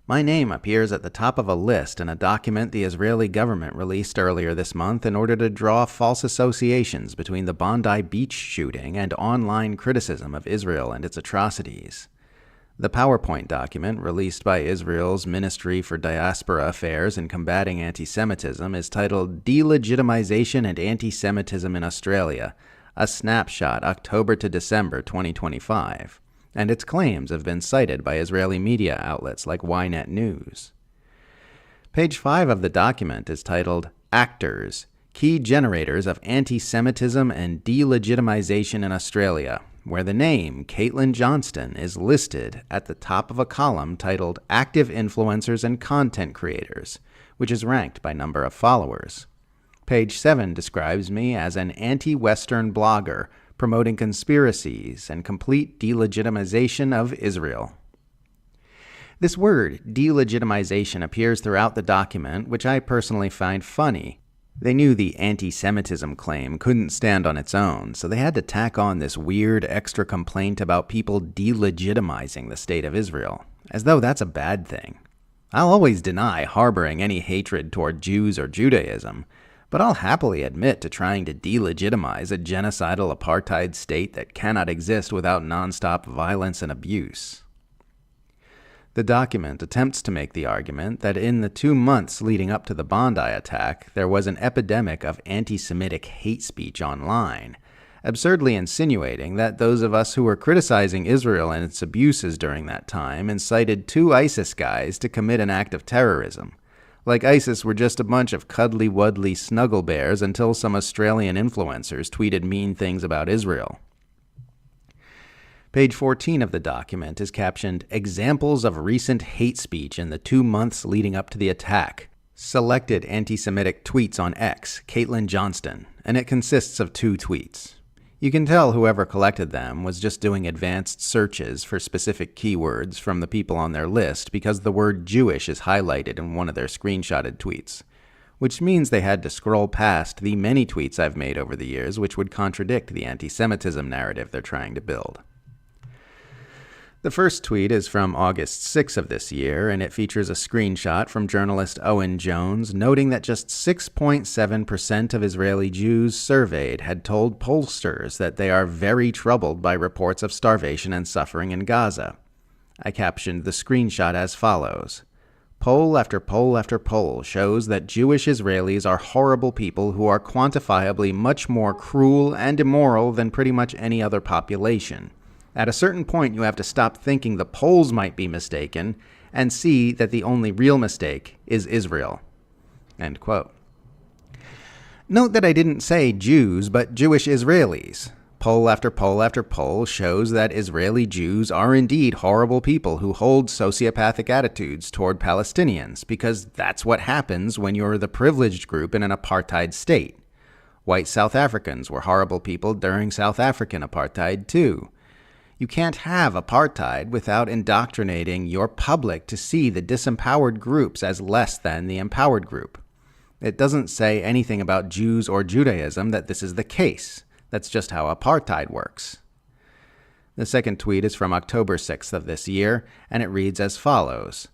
My name appears at the top of a list in a document the Israeli government released earlier this month in order to draw false associations between the Bondi Beach shooting and online criticism of Israel and its atrocities. The PowerPoint document, released by Israel's Ministry for Diaspora Affairs and Combating Anti-Semitism, is titled Delegitimization and Anti-Semitism in Australia, a snapshot October to December 2025, and its claims have been cited by Israeli media outlets like Ynet News. Page 5 of the document is titled Actors, Key Generators of Anti-Semitism and Delegitimization in Australia, where the name Caitlin Johnston is listed at the top of a column titled Active Influencers and Content Creators, which is ranked by number of followers. Page 7 describes me as an anti-Western blogger promoting conspiracies and complete delegitimization of Israel. This word, delegitimization, appears throughout the document, which I personally find funny. They knew the anti-Semitism claim couldn't stand on its own, so they had to tack on this weird extra complaint about people delegitimizing the state of Israel, as though that's a bad thing. I'll always deny harboring any hatred toward Jews or Judaism, but I'll happily admit to trying to delegitimize a genocidal apartheid state that cannot exist without nonstop violence and abuse. The document attempts to make the argument that in the 2 months leading up to the Bondi attack, there was an epidemic of anti-Semitic hate speech online, absurdly insinuating that those of us who were criticizing Israel and its abuses during that time incited 2 ISIS guys to commit an act of terrorism, like ISIS were just a bunch of cuddly-wuddly snuggle bears until some Australian influencers tweeted mean things about Israel. Page 14 of the document is captioned, "Examples of recent hate speech in the 2 months leading up to the attack. Selected anti-Semitic tweets on X, Caitlin Johnston," and it consists of 2 tweets. You can tell whoever collected them was just doing advanced searches for specific keywords from the people on their list because the word Jewish is highlighted in one of their screenshotted tweets, which means they had to scroll past the many tweets I've made over the years which would contradict the anti-Semitism narrative they're trying to build. The first tweet is from August 6 of this year, and it features a screenshot from journalist Owen Jones noting that just 6.7% of Israeli Jews surveyed had told pollsters that they are very troubled by reports of starvation and suffering in Gaza. I captioned the screenshot as follows. Poll after poll after poll shows that Jewish Israelis are horrible people who are quantifiably much more cruel and immoral than pretty much any other population. At a certain point, you have to stop thinking the polls might be mistaken and see that the only real mistake is Israel. End quote. Note that I didn't say Jews, but Jewish Israelis. Poll after poll after poll shows that Israeli Jews are indeed horrible people who hold sociopathic attitudes toward Palestinians, because that's what happens when you're the privileged group in an apartheid state. White South Africans were horrible people during South African apartheid, too. You can't have apartheid without indoctrinating your public to see the disempowered groups as less than the empowered group. It doesn't say anything about Jews or Judaism that this is the case. That's just how apartheid works. The second tweet is from October 6th of this year, and it reads as follows.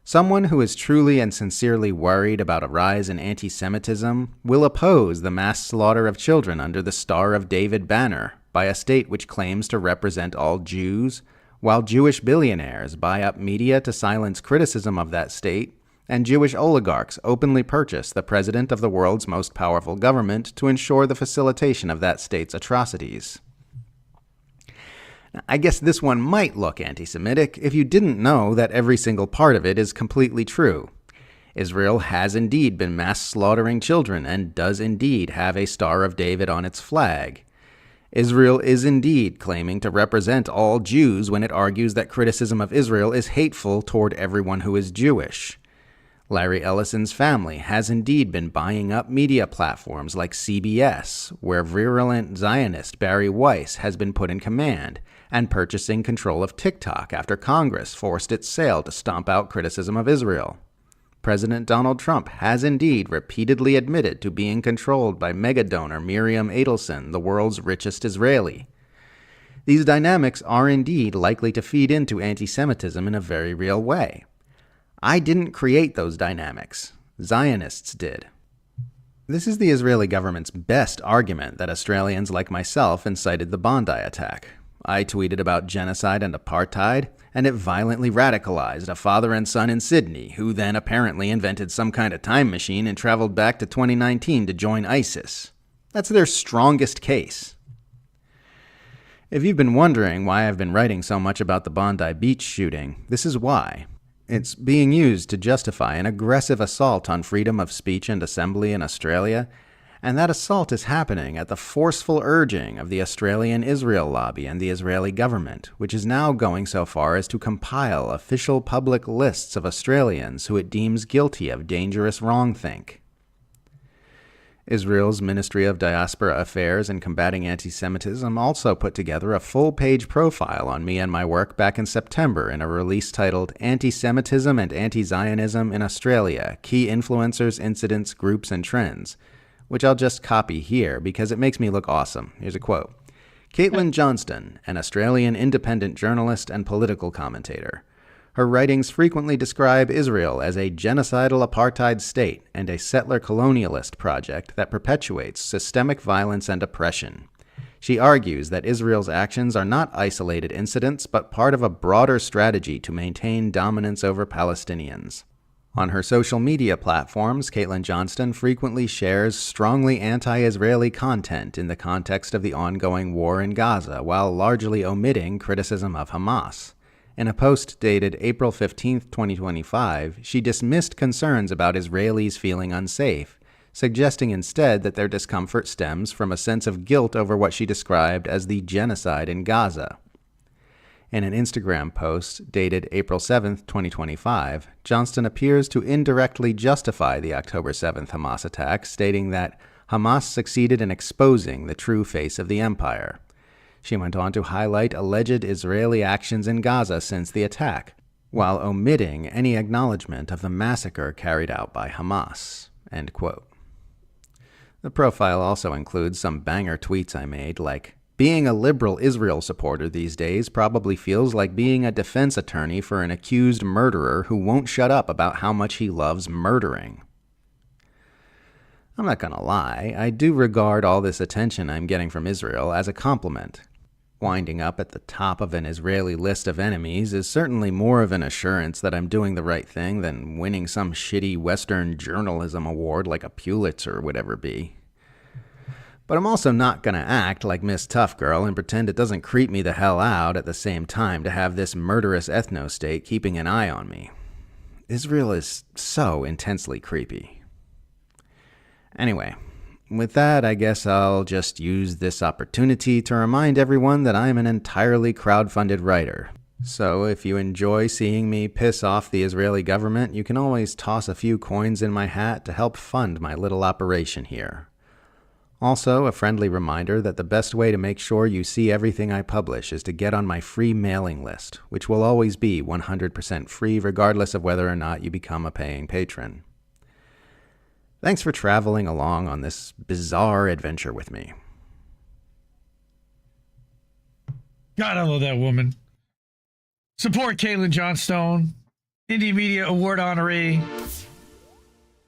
Someone who is truly and sincerely worried about a rise in anti-Semitism will oppose the mass slaughter of children under the Star of David banner by a state which claims to represent all Jews, while Jewish billionaires buy up media to silence criticism of that state, and Jewish oligarchs openly purchase the president of the world's most powerful government to ensure the facilitation of that state's atrocities. Now, I guess this one might look anti-Semitic if you didn't know that every single part of it is completely true. Israel has indeed been mass slaughtering children and does indeed have a Star of David on its flag. Israel is indeed claiming to represent all Jews when it argues that criticism of Israel is hateful toward everyone who is Jewish. Larry Ellison's family has indeed been buying up media platforms like CBS, where virulent Zionist Barry Weiss has been put in command, and purchasing control of TikTok after Congress forced its sale to stomp out criticism of Israel. President Donald Trump has indeed repeatedly admitted to being controlled by mega-donor Miriam Adelson, the world's richest Israeli. These dynamics are indeed likely to feed into anti-Semitism in a very real way. I didn't create those dynamics. Zionists did. This is the Israeli government's best argument that Australians like myself incited the Bondi attack. I tweeted about genocide and apartheid, and it violently radicalized a father and son in Sydney, who then apparently invented some kind of time machine and traveled back to 2019 to join ISIS. That's their strongest case. If you've been wondering why I've been writing so much about the Bondi Beach shooting, this is why. It's being used to justify an aggressive assault on freedom of speech and assembly in Australia, and that assault is happening at the forceful urging of the Australian Israel lobby and the Israeli government, which is now going so far as to compile official public lists of Australians who it deems guilty of dangerous wrongthink. Israel's Ministry of Diaspora Affairs and Combating Anti-Semitism also put together a full-page profile on me and my work back in September in a release titled Anti-Semitism and Anti-Zionism in Australia, Key Influencers, Incidents, Groups, and Trends, which I'll just copy here because it makes me look awesome. Here's a quote. Caitlin Johnston, an Australian independent journalist and political commentator. Her writings frequently describe Israel as a genocidal apartheid state and a settler colonialist project that perpetuates systemic violence and oppression. She argues that Israel's actions are not isolated incidents, but part of a broader strategy to maintain dominance over Palestinians. On her social media platforms, Caitlin Johnston frequently shares strongly anti-Israeli content in the context of the ongoing war in Gaza, while largely omitting criticism of Hamas. In a post dated April 15, 2025, she dismissed concerns about Israelis feeling unsafe, suggesting instead that their discomfort stems from a sense of guilt over what she described as the genocide in Gaza. In an Instagram post dated April 7, 2025, Johnston appears to indirectly justify the October 7th Hamas attack, stating that Hamas succeeded in exposing the true face of the empire. She went on to highlight alleged Israeli actions in Gaza since the attack, while omitting any acknowledgement of the massacre carried out by Hamas. End quote. The profile also includes some banger tweets I made, like, being a liberal Israel supporter these days probably feels like being a defense attorney for an accused murderer who won't shut up about how much he loves murdering. I'm not gonna lie, I do regard all this attention I'm getting from Israel as a compliment. Winding up at the top of an Israeli list of enemies is certainly more of an assurance that I'm doing the right thing than winning some shitty Western journalism award like a Pulitzer would ever be. But I'm also not gonna act like Miss Tough Girl and pretend it doesn't creep me the hell out at the same time to have this murderous ethno-state keeping an eye on me. Israel is so intensely creepy. Anyway, with that, I guess I'll just use this opportunity to remind everyone that I'm an entirely crowdfunded writer. So if you enjoy seeing me piss off the Israeli government, you can always toss a few coins in my hat to help fund my little operation here. Also, a friendly reminder that the best way to make sure you see everything I publish is to get on my free mailing list, which will always be 100% free regardless of whether or not you become a paying patron. Thanks for traveling along on this bizarre adventure with me. God, I love that woman. Support Caitlin Johnstone, Indie Media Award honoree,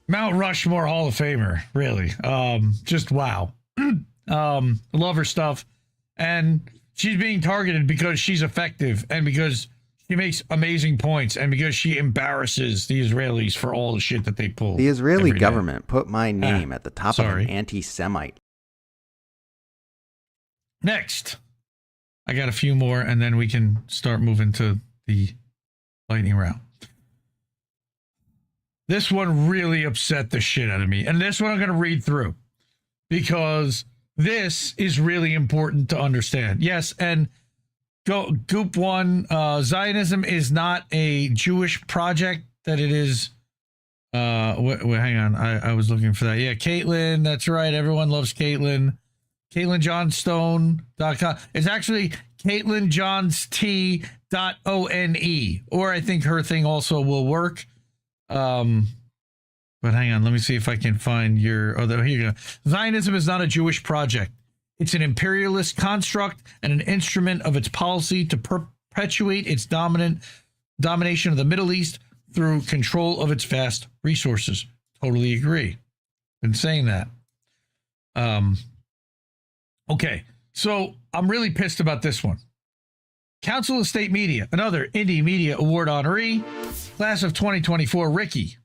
Mount Rushmore Hall of Famer, really. Just wow. Love her stuff. And she's being targeted because she's effective and because she makes amazing points and because she embarrasses the Israelis for all the shit that they pull. The Israeli government put my name at the top of an anti-Semite. Next, I got a few more and then we can start moving to the lightning round. This one really upset the shit out of me. And this one I'm going to read through because this is really important to understand. Yes, and Goop 1, Zionism is not a Jewish project, that it is, wait, hang on, I was looking for that. Yeah, Caitlin, that's right, everyone loves Caitlin. CaitlinJohnstone.com. It's actually CaitlinJohnsT.one, or I think her thing also will work. But hang on, let me see if I can find your, oh, here you go. Zionism is not a Jewish project. It's an imperialist construct and an instrument of its policy to perpetuate its domination of the Middle East through control of its vast resources. Totally agree. Been saying that. Okay, so I'm really pissed about this one. Council of State Media, another Indie Media Award honoree, class of 2024, Ricky.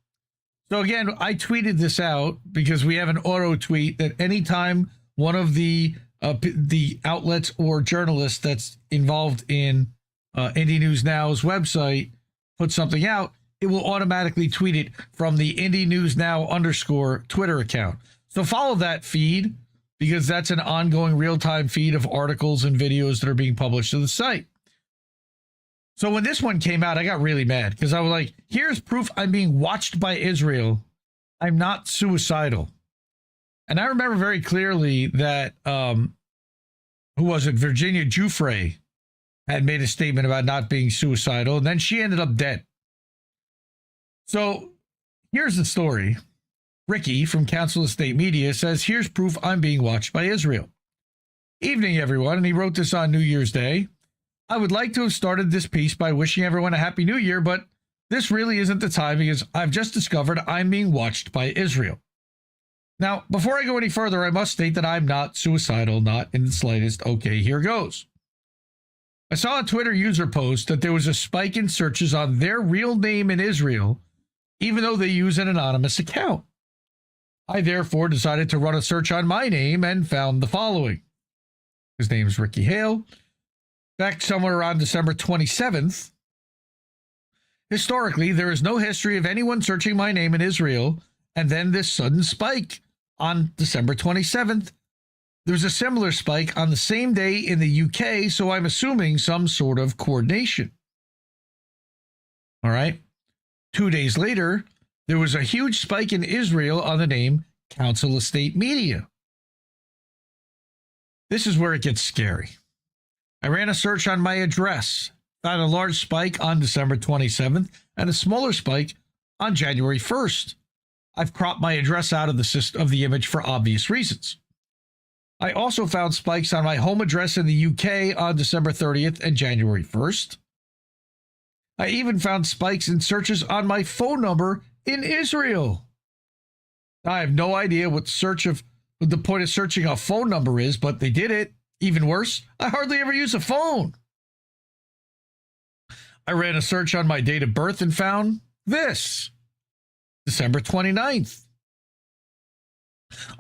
So again, I tweeted this out because we have an auto tweet that anytime one of the outlets or journalists that's involved in IndieNewsNow's website puts something out, it will automatically tweet it from the IndieNewsNow _ Twitter account. So follow that feed because that's an ongoing real-time feed of articles and videos that are being published to the site. So when this one came out, I got really mad because I was like, here's proof I'm being watched by Israel. I'm not suicidal. And I remember very clearly that, who was it? Virginia Giuffre had made a statement about not being suicidal, and then she ended up dead. So here's the story. Ricky from Council of State Media says, here's proof I'm being watched by Israel. Evening, everyone. And he wrote this on New Year's Day. I would like to have started this piece by wishing everyone a Happy New Year, but this really isn't the time because I've just discovered I'm being watched by Israel. Now, before I go any further, I must state that I'm not suicidal, not in the slightest. Okay, here goes. I saw a Twitter user post that there was a spike in searches on their real name in Israel, even though they use an anonymous account. I therefore decided to run a search on my name and found the following. His name's Ricky Hale. Back somewhere around December 27th. Historically, there is no history of anyone searching my name in Israel, and then this sudden spike on December 27th. There was a similar spike on the same day in the UK, so I'm assuming some sort of coordination. All right. 2 days later, there was a huge spike in Israel on the name Council of State Media. This is where it gets scary. I ran a search on my address, found a large spike on December 27th and a smaller spike on January 1st. I've cropped my address out of the image for obvious reasons. I also found spikes on my home address in the UK on December 30th and January 1st. I even found spikes in searches on my phone number in Israel. I have no idea what the point of searching a phone number is, but they did it. Even worse, I hardly ever use a phone. I ran a search on my date of birth and found this, December 29th.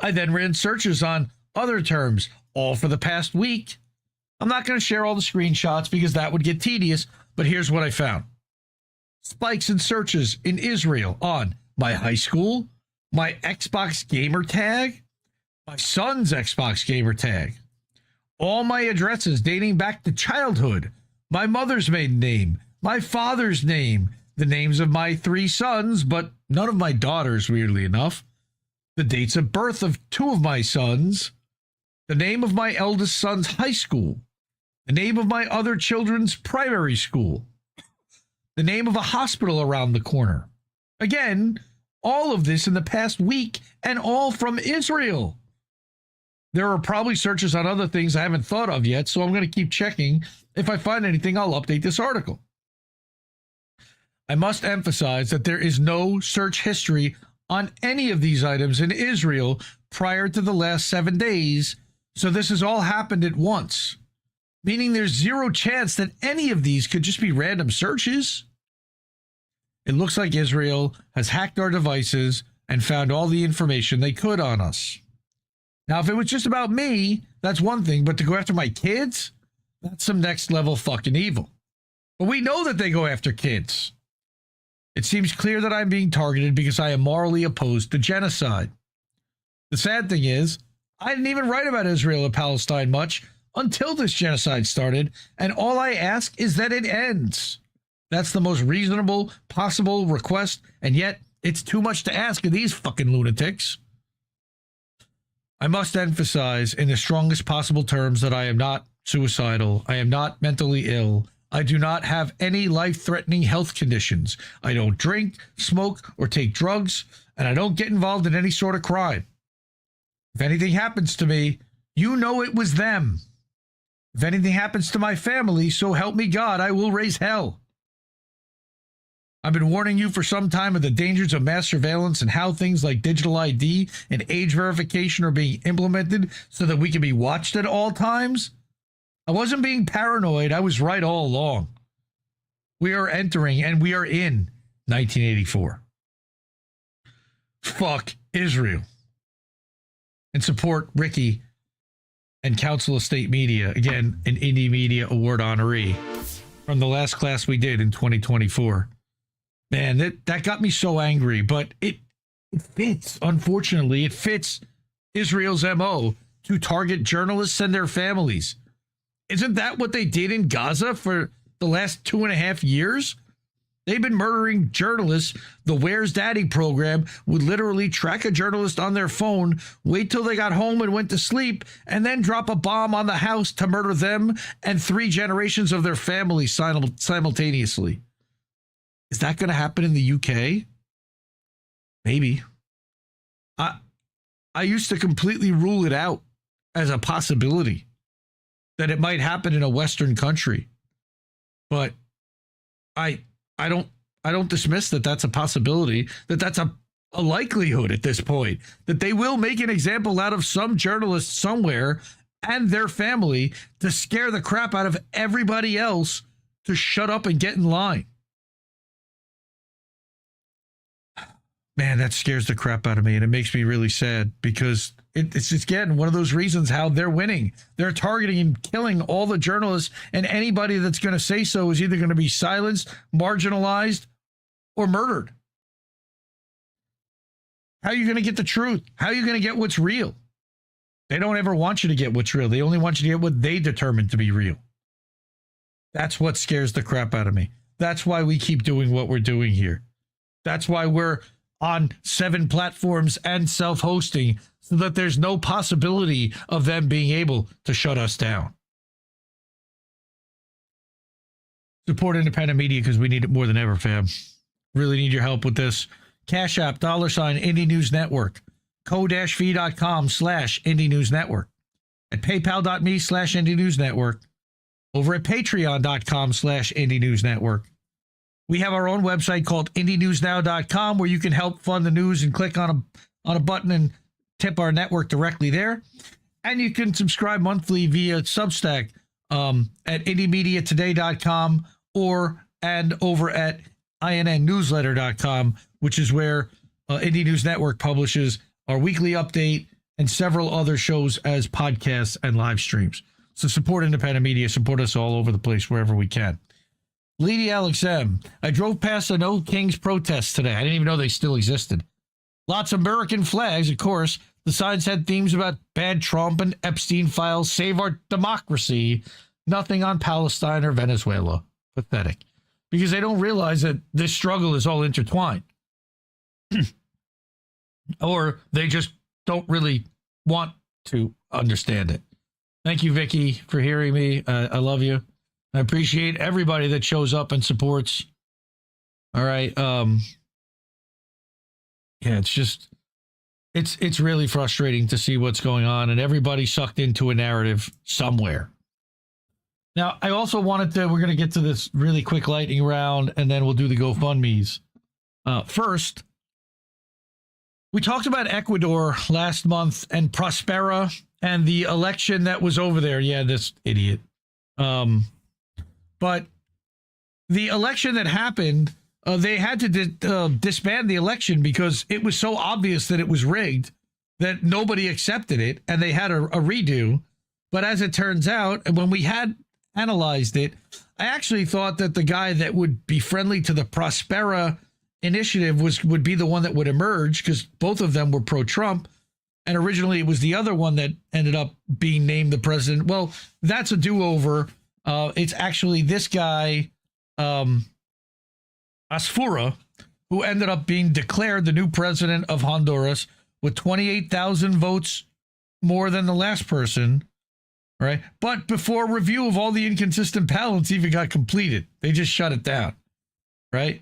I then ran searches on other terms, all for the past week. I'm not going to share all the screenshots because that would get tedious, but here's what I found. Spikes in searches in Israel on my high school, my Xbox gamer tag, my son's Xbox gamer tag, all my addresses dating back to childhood, my mother's maiden name, my father's name, the names of my 3 sons, but none of my daughters, weirdly enough, the dates of birth of 2 of my sons, the name of my eldest son's high school, the name of my other children's primary school, the name of a hospital around the corner. Again, all of this in the past week and all from Israel. There are probably searches on other things I haven't thought of yet, so I'm going to keep checking. If I find anything, I'll update this article. I must emphasize that there is no search history on any of these items in Israel prior to the last 7 days, so this has all happened at once, meaning there's zero chance that any of these could just be random searches. It looks like Israel has hacked our devices and found all the information they could on us. Now, if it was just about me, that's one thing, but to go after my kids, that's some next level fucking evil. But we know that they go after kids. It seems clear that I'm being targeted because I am morally opposed to genocide. The sad thing is, I didn't even write about Israel or Palestine much until this genocide started, and all I ask is that it ends. That's the most reasonable possible request, and yet it's too much to ask of these fucking lunatics. I must emphasize in the strongest possible terms that I am not suicidal. I am not mentally ill. I do not have any life-threatening health conditions. I don't drink, smoke, or take drugs, and I don't get involved in any sort of crime. If anything happens to me, you know it was them. If anything happens to my family, so help me God, I will raise hell. I've been warning you for some time of the dangers of mass surveillance and how things like digital ID and age verification are being implemented so that we can be watched at all times. I wasn't being paranoid. I was right all along. We are entering and we are in 1984. Fuck Israel. And support Ricky and Council of State Media. Again, an Indie Media Award honoree from the last class we did in 2024. Man, that got me so angry, but it fits, unfortunately. It fits Israel's MO to target journalists and their families. Isn't that what they did in Gaza for the last 2.5 years? They've been murdering journalists. The Where's Daddy program would literally track a journalist on their phone, wait till they got home and went to sleep, and then drop a bomb on the house to murder them and 3 generations of their family simultaneously. Is that going to happen in the UK? Maybe. I used to completely rule it out as a possibility that it might happen in a Western country. But I don't dismiss that that's a possibility, that that's a likelihood at this point, that they will make an example out of some journalist somewhere and their family to scare the crap out of everybody else to shut up and get in line. Man, that scares the crap out of me, and it makes me really sad because it's again one of those reasons how they're winning. They're targeting and killing all the journalists, and anybody that's going to say so is either going to be silenced, marginalized, or murdered. How are you going to get the truth? How are you going to get what's real? They don't ever want you to get what's real. They only want you to get what they determine to be real. That's what scares the crap out of me. That's why we keep doing what we're doing here. That's why we're on 7 platforms and self-hosting, so that there's no possibility of them being able to shut us down. Support independent media because we need it more than ever, fam. Really need your help with this. Cash App, $ Indie News Network. ko-fi.com/Indie News Network. At paypal.me/Indie News Network. Over at patreon.com/Indie News Network. We have our own website called IndieNewsNow.com where you can help fund the news and click on a button and tip our network directly there. And you can subscribe monthly via Substack at IndieMediaToday.com and over at INNNewsletter.com, which is where Indie News Network publishes our weekly update and several other shows as podcasts and live streams. So support independent media, support us all over the place wherever we can. Lady Alex M. I drove past an old Kings protest today. I didn't even know they still existed. Lots of American flags, of course. The signs had themes about bad Trump and Epstein files, save our democracy. Nothing on Palestine or Venezuela. Pathetic. Because they don't realize that this struggle is all intertwined. Or they just don't really want to understand it. Thank you, Vicky, for hearing me. I love you. I appreciate everybody that shows up and supports. All right. Yeah, it's just, it's really frustrating to see what's going on and everybody sucked into a narrative somewhere. Now, I also wanted to, we're going to get to this really quick lightning round and then we'll do the GoFundMes. First, we talked about Ecuador last month and Prospera and the election that was over there. Yeah, this idiot. But the election that happened, they had to disband the election because it was so obvious that it was rigged that nobody accepted it, and they had a redo. But as it turns out, when we had analyzed it, I actually thought that the guy that would be friendly to the Prospera initiative would be the one that would emerge because both of them were pro-Trump. And originally it was the other one that ended up being named the president. Well, that's a do-over. It's actually this guy, Asfura, who ended up being declared the new president of Honduras with 28,000 votes more than the last person, right? But before review of all the inconsistent ballots even got completed, they just shut it down, right?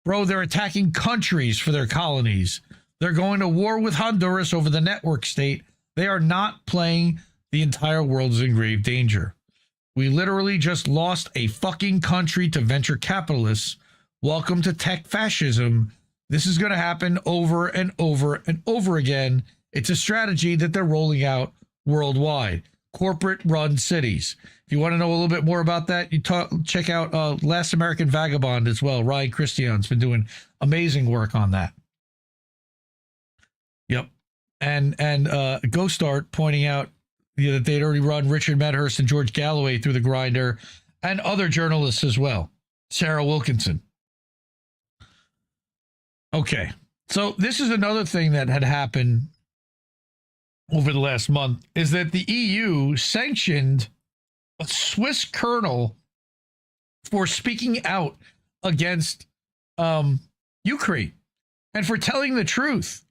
Bro, they're attacking countries for their colonies. They're going to war with Honduras over the network state. They are not playing the entire world is in grave danger. We literally just lost a fucking country to venture capitalists. Welcome to tech fascism. This is going to happen over and over and over again. It's a strategy that they're rolling out worldwide. Corporate-run cities. If you want to know a little bit more about that, you check out Last American Vagabond as well. Ryan Christian's been doing amazing work on that. Yep. And Ghost Art pointing out that they'd already run Richard Medhurst and George Galloway through the grinder, and other journalists as well. Sarah Wilkinson. Okay, so this is another thing that had happened over the last month, is that the EU sanctioned a Swiss colonel for speaking out against Ukraine and for telling the truth.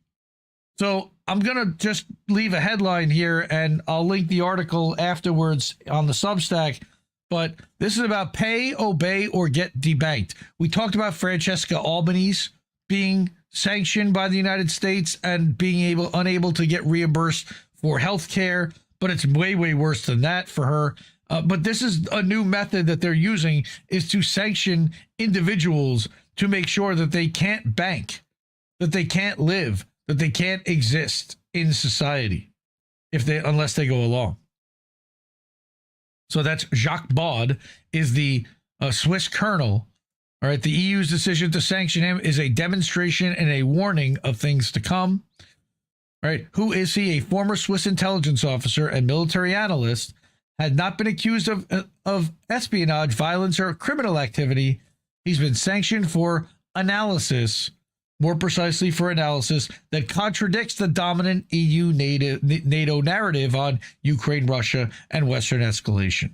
So I'm going to just leave a headline here, and I'll link the article afterwards on the Substack. But this is about pay, obey, or get debanked. We talked about Francesca Albanese being sanctioned by the United States and being unable to get reimbursed for health care, but it's way, way worse than that for her. But this is a new method that they're using, is to sanction individuals to make sure that they can't bank, that they can't live, that they can't exist in society unless they go along. So that's Jacques Baud, is the Swiss colonel. All right, the EU's decision to sanction him is a demonstration and a warning of things to come. All right, who is he? A former Swiss intelligence officer and military analyst, had not been accused of espionage, violence, or criminal activity. He's been sanctioned for analysis, more precisely for analysis that contradicts the dominant EU NATO narrative on Ukraine, Russia, and Western escalation.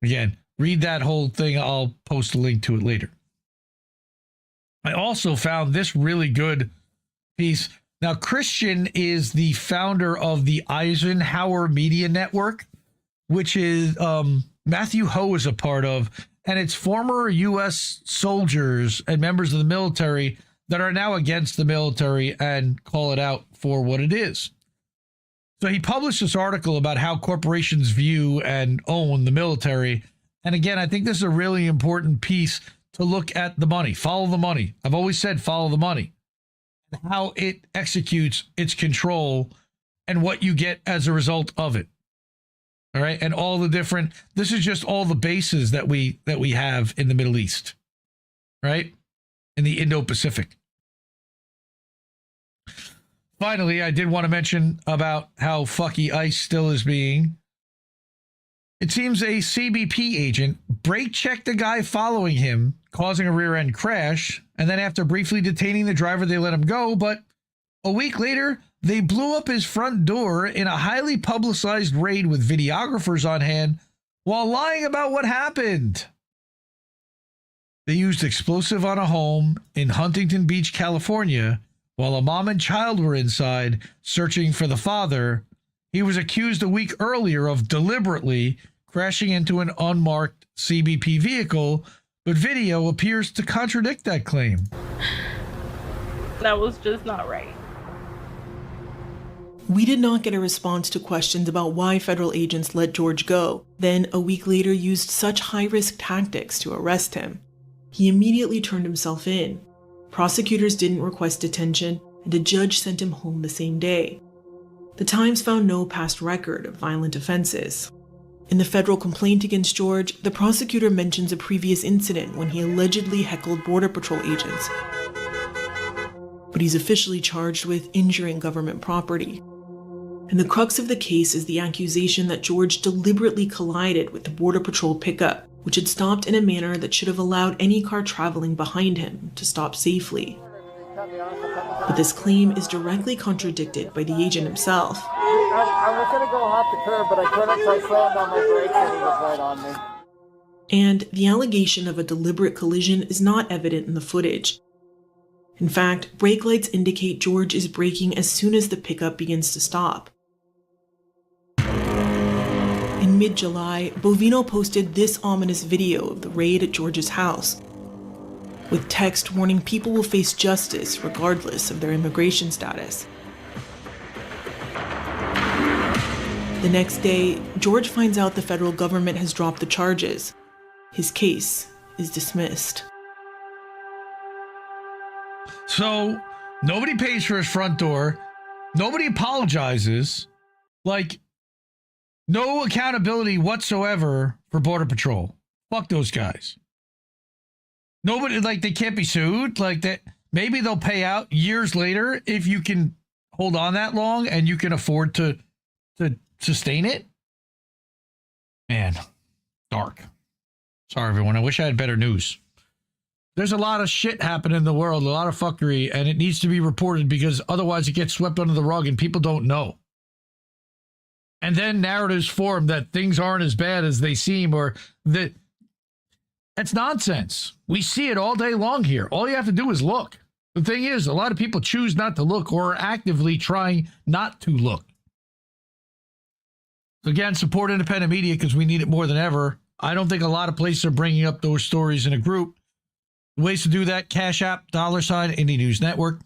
Again, read that whole thing. I'll post a link to it later. I also found this really good piece. Now, Christian is the founder of the Eisenhower Media Network, which is Matthew Ho is a part of, and it's former U.S. soldiers and members of the military that are now against the military and call it out for what it is. So he published this article about how corporations view and own the military. And again, I think this is a really important piece to look at the money. Follow the money. I've always said follow the money. How it executes its control and what you get as a result of it. All right. And all the different, this is just all the bases that we have in the Middle East, right? In the Indo-Pacific. Finally, I did want to mention about how fucky ICE still is being. It seems a CBP agent brake checked the guy following him, causing a rear end crash. And then after briefly detaining the driver, they let him go. But a week later, they blew up his front door in a highly publicized raid with videographers on hand while lying about what happened. They used explosive on a home in Huntington Beach, California, while a mom and child were inside searching for the father. He was accused a week earlier of deliberately crashing into an unmarked CBP vehicle, but video appears to contradict that claim. That was just not right. We did not get a response to questions about why federal agents let George go, then a week later used such high-risk tactics to arrest him. He immediately turned himself in. Prosecutors didn't request detention, and a judge sent him home the same day. The Times found no past record of violent offenses. In the federal complaint against George, the prosecutor mentions a previous incident when he allegedly heckled Border Patrol agents. But he's officially charged with injuring government property. And the crux of the case is the accusation that George deliberately collided with the Border Patrol pickup, which had stopped in a manner that should have allowed any car traveling behind him to stop safely. But this claim is directly contradicted by the agent himself. I was going to go off the curb, but I couldn't, so I slammed on my brakes and he was right on me. And the allegation of a deliberate collision is not evident in the footage. In fact, brake lights indicate George is braking as soon as the pickup begins to stop. In mid-July, Bovino posted this ominous video of the raid at George's house, with text warning people will face justice regardless of their immigration status. The next day, George finds out the federal government has dropped the charges. His case is dismissed. So nobody pays for his front door. Nobody apologizes. Like, no accountability whatsoever for Border Patrol. Fuck those guys. Nobody, like, they can't be sued. Like, that. Maybe they'll pay out years later if you can hold on that long and you can afford to sustain it. Man, dark. Sorry, everyone. I wish I had better news. There's a lot of shit happening in the world, a lot of fuckery, and it needs to be reported because otherwise it gets swept under the rug and people don't know. And then narratives form that things aren't as bad as they seem, or that It's nonsense. We see it all day long here. All you have to do is look. The thing is, a lot of people choose not to look or are actively trying not to look. So again, support independent media because we need it more than ever. I don't think a lot of places are bringing up those stories in a group. Ways to do that: Cash App, $, Indie News Network,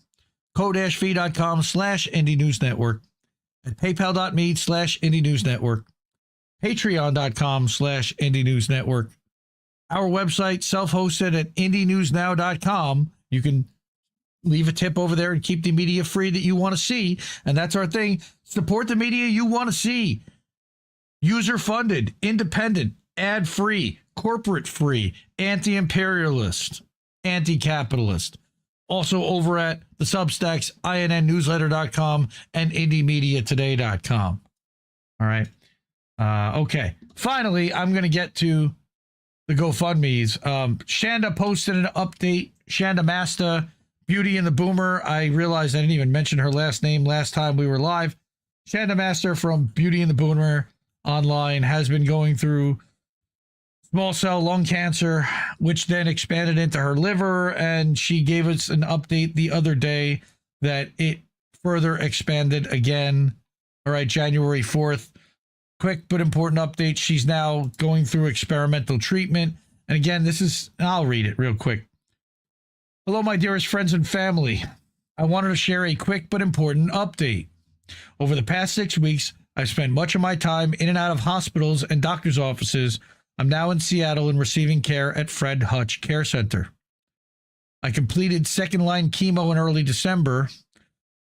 ko-fi.com/Indie News Network, at paypal.me/Indie News Network, patreon.com/Indie News Network, our website, self-hosted at IndieNewsNow.com. You can leave a tip over there and keep the media free that you want to see. And that's our thing. Support the media you want to see. User-funded, independent, ad-free, corporate-free, anti-imperialist, anti-capitalist. Also over at the Substacks, INNnewsletter.com and IndieMediaToday.com. All right. Okay. Finally, I'm going to get to the GoFundMes. Shanda posted an update. Shanda Masta, Beauty and the Boomer. I realized I didn't even mention her last name last time we were live. Shanda Masta from Beauty and the Boomer online has been going through small cell lung cancer, which then expanded into her liver, and she gave us an update the other day that it further expanded again. All right, January 4th. Quick but important update. She's now going through experimental treatment. And again, I'll read it real quick. Hello, my dearest friends and family. I wanted to share a quick but important update. Over the past 6 weeks, I've spent much of my time in and out of hospitals and doctor's offices. I'm now in Seattle and receiving care at Fred Hutch Care Center. I completed second-line chemo in early December.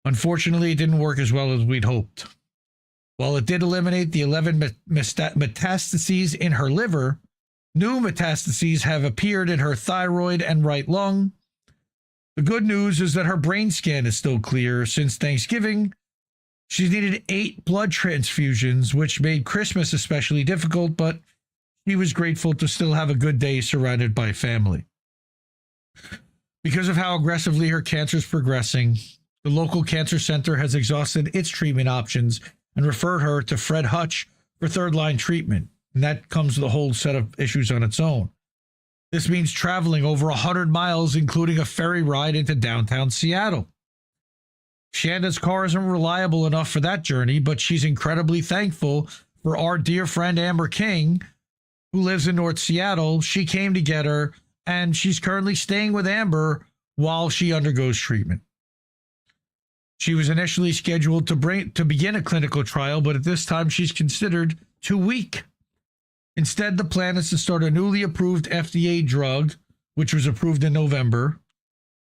Unfortunately, it didn't work as well as we'd hoped. While it did eliminate the 11 metastases in her liver, new metastases have appeared in her thyroid and right lung. The good news is that her brain scan is still clear. Since Thanksgiving, she's needed 8 blood transfusions, which made Christmas especially difficult, but she was grateful to still have a good day surrounded by family. Because of how aggressively her cancer is progressing, the local cancer center has exhausted its treatment options and referred her to Fred Hutch for third-line treatment. And that comes with a whole set of issues on its own. This means traveling over 100 miles, including a ferry ride into downtown Seattle. Shanda's car isn't reliable enough for that journey, but she's incredibly thankful for our dear friend Amber King, who lives in North Seattle. She came to get her, and she's currently staying with Amber while she undergoes treatment. She was initially scheduled to begin a clinical trial, but at this time she's considered too weak. Instead, the plan is to start a newly approved FDA drug, which was approved in November.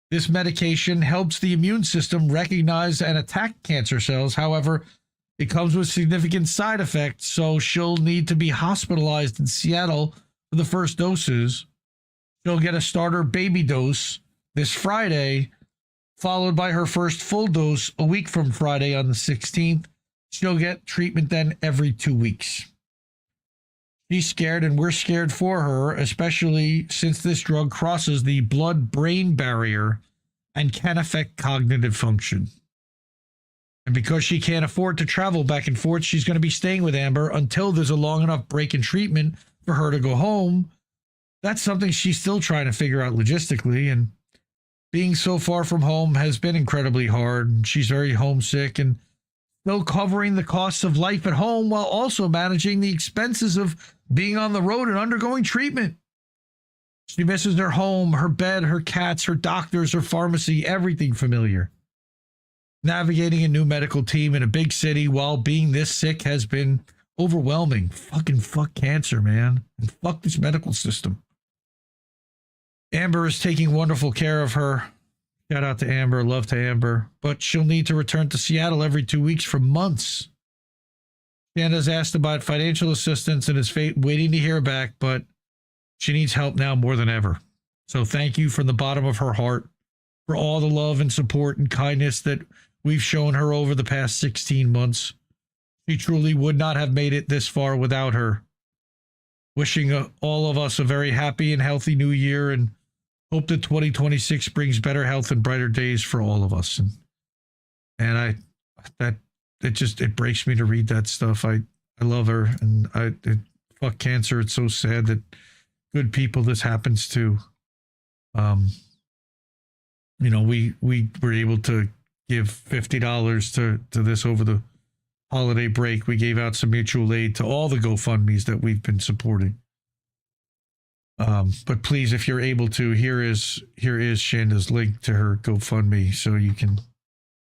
This medication helps the immune system recognize and attack cancer cells. However, it comes with significant side effects, so she'll need to be hospitalized in Seattle for the first doses. She'll get a starter baby dose this Friday, followed by her first full dose a week from Friday on the 16th. She'll get treatment then every 2 weeks. She's scared, and we're scared for her, especially since this drug crosses the blood-brain barrier and can affect cognitive function. And because she can't afford to travel back and forth, she's going to be staying with Amber until there's a long enough break in treatment for her to go home. That's something she's still trying to figure out logistically, and being so far from home has been incredibly hard. She's very homesick and still covering the costs of life at home while also managing the expenses of being on the road and undergoing treatment. She misses her home, her bed, her cats, her doctors, her pharmacy, everything familiar. Navigating a new medical team in a big city while being this sick has been overwhelming. Fuck cancer, man. And fuck this medical system. Amber is taking wonderful care of her. Shout out to Amber. Love to Amber. But she'll need to return to Seattle every 2 weeks for months. Shanda's asked about financial assistance and is waiting to hear back, but she needs help now more than ever. So thank you from the bottom of her heart for all the love and support and kindness that we've shown her over the past 16 months. She truly would not have made it this far without her. Wishing all of us a very happy and healthy new year, and hope that 2026 brings better health and brighter days for all of us. And it breaks me to read that stuff. I love her, and fuck cancer. It's so sad that good people this happens to. You know, we were able to give $50 to this over the holiday break. We gave out some mutual aid to all the GoFundMes that we've been supporting. But please, if you're able to, here is Shanda's link to her GoFundMe, so you can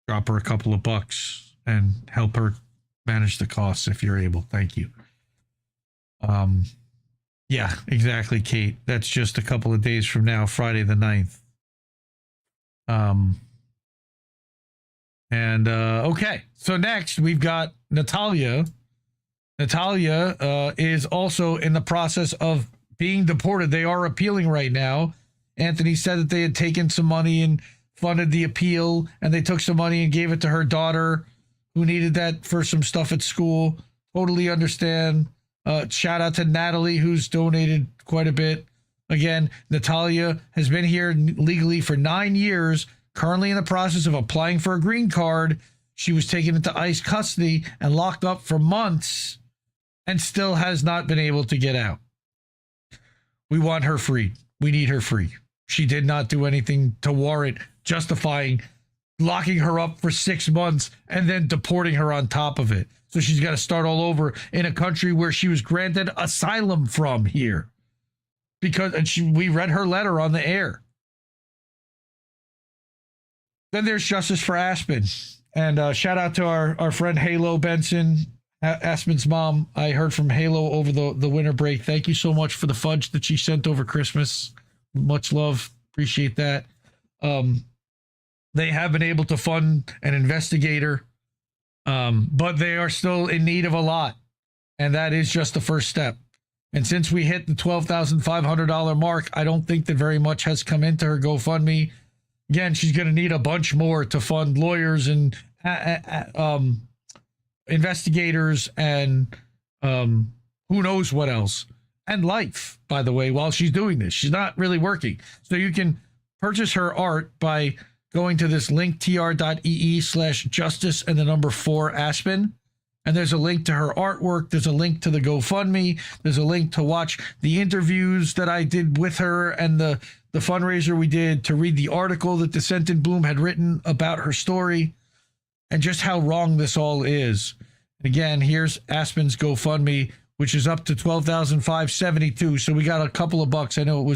drop her a couple of bucks and help her manage the costs if you're able. Thank you. Yeah, exactly, Kate. That's just a couple of days from now, Friday the 9th. Okay, so next we've got Natalia. Natalia is also in the process of being deported. They are appealing right now. Anthony said that they had taken some money and funded the appeal, and they took some money and gave it to her daughter who needed that for some stuff at school. Totally understand. Shout out to Natalie, who's donated quite a bit. Again, Natalia has been here legally for 9 years, currently in the process of applying for a green card. She was taken into ICE custody and locked up for months and still has not been able to get out. We want her free. We need her free. She did not do anything to warrant justifying locking her up for 6 months and then deporting her on top of it. So she's got to start all over in a country where she was granted asylum from here. We read her letter on the air. Then there's Justice for Aspen. And shout out to our friend Halo Benson, Aspen's mom. I heard from Halo over the winter break. Thank you so much for the fudge that she sent over Christmas. Much love. Appreciate that. They have been able to fund an investigator, but they are still in need of a lot. And that is just the first step. And since we hit the $12,500 mark, I don't think that very much has come into her GoFundMe. Again, she's going to need a bunch more to fund lawyers and investigators and who knows what else. And life, by the way, while she's doing this. She's not really working. So you can purchase her art by going to this link, tr.ee/justice and the number 4 Aspen. And there's a link to her artwork. There's a link to the GoFundMe. There's a link to watch the interviews that I did with her and the fundraiser we did, to read the article that Dissent in Bloom had written about her story and just how wrong this all is. Again, here's Aspen's GoFundMe, which is up to $12,572. So we got a couple of bucks. I know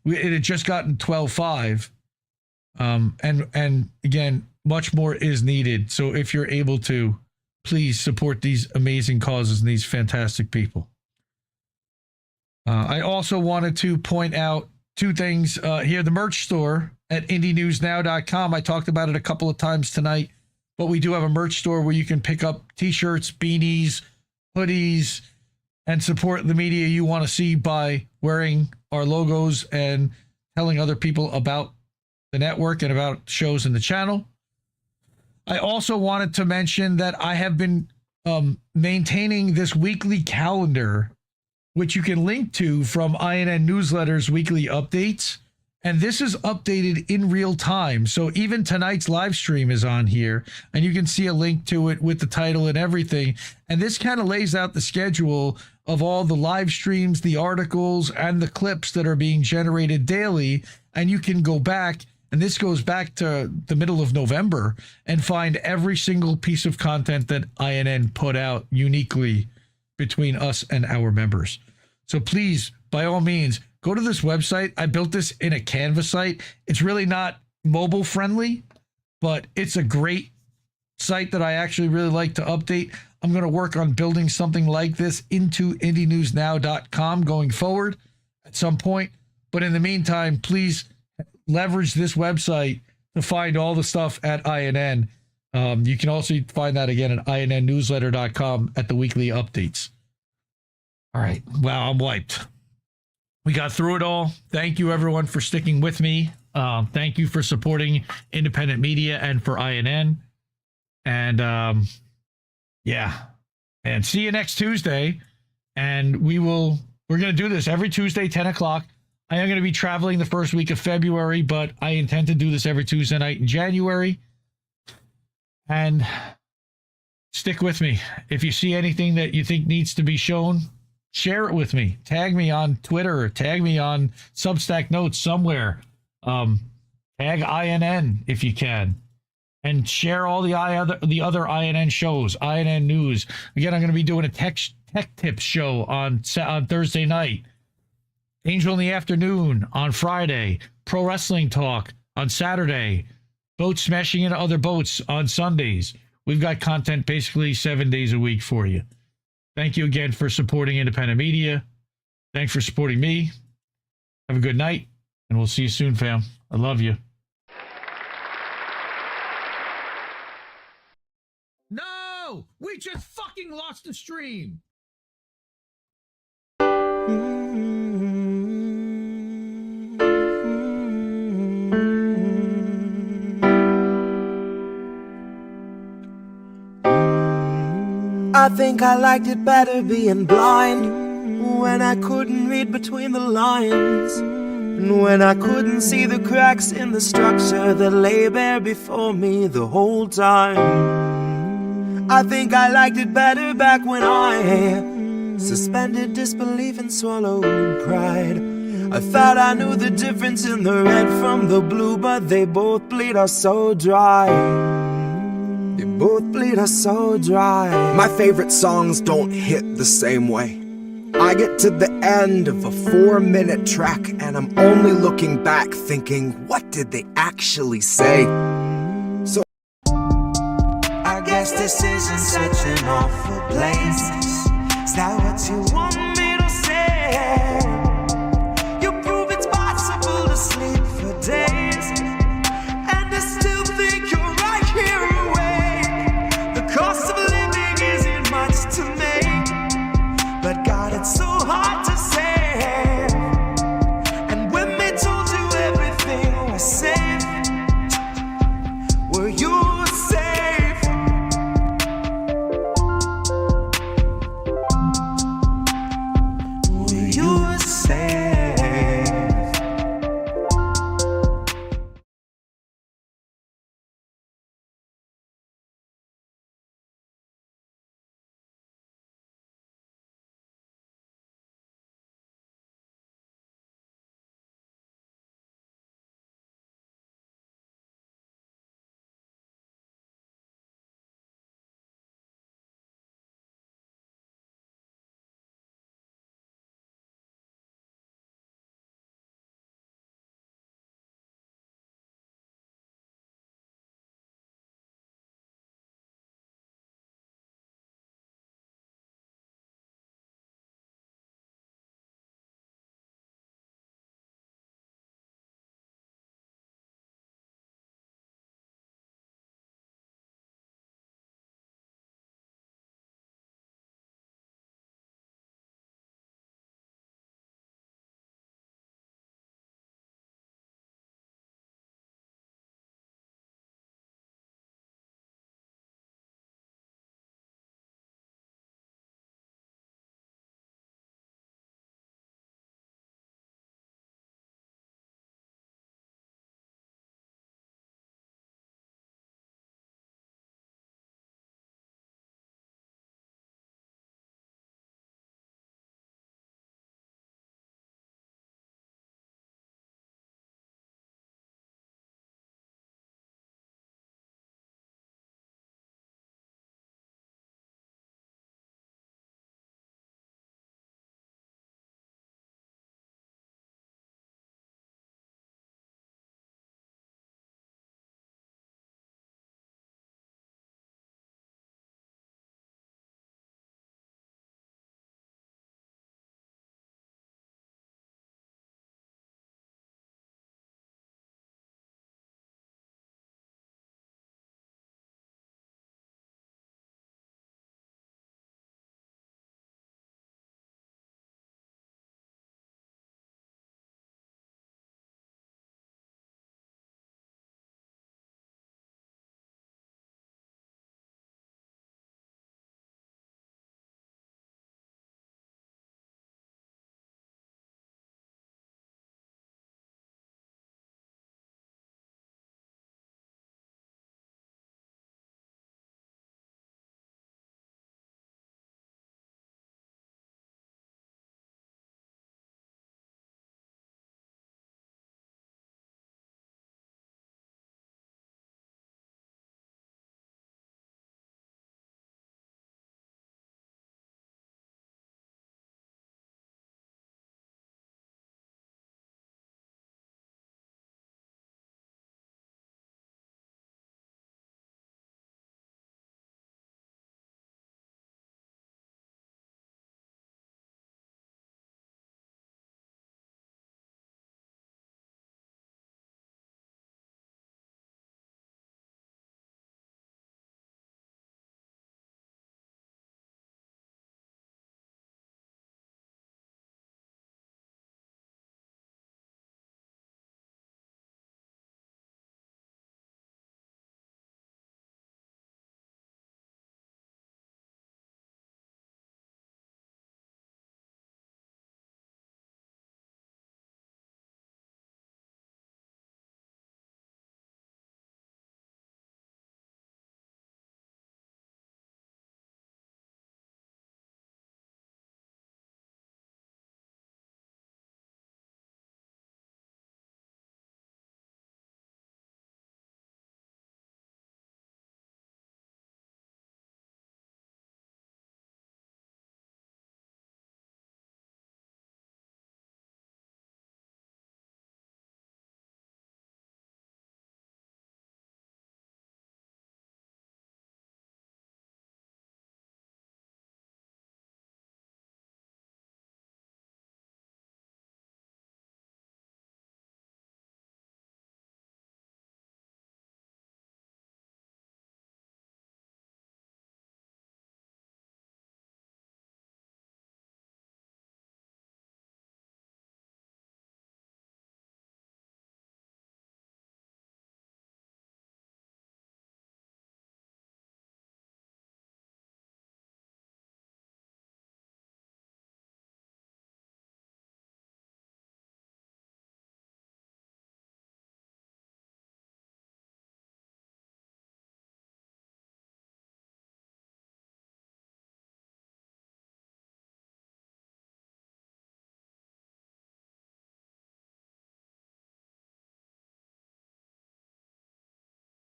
it had just gotten $12,500. And again, much more is needed. So if you're able to, please support these amazing causes and these fantastic people. I also wanted to point out 2 things here. The merch store at IndieNewsNow.com. I talked about it a couple of times tonight, but we do have a merch store where you can pick up t-shirts, beanies, hoodies, and support the media you want to see by wearing our logos and telling other people about the network and about shows in the channel. I also wanted to mention that I have been maintaining this weekly calendar, which you can link to from INN Newsletter's weekly updates. And this is updated in real time. So even tonight's live stream is on here, and you can see a link to it with the title and everything. And this kind of lays out the schedule of all the live streams, the articles, and the clips that are being generated daily. And you can go back, and this goes back to the middle of November, and find every single piece of content that INN put out uniquely between us and our members. So please, by all means, go to this website. I built this in a Canva site. It's really not mobile friendly, but it's a great site that I actually really like to update. I'm going to work on building something like this into IndieNewsNow.com going forward at some point. But in the meantime, please leverage this website to find all the stuff at INN. You can also find that again at INNNewsletter.com at the weekly updates. All right. Wow, I'm wiped. We got through it all. Thank you, everyone, for sticking with me. Thank you for supporting independent media and for INN. And yeah, and see you next Tuesday. And we're going to do this every Tuesday, 10 o'clock. I am going to be traveling the first week of February, but I intend to do this every Tuesday night in January. And stick with me. If you see anything that you think needs to be shown, share it with me. Tag me on Twitter, or tag me on Substack Notes somewhere. Tag INN if you can. And share all the other INN shows, INN News. Again, I'm going to be doing a tech tips show on Thursday night. Angel in the Afternoon on Friday. Pro Wrestling Talk on Saturday. Boats smashing into other boats on Sundays. We've got content basically 7 days a week for you. Thank you again for supporting independent media. Thanks for supporting me. Have a good night, and we'll see you soon, fam. I love you. No! We just fucking lost the stream! I think I liked it better being blind, when I couldn't read between the lines, and when I couldn't see the cracks in the structure that lay bare before me the whole time. I think I liked it better back when I suspended disbelief and swallowed pride. I thought I knew the difference in the red from the blue, but they both bleed us so dry. They both bleed us so dry. My favorite songs don't hit the same way. I get to the end of a 4-minute track and I'm only looking back thinking, what did they actually say? So I guess this isn't such an awful place. Is that what you want?